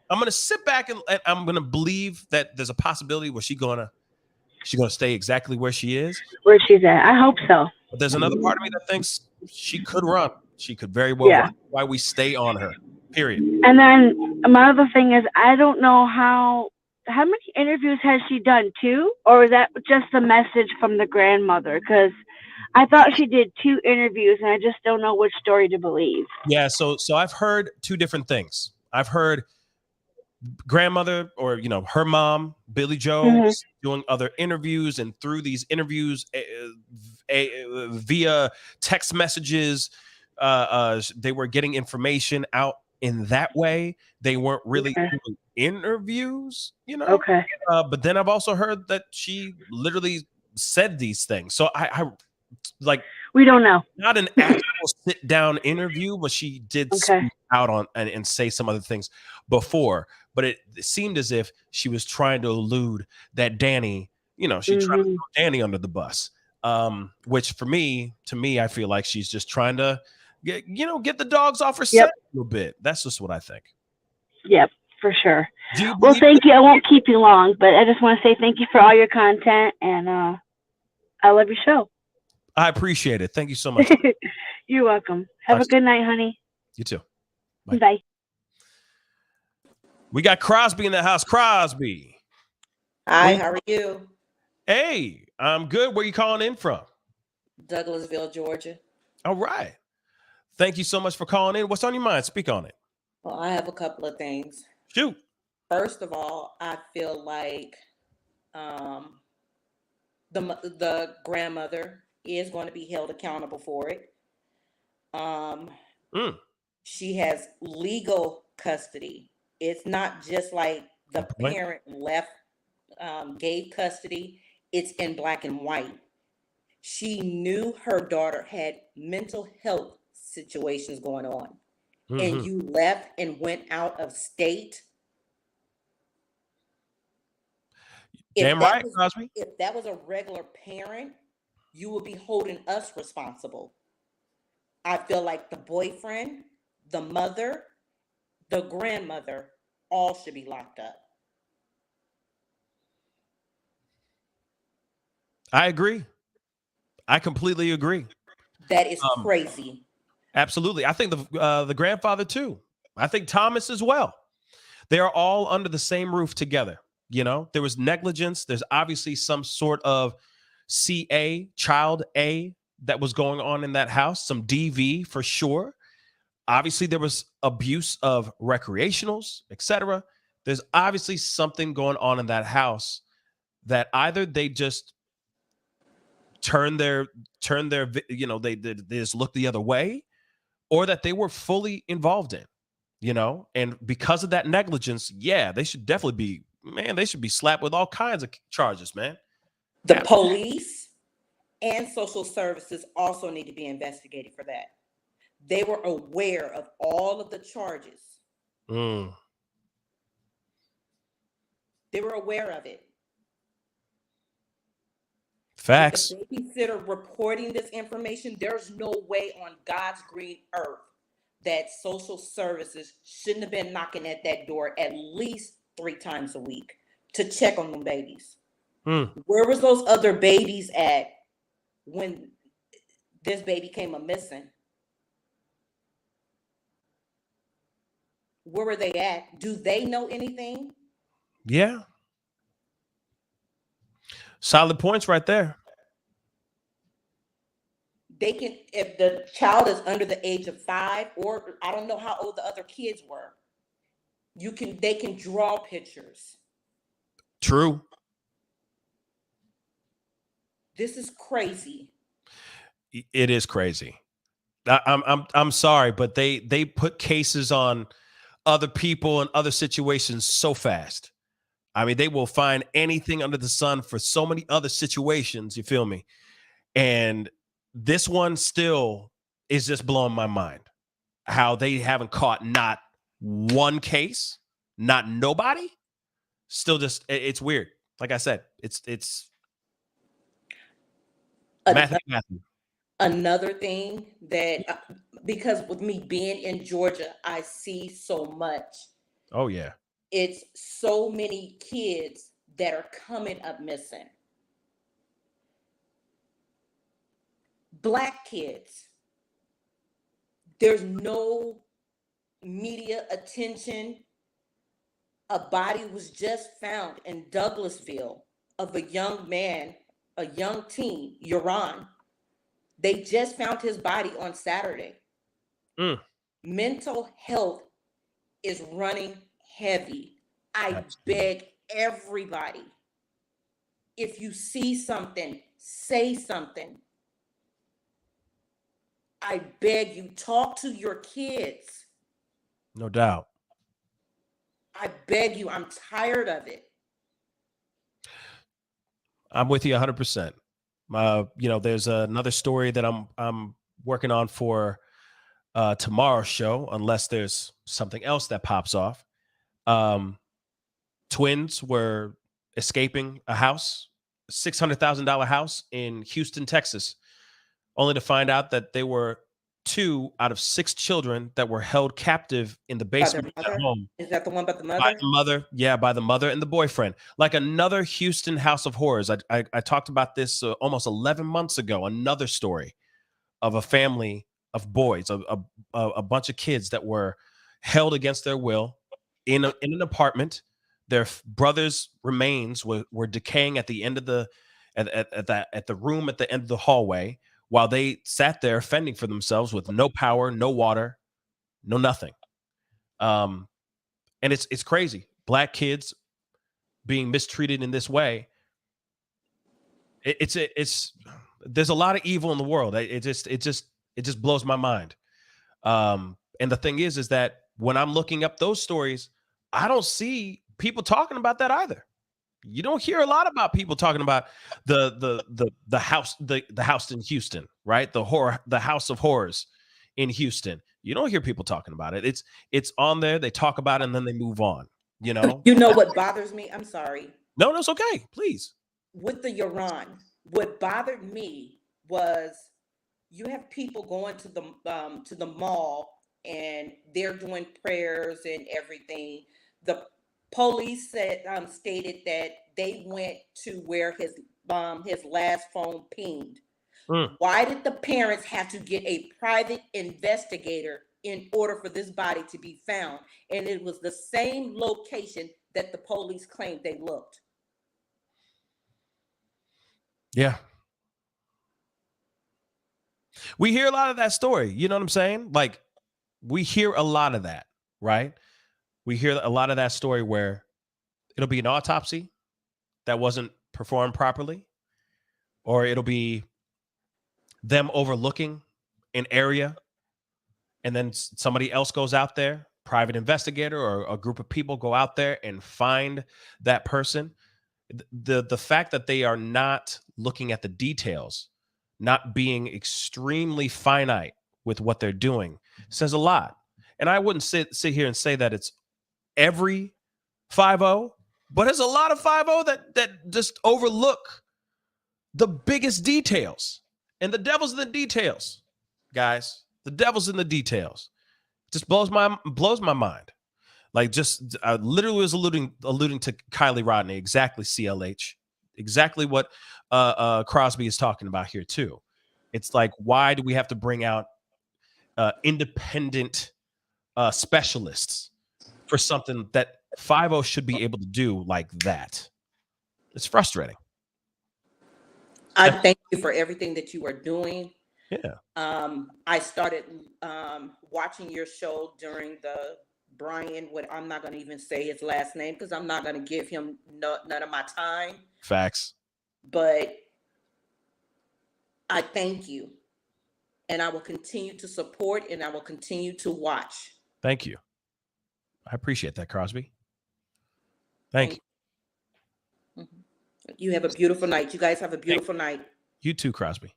gonna sit back and I'm gonna believe that there's a possibility where she's gonna stay exactly where she is. Where she's at. I hope so. But there's another part of me that thinks she could run. She could very well run. Why we stay on her. Period. And then my other thing is, I don't know how many interviews has she done? 2, or is that just the message from the grandmother? Because I thought she did 2 interviews, and I just don't know which story to believe. Yeah, so I've heard 2 different things. I've heard grandmother, or her mom, Billy Joe, doing other interviews, and through these interviews via text messages, they were getting information out in that way. They weren't really doing interviews, Okay. But then I've also heard that she literally said these things. So I like, we don't know. Not an actual sit down interview, but she did speak out on and say some other things before. But it seemed as if she was trying to allude that Danny, she tried to throw Danny under the bus. Which to me, I feel like she's just trying to get the dogs off her scent a little bit. That's just what I think. Yep, for sure. Well, thank you. I won't keep you long, but I just want to say thank you for all your content, and I love your show. I appreciate it. Thank you so much. You're welcome. Have a good night, honey. You too. Bye. Bye. We got Crosby in the house. Crosby. Hi, how are you? Hey, I'm good. Where you calling in from? Douglasville, Georgia. All right. Thank you so much for calling in. What's on your mind? Speak on it. Well, I have a couple of things. Shoot. First of all, I feel like the grandmother is going to be held accountable for it. She has legal custody. It's not just like the parent left, gave custody. It's in black and white. She knew her daughter had mental health situations going on, and you left and went out of state. Damn right, Crosby. If that was a regular parent, you would be holding us responsible. I feel like the boyfriend, the mother, the grandmother, all should be locked up. I agree. I completely agree. That is crazy. Absolutely. I think the grandfather too. I think Thomas as well. They are all under the same roof together. There was negligence. There's obviously some sort of child A, that was going on in that house. Some DV for sure. Obviously, there was abuse of recreationals, etc. There's obviously something going on in that house that either they just they just look the other way, or that they were fully involved in, and because of that negligence, they should definitely be slapped with all kinds of charges, man. The police and social services also need to be investigated for that. They were aware of all of the charges. They were aware of it. Facts. If they consider reporting this information, there's no way on God's green earth that social services shouldn't have been knocking at that door at least 3 times a week to check on them babies. Where was those other babies at when this baby came a missing? Where were they at? Do they know anything? Yeah. Solid points right there. They can, if the child is under the age of 5, or I don't know how old the other kids were, they can draw pictures. True. This is crazy. It is crazy. I'm sorry, but they put cases on other people and other situations so fast. I mean, they will find anything under the sun for so many other situations. You feel me? And this one still is just blowing my mind. How they haven't caught not one case, not nobody. Still, just it's weird. Like I said, it's Matthew. Another thing that, because with me being in Georgia, I see so much. Oh, yeah. It's so many kids that are coming up missing. Black kids. There's no media attention. A body was just found in Douglasville of a young man, a young teen, Yaron, They just found his body on Saturday. Mental health is running heavy. I beg everybody, if you see something, say something. I beg you, talk to your kids. No doubt. I beg you, I'm tired of it. I'm with you 100%. There's another story that I'm working on for tomorrow's show, unless there's something else that pops off. Twins were escaping a house, $600,000 house in Houston, Texas, only to find out that they were 2 out of 6 children that were held captive in the basement of their home. Is that the one about the mother? By the mother, by the mother and the boyfriend. Like another Houston House of Horrors. I talked about this almost 11 months ago. Another story of a family of boys, a bunch of kids that were held against their will in an apartment. Their brother's remains were decaying at the end of the room at the end of the hallway, while they sat there fending for themselves with no power, no water, no nothing. And it's crazy. Black kids being mistreated in this way. There's a lot of evil in the world. It just blows my mind. And the thing is that when I'm looking up those stories, I don't see people talking about that either. You don't hear a lot about people talking about the house in Houston, right? The House of Horrors in Houston. You don't hear people talking about it. It's on there. They talk about it and then they move on. You know What bothers me? I'm sorry. No, it's okay. Please. With the Iran, what bothered me was you have people going to the mall and they're doing prayers and everything. The police stated that they went to where his last phone pinged. Why did the parents have to get a private investigator in order for this body to be found? And it was the same location that the police claimed they looked. Yeah. We hear a lot of that story. You know what I'm saying? Like, we hear a lot of that, right? We hear a lot of that story where it'll be an autopsy that wasn't performed properly, or it'll be them overlooking an area and then somebody else goes out there, private investigator or a group of people go out there and find that person. The fact that they are not looking at the details, not being extremely finite with what they're doing, says a lot. And I wouldn't sit here and say that it's every 5-0, but there's a lot of 5-0 that just overlook the biggest details. And the devil's in the details, guys. The devil's in the details. It just blows my mind. Like, just I literally was alluding to Kylie Rodney, exactly, CLH, exactly what Crosby is talking about here too. It's like, why do we have to bring out independent specialists for something that 5-0 should be able to do like that? It's frustrating. I thank you for everything that you are doing. Yeah. I started watching your show during the Brian, I'm not going to even say his last name because I'm not going to give him none of my time. Facts. But I thank you. And I will continue to support and I will continue to watch. Thank you. I appreciate that, Crosby. Thank you. You have a beautiful night. You guys have a beautiful night. You too, Crosby.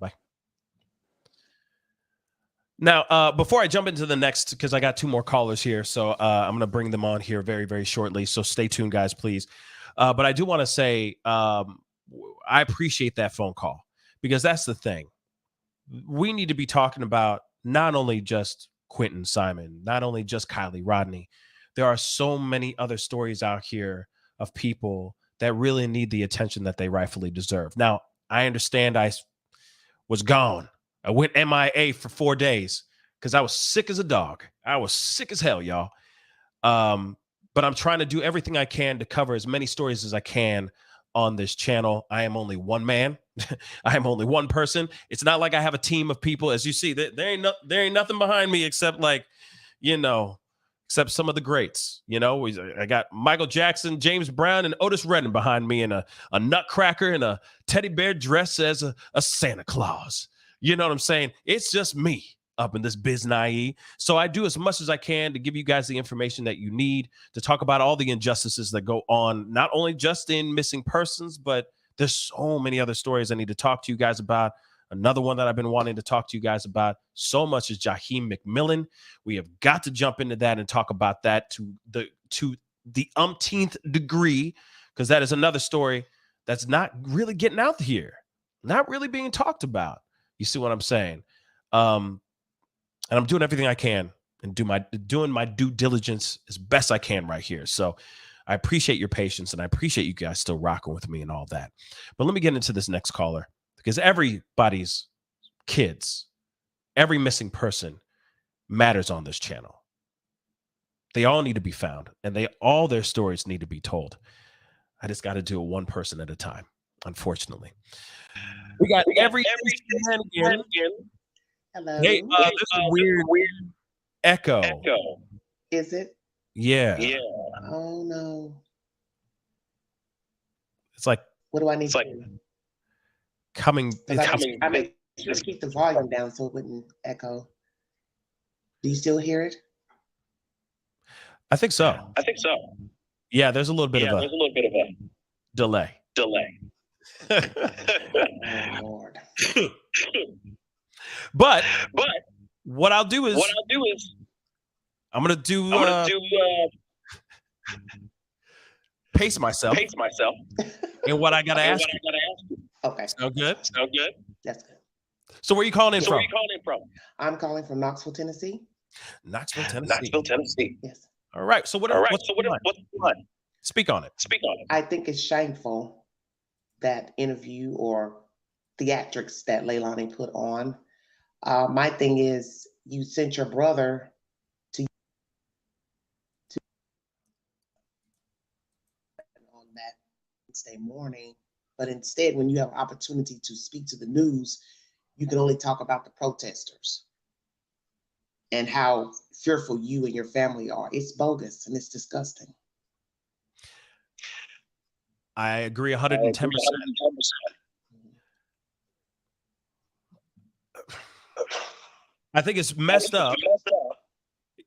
Bye. Now, before I jump into the next, because I got 2 more callers here, so I'm going to bring them on here very, very shortly. So stay tuned, guys, please. But I do want to say I appreciate that phone call, because that's the thing. We need to be talking about not only just Quinton Simon, not only just Kylie Rodney. There are so many other stories out here of people that really need the attention that they rightfully deserve. Now, I understand I was gone. I went MIA for 4 days because I was sick as a dog. I was sick as hell, y'all. But I'm trying to do everything I can to cover as many stories as I can on this channel. I am only one man. I am only one person. It's not like I have a team of people. As you see, there ain't nothing behind me except except some of the greats. I got Michael Jackson, James Brown, and Otis Redding behind me, and a nutcracker and a teddy bear dressed as a Santa Claus. You know what I'm saying? It's just me up in this biznai. So I do as much as I can to give you guys the information that you need to talk about all the injustices that go on, not only just in missing persons, but there's so many other stories I need to talk to you guys about. Another one that I've been wanting to talk to you guys about so much is Jaheim McMillan. We have got to jump into that and talk about that to the umpteenth degree, because that is another story that's not really getting out here, not really being talked about. You see what I'm saying? And I'm doing everything I can and doing my due diligence as best I can right here. So I appreciate your patience, and I appreciate you guys still rocking with me and all that. But let me get into this next caller, because everybody's kids, every missing person matters on this channel. They all need to be found, and all their stories need to be told. I just got to do it one person at a time, unfortunately. We got every shenanigan. Hello. Hey, this is weird echo. Is it? Yeah. Oh no. It's like, what do I need to do? I made sure to keep the volume down so it wouldn't echo. Do you still hear it? I think so. Yeah, there's a little bit of a delay. Oh, Lord. But what I'll do is I'm gonna do pace myself. And what I gotta ask you. Okay. Sound good? That's good. So where are you calling in from? I'm calling from Knoxville, Tennessee. Knoxville, Tennessee. Yes. All right. So what's the line? Speak on it. I think it's shameful, that interview or theatrics that Leilani put on. My thing is, you sent your brother to on that Wednesday morning, but instead, when you have opportunity to speak to the news, you can only talk about the protesters and how fearful you and your family are. It's bogus and it's disgusting. I agree 110%. I think it's messed up.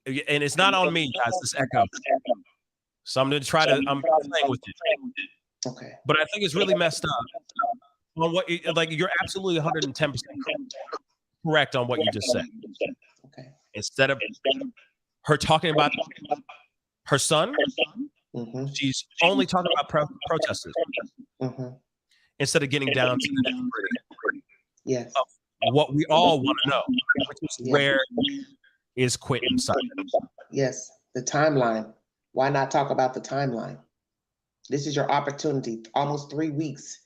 And it's not on me, guys, this echo. So I'm going to try to, I'm playing with it. Okay. But I think it's really messed up on what, you're absolutely 110% correct on what you just said. Okay. Instead of her talking about her son, she's only talking about protesters. Instead of getting down to the nitty-gritty. Yes. What we all want to know, which is where is Quinton Simon? Yes, the timeline. Why not talk about the timeline? This is your opportunity. Almost 3 weeks.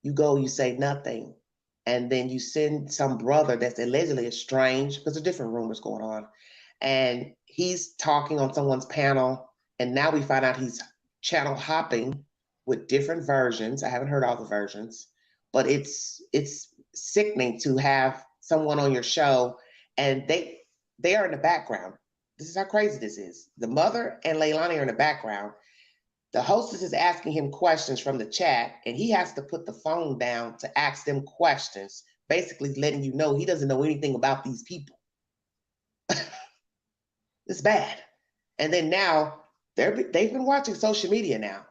You go, you say nothing. And then you send some brother that's allegedly estranged, because there's different rumors going on. And he's talking on someone's panel. And now we find out he's channel hopping with different versions. I haven't heard all the versions, but it's sickening to have someone on your show and they are in the background. This is how crazy this is. The mother and Leilani are in the background. The hostess is asking him questions from the chat, and he has to put the phone down to ask them questions, basically letting you know he doesn't know anything about these people. It's bad. And then now they've been watching social media now.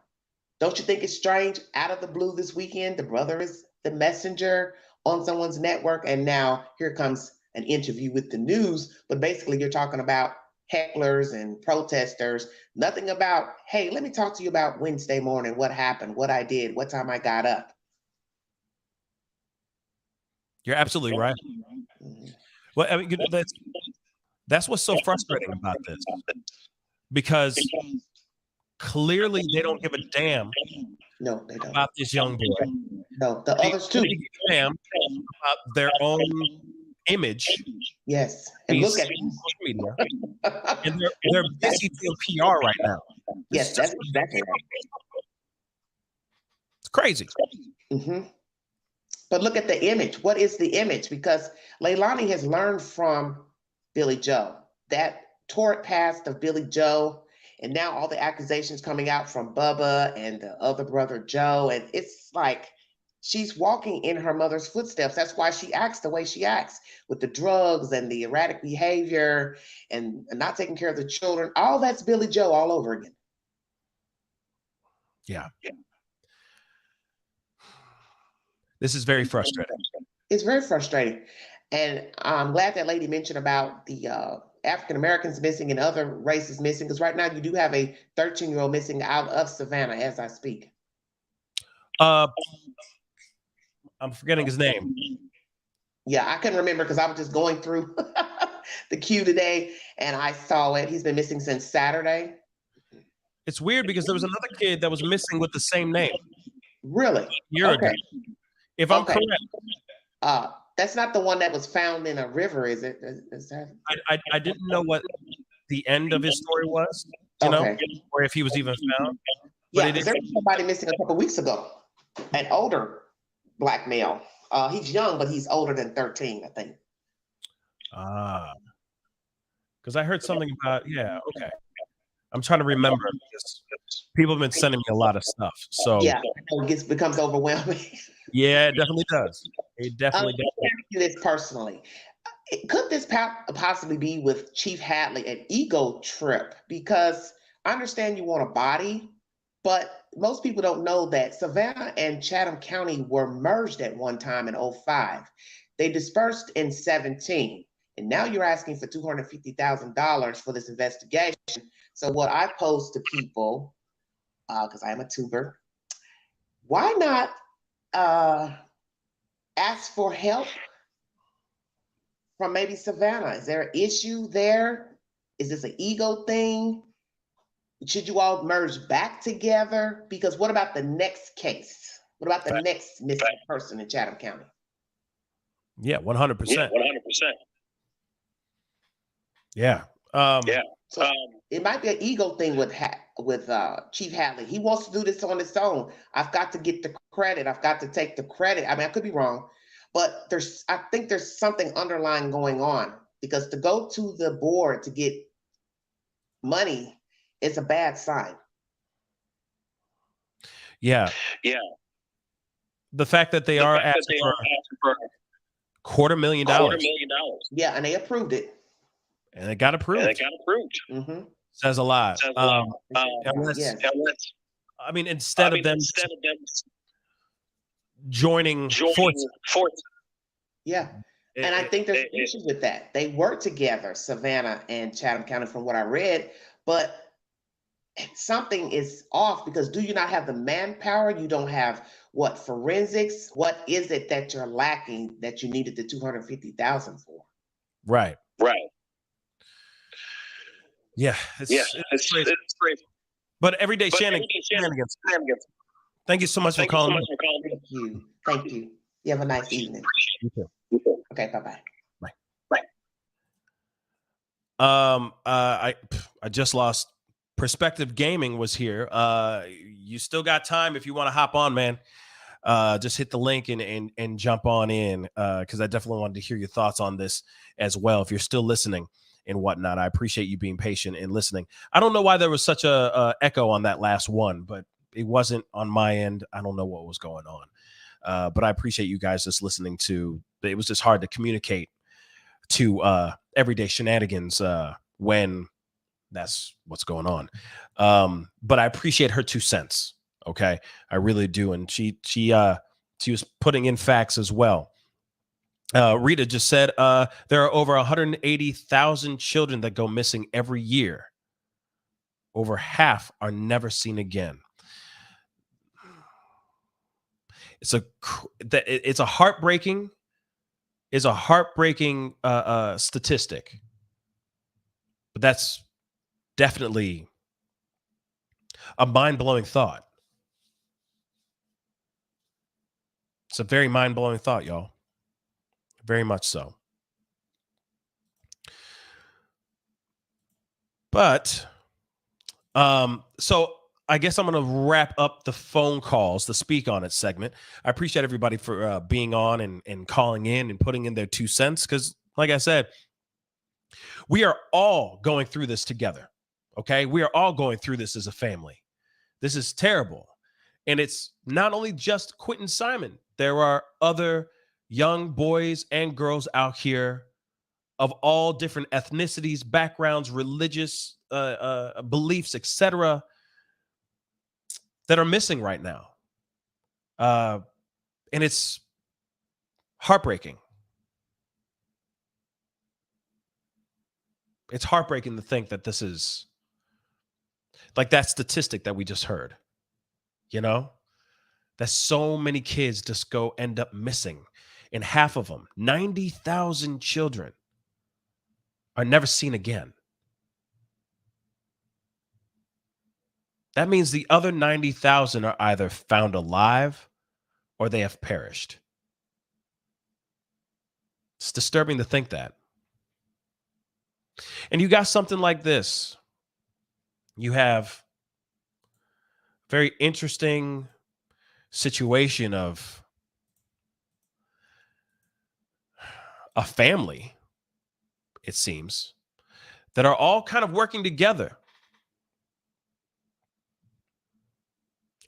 Don't you think it's strange? Out of the blue this weekend, the brother is the messenger on someone's network, and now here comes an interview with the news, but basically you're talking about hecklers and protesters, nothing about, hey, let me talk to you about Wednesday morning, what happened, what I did, what time I got up. You're absolutely right. Well, I mean, that's what's so frustrating about this, because clearly they don't give a damn No, they don't. about this young boy. No, the others too. They give a damn about their own image. Yes, and look at social media, and they're busy doing PR right now. Yes, that's exactly right. It's crazy. But look at the image. What is the image? Because Leilani has learned from Billy Joe, that torrid past of Billy Joe, and now all the accusations coming out from Bubba and the other brother Joe. And it's like she's walking in her mother's footsteps. That's why she acts the way she acts, with the drugs and the erratic behavior and not taking care of the children. All that's Billy Joe all over again. Yeah. This is very frustrating. It's very frustrating. And I'm glad that lady mentioned about the African Americans missing and other races missing, because right now you do have a 13-year-old missing out of Savannah as I speak. I'm forgetting his name. Yeah, I couldn't remember because I was just going through the queue today and I saw it. He's been missing since Saturday. It's weird because there was another kid that was missing with the same name. Really? A year ago. If I'm correct. That's not the one that was found in a river, is it? Is that... I didn't know what the end of his story was, you know, or if he was even found. But there was somebody missing a couple weeks ago, an older Black male. He's young, but he's older than 13, I think. Because I heard something about, okay. I'm trying to remember because people have been sending me a lot of stuff. So yeah, it becomes overwhelming. Yeah, it definitely does. It definitely does. This personally, could this possibly be with Chief Hadley an ego trip? Because I understand you want a body, but most people don't know that Savannah and Chatham County were merged at one time in 2005. They dispersed in 2017. And now you're asking for $250,000 for this investigation. So what I pose to people, because I am a tuber, why not ask for help from maybe Savannah? Is there an issue there? Is this an ego thing? Should you all merge back together? Because what about the next case? What about the next missing person in Chatham County? Yeah, 100%. Yeah, 100%. Yeah. So it might be an ego thing with Chief Hadley. He wants to do this on his own. I've got to get the credit. I've got to take the credit. I mean, I could be wrong, but I think there's something underlying going on, because to go to the board to get money is a bad sign. Yeah. The fact that they are asking for $250,000. Yeah, and they approved it. And it got approved. Mm-hmm. Says a lot. I mean, instead of them joining forces. Yeah. And I think there's an issue with that. They work together, Savannah and Chatham County, from what I read, but something is off, because do you not have the manpower? You don't have forensics? What is it that you're lacking that you needed the $250,000 for? Right. Yeah, it's crazy. But everyday shenanigans. Thank you so much for calling. Thank you. You have a nice evening. You too. Okay, bye-bye. I just lost. Perspective Gaming was here. You still got time if you want to hop on, man. Just hit the link and jump on in, because I definitely wanted to hear your thoughts on this as well. If you're still listening and whatnot, I appreciate you being patient and listening. I don't know why there was such a echo on that last one, but it wasn't on my end. I don't know what was going on, but I appreciate you guys just listening to. It was just hard to communicate to everyday shenanigans when that's what's going on. But I appreciate her 2 cents. Okay, I really do, and she was putting in facts as well. Rita just said there are over 180,000 children that go missing every year. Over half are never seen again. It's a heartbreaking statistic, but that's definitely a mind-blowing thought. It's a very mind-blowing thought, y'all. Very much so. But so I guess I'm going to wrap up the phone calls, the Speak On It segment. I appreciate everybody for being on and calling in and putting in their 2 cents. Because like I said, we are all going through this together. Okay. We are all going through this as a family. This is terrible. And it's not only just Quinton Simon. There are other young boys and girls out here of all different ethnicities, backgrounds, religious beliefs, etc., that are missing right now. And it's heartbreaking. It's heartbreaking to think that this is like that statistic that we just heard, you know, that so many kids just go end up missing. And half of them, 90,000 children, are never seen again. That means the other 90,000 are either found alive or they have perished. It's disturbing to think that. And you got something like this. You have a very interesting situation of a family, it seems, that are all kind of working together.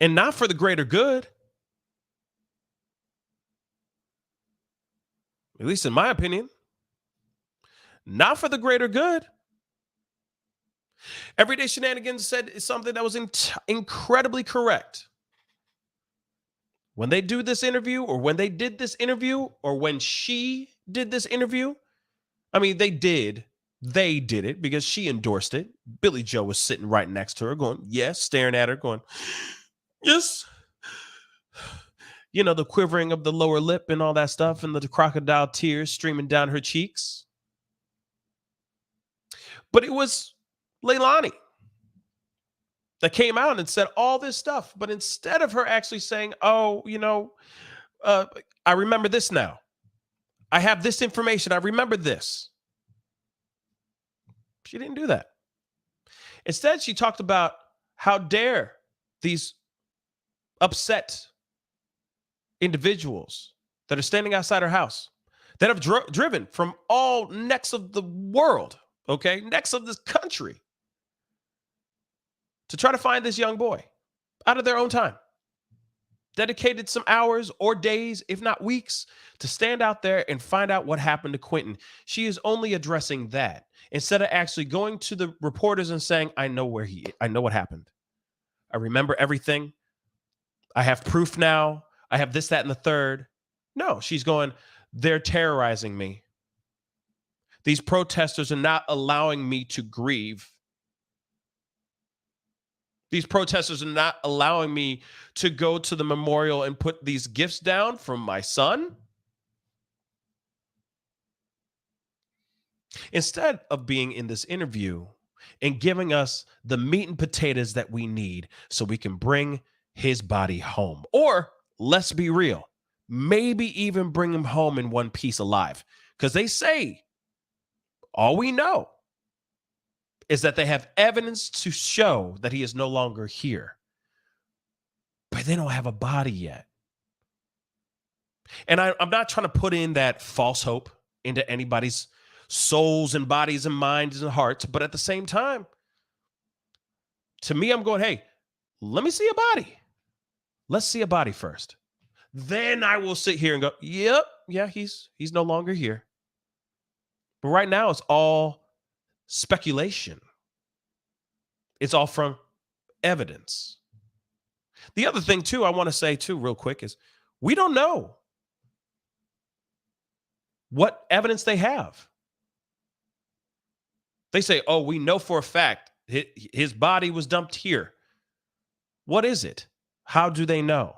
And not for the greater good. At least in my opinion. Not for the greater good. Everyday Shenanigans said something that was incredibly correct. When they do this interview, or when they did this interview, or when she did this interview, I mean, they did it because she endorsed it. Billy Joe was sitting right next to her going, yes, staring at her going, yes. You know, the quivering of the lower lip and all that stuff, and the crocodile tears streaming down her cheeks. But it was Leilani that came out and said all this stuff. But instead of her actually saying, oh, you know, I remember this now. I have this information. I remember this. She didn't do that. Instead, she talked about how dare these upset individuals that are standing outside her house, that have driven from all necks of the world, okay, necks of this country, to try to find this young boy out of their own time. Dedicated some hours or days, if not weeks, to stand out there and find out what happened to Quinton. She is only addressing that instead of actually going to the reporters and saying, I know what happened. I remember everything. I have proof now. I have this, that, and the third. No, she's going, they're terrorizing me. These protesters are not allowing me to grieve. These protesters are not allowing me to go to the memorial and put these gifts down from my son. Instead of being in this interview and giving us the meat and potatoes that we need so we can bring his body home. Or, let's be real, maybe even bring him home in one piece alive. Because they say, all we know is that they have evidence to show that he is no longer here. But they don't have a body yet. And I'm not trying to put in that false hope into anybody's souls and bodies and minds and hearts. But at the same time, to me, I'm going, hey, let me see a body. Let's see a body first. Then I will sit here and go, yep, yeah, he's no longer here. But right now, it's all speculation. It's all from evidence. The other thing, too, I want to say, too, real quick, is we don't know what evidence they have. They say, oh, we know for a fact his body was dumped here. What is it? How do they know?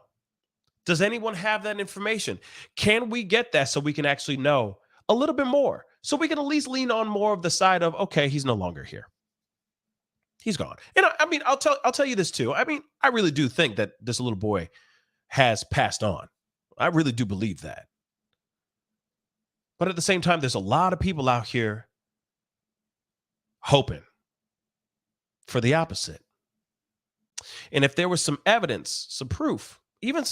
Does anyone have that information? Can we get that so we can actually know a little bit more? So we can at least lean on more of the side of, okay, he's no longer here. He's gone. And I mean, I'll tell you this too. I mean, I really do think that this little boy has passed on. I really do believe that. But at the same time, there's a lot of people out here hoping for the opposite. And if there was some evidence, some proof, even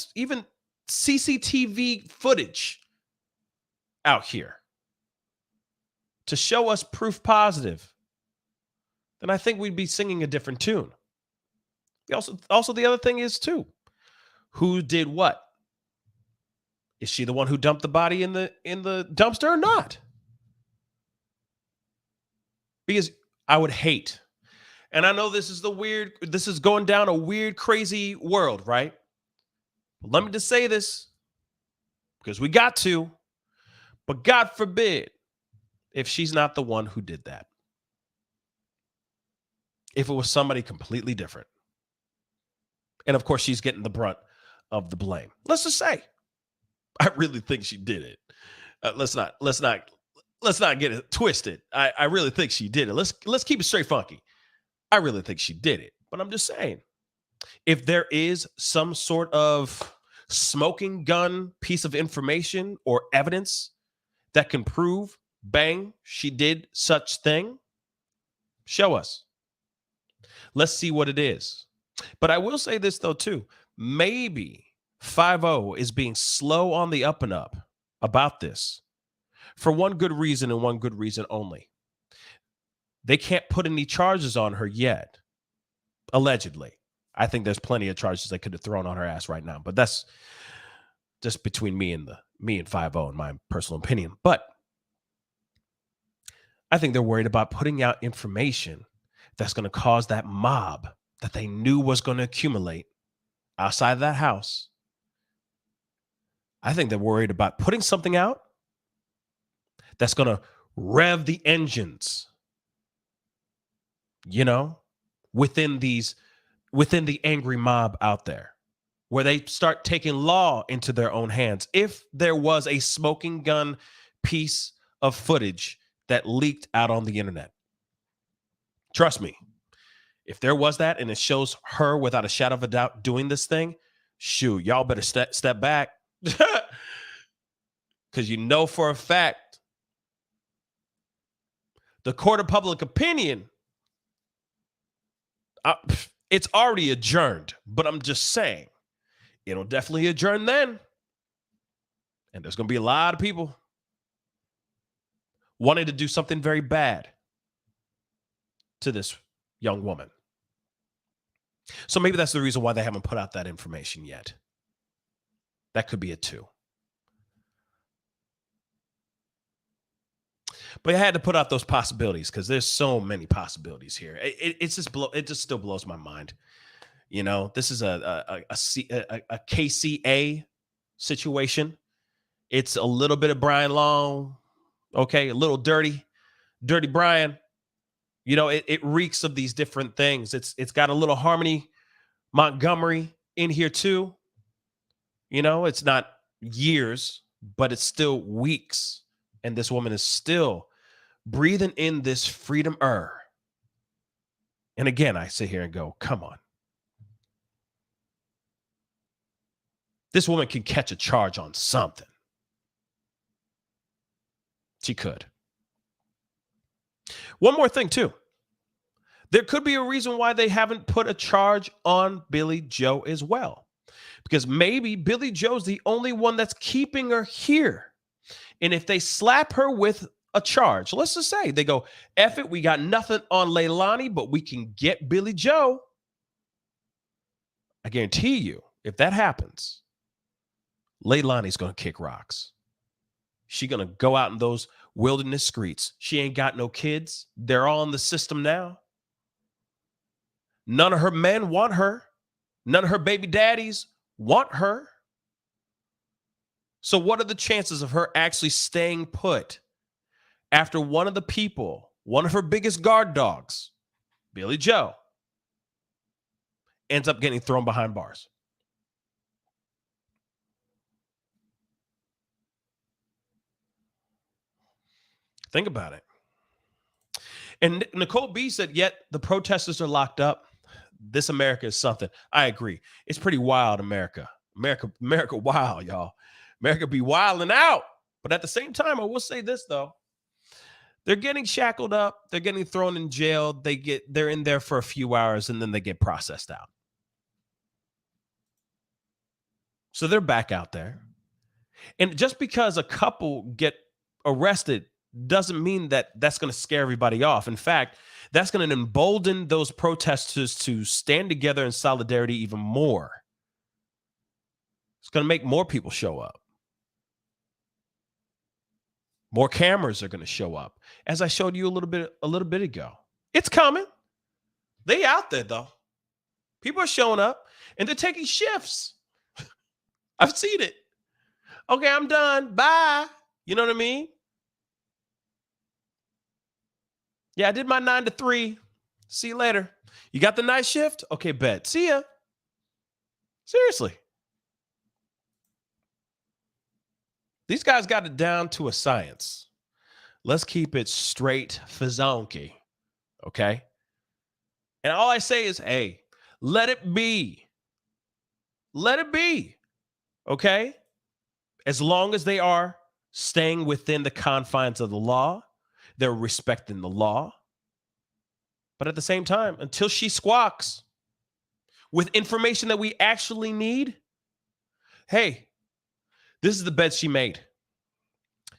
CCTV footage out here to show us proof positive, then I think we'd be singing a different tune. Also the other thing is too, who did what? Is she the one who dumped the body in the dumpster or not? Because I would hate, and I know this is going down a weird, crazy world, right? But let me just say this, because we got to, but God forbid if she's not the one who did that. If it was somebody completely different. And of course, she's getting the brunt of the blame. Let's just say, I really think she did it. Let's not get it twisted. I really think she did it. Let's keep it straight funky. I really think she did it. But I'm just saying, if there is some sort of smoking gun piece of information or evidence that can prove, bang, she did such thing, show us. Let's see what it is. But I will say this, though, too. Maybe 5-0 is being slow on the up and up about this for one good reason and one good reason only. They can't put any charges on her yet, allegedly. I think there's plenty of charges they could have thrown on her ass right now, but that's just between me and 5-0 in my personal opinion. But I think they're worried about putting out information that's going to cause that mob that they knew was going to accumulate outside of that house. I think they're worried about putting something out that's going to rev the engines, within the angry mob out there, where they start taking law into their own hands. If there was a smoking gun piece of footage that leaked out on the internet, trust me, if there was that and it shows her without a shadow of a doubt doing this thing, shoot, y'all better step back. Because for a fact, the court of public opinion, it's already adjourned. But I'm just saying, it'll definitely adjourn then. And there's going to be a lot of people wanting to do something very bad to this young woman. So maybe that's the reason why they haven't put out that information yet. That could be it too. But I had to put out those possibilities because there's so many possibilities here. It just still blows my mind. This is a KCA situation. It's a little bit of Brian Long. Okay, a little dirty Brian. It reeks of these different things. It's got a little Harmony Montgomery in here too. It's not years, but it's still weeks. And this woman is still breathing in this freedom air. And again, I sit here and go, come on. This woman can catch a charge on something. She could. One more thing, too. There could be a reason why they haven't put a charge on Billy Joe as well. Because maybe Billy Joe's the only one that's keeping her here. And if they slap her with a charge, let's just say they go, F it, we got nothing on Leilani, but we can get Billy Joe. I guarantee you, if that happens, Leilani's going to kick rocks. She's going to go out in those wilderness streets. She ain't got no kids. They're all in the system now. None of her men want her. None of her baby daddies want her. So what are the chances of her actually staying put after one of the people, one of her biggest guard dogs, Billy Joe, ends up getting thrown behind bars? Think about it. And Nicole B said, yet the protesters are locked up. This America is something. I agree. It's pretty wild, America. America wild, y'all. America be wilding out. But at the same time, I will say this, though. They're getting shackled up. They're getting thrown in jail. They're in there for a few hours, and then they get processed out. So they're back out there. And just because a couple get arrested doesn't mean that that's going to scare everybody off. In fact, that's going to embolden those protesters to stand together in solidarity even more. It's going to make more people show up. More cameras are going to show up, as I showed you a little bit ago. It's coming. They out there though. People are showing up and they're taking shifts. I've seen it. Okay, I'm done. Bye. You know what I mean? Yeah, I did my 9 to 3. See you later. You got the night shift? Okay, bet. See ya. Seriously. These guys got it down to a science. Let's keep it straight fazonky. Okay? And all I say is, hey, let it be. Let it be. Okay? As long as they are staying within the confines of the law, they're respecting the law. But at the same time, until she squawks with information that we actually need, hey, this is the bed she made.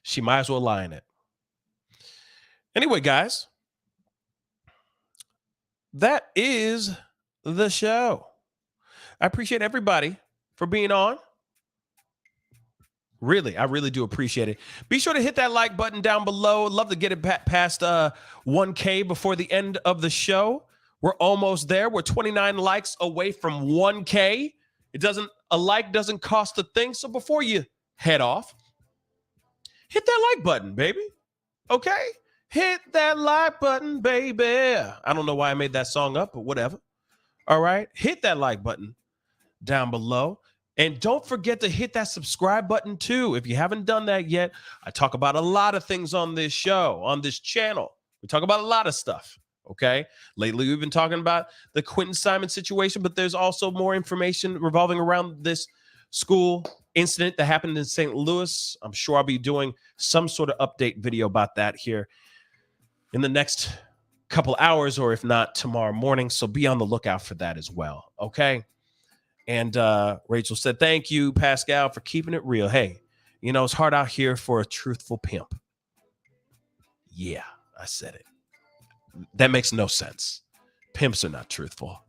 She might as well lie in it. Anyway, guys, that is the show. I appreciate everybody for being on. Really, I really do appreciate it. Be sure to hit that like button down below. Love to get it past 1K before the end of the show. We're almost there. We're 29 likes away from 1K. A like doesn't cost a thing. So before you head off, hit that like button, baby. Okay? Hit that like button, baby. I don't know why I made that song up, but whatever. All right? Hit that like button down below. And don't forget to hit that subscribe button too. If you haven't done that yet, I talk about a lot of things on this show, on this channel. We talk about a lot of stuff, okay? Lately, we've been talking about the Quinton Simon situation, but there's also more information revolving around this school incident that happened in St. Louis. I'm sure I'll be doing some sort of update video about that here in the next couple hours, or if not, tomorrow morning. So be on the lookout for that as well, okay? And Rachel said, thank you, Pascal, for keeping it real. Hey, you know, it's hard out here for a truthful pimp. Yeah, I said it. That makes no sense. Pimps are not truthful.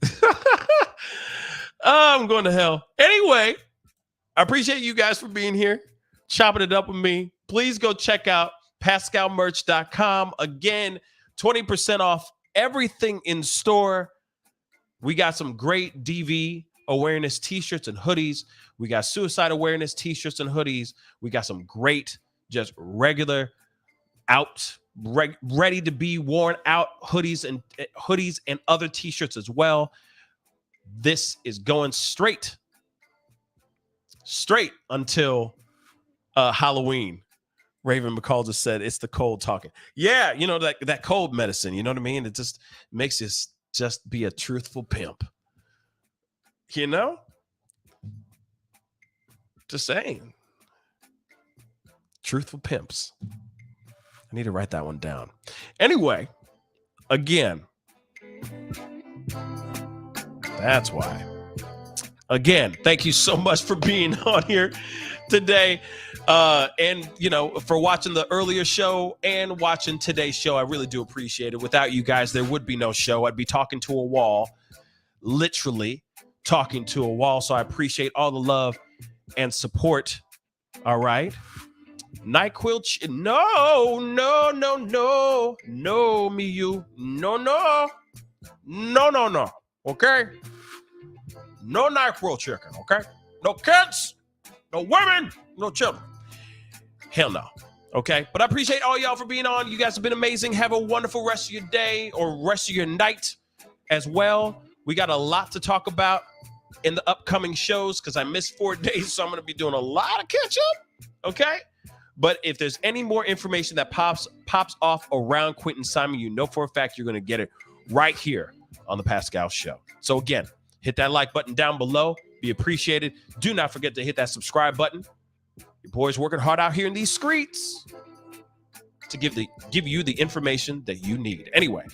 I'm going to hell. Anyway, I appreciate you guys for being here, chopping it up with me. Please go check out PascalMerch.com. Again, 20% off everything in store. We got some great DV awareness t-shirts and hoodies. We got suicide awareness t-shirts and hoodies. We got some great, just regular ready to be worn out hoodies and other t-shirts as well. This is going straight until Halloween. Raven McCall just said it's the cold talking. Yeah, you know, that cold medicine, you know what I mean? It just makes you just be a truthful pimp. You know? Just saying. Truthful pimps. I need to write that one down. Anyway, again, that's why. Again, thank you so much for being on here today. And, you know, for watching the earlier show and watching today's show. I really do appreciate it. Without you guys, there would be no show. I'd be talking to a wall, literally talking to a wall. So I appreciate all the love and support. All right. NyQuil. No, me, you. No. Okay. No NyQuil chicken. Okay. No kids, no women, no children. Hell no. Okay. But I appreciate all y'all for being on. You guys have been amazing. Have a wonderful rest of your day or rest of your night as well. We got a lot to talk about in the upcoming shows because I missed 4 days. So I'm going to be doing a lot of catch up. Okay. But if there's any more information that pops off around Quinton Simon, you know for a fact you're going to get it right here on the Pascal Show. So again, hit that like button down below. Be appreciated. Do not forget to hit that subscribe button. Your boy's working hard out here in these streets to give you the information that you need. Anyway,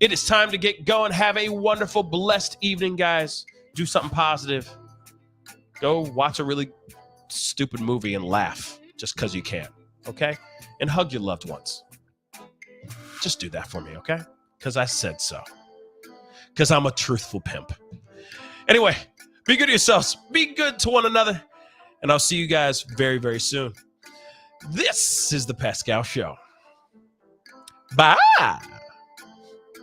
it is time to get going. Have a wonderful, blessed evening, guys. Do something positive. Go watch a really stupid movie and laugh just because you can, okay? And hug your loved ones. Just do that for me, okay? Because I said so. Because I'm a truthful pimp. Anyway, be good to yourselves. Be good to one another. And I'll see you guys very, very soon. This is The Pascal Show. Bye.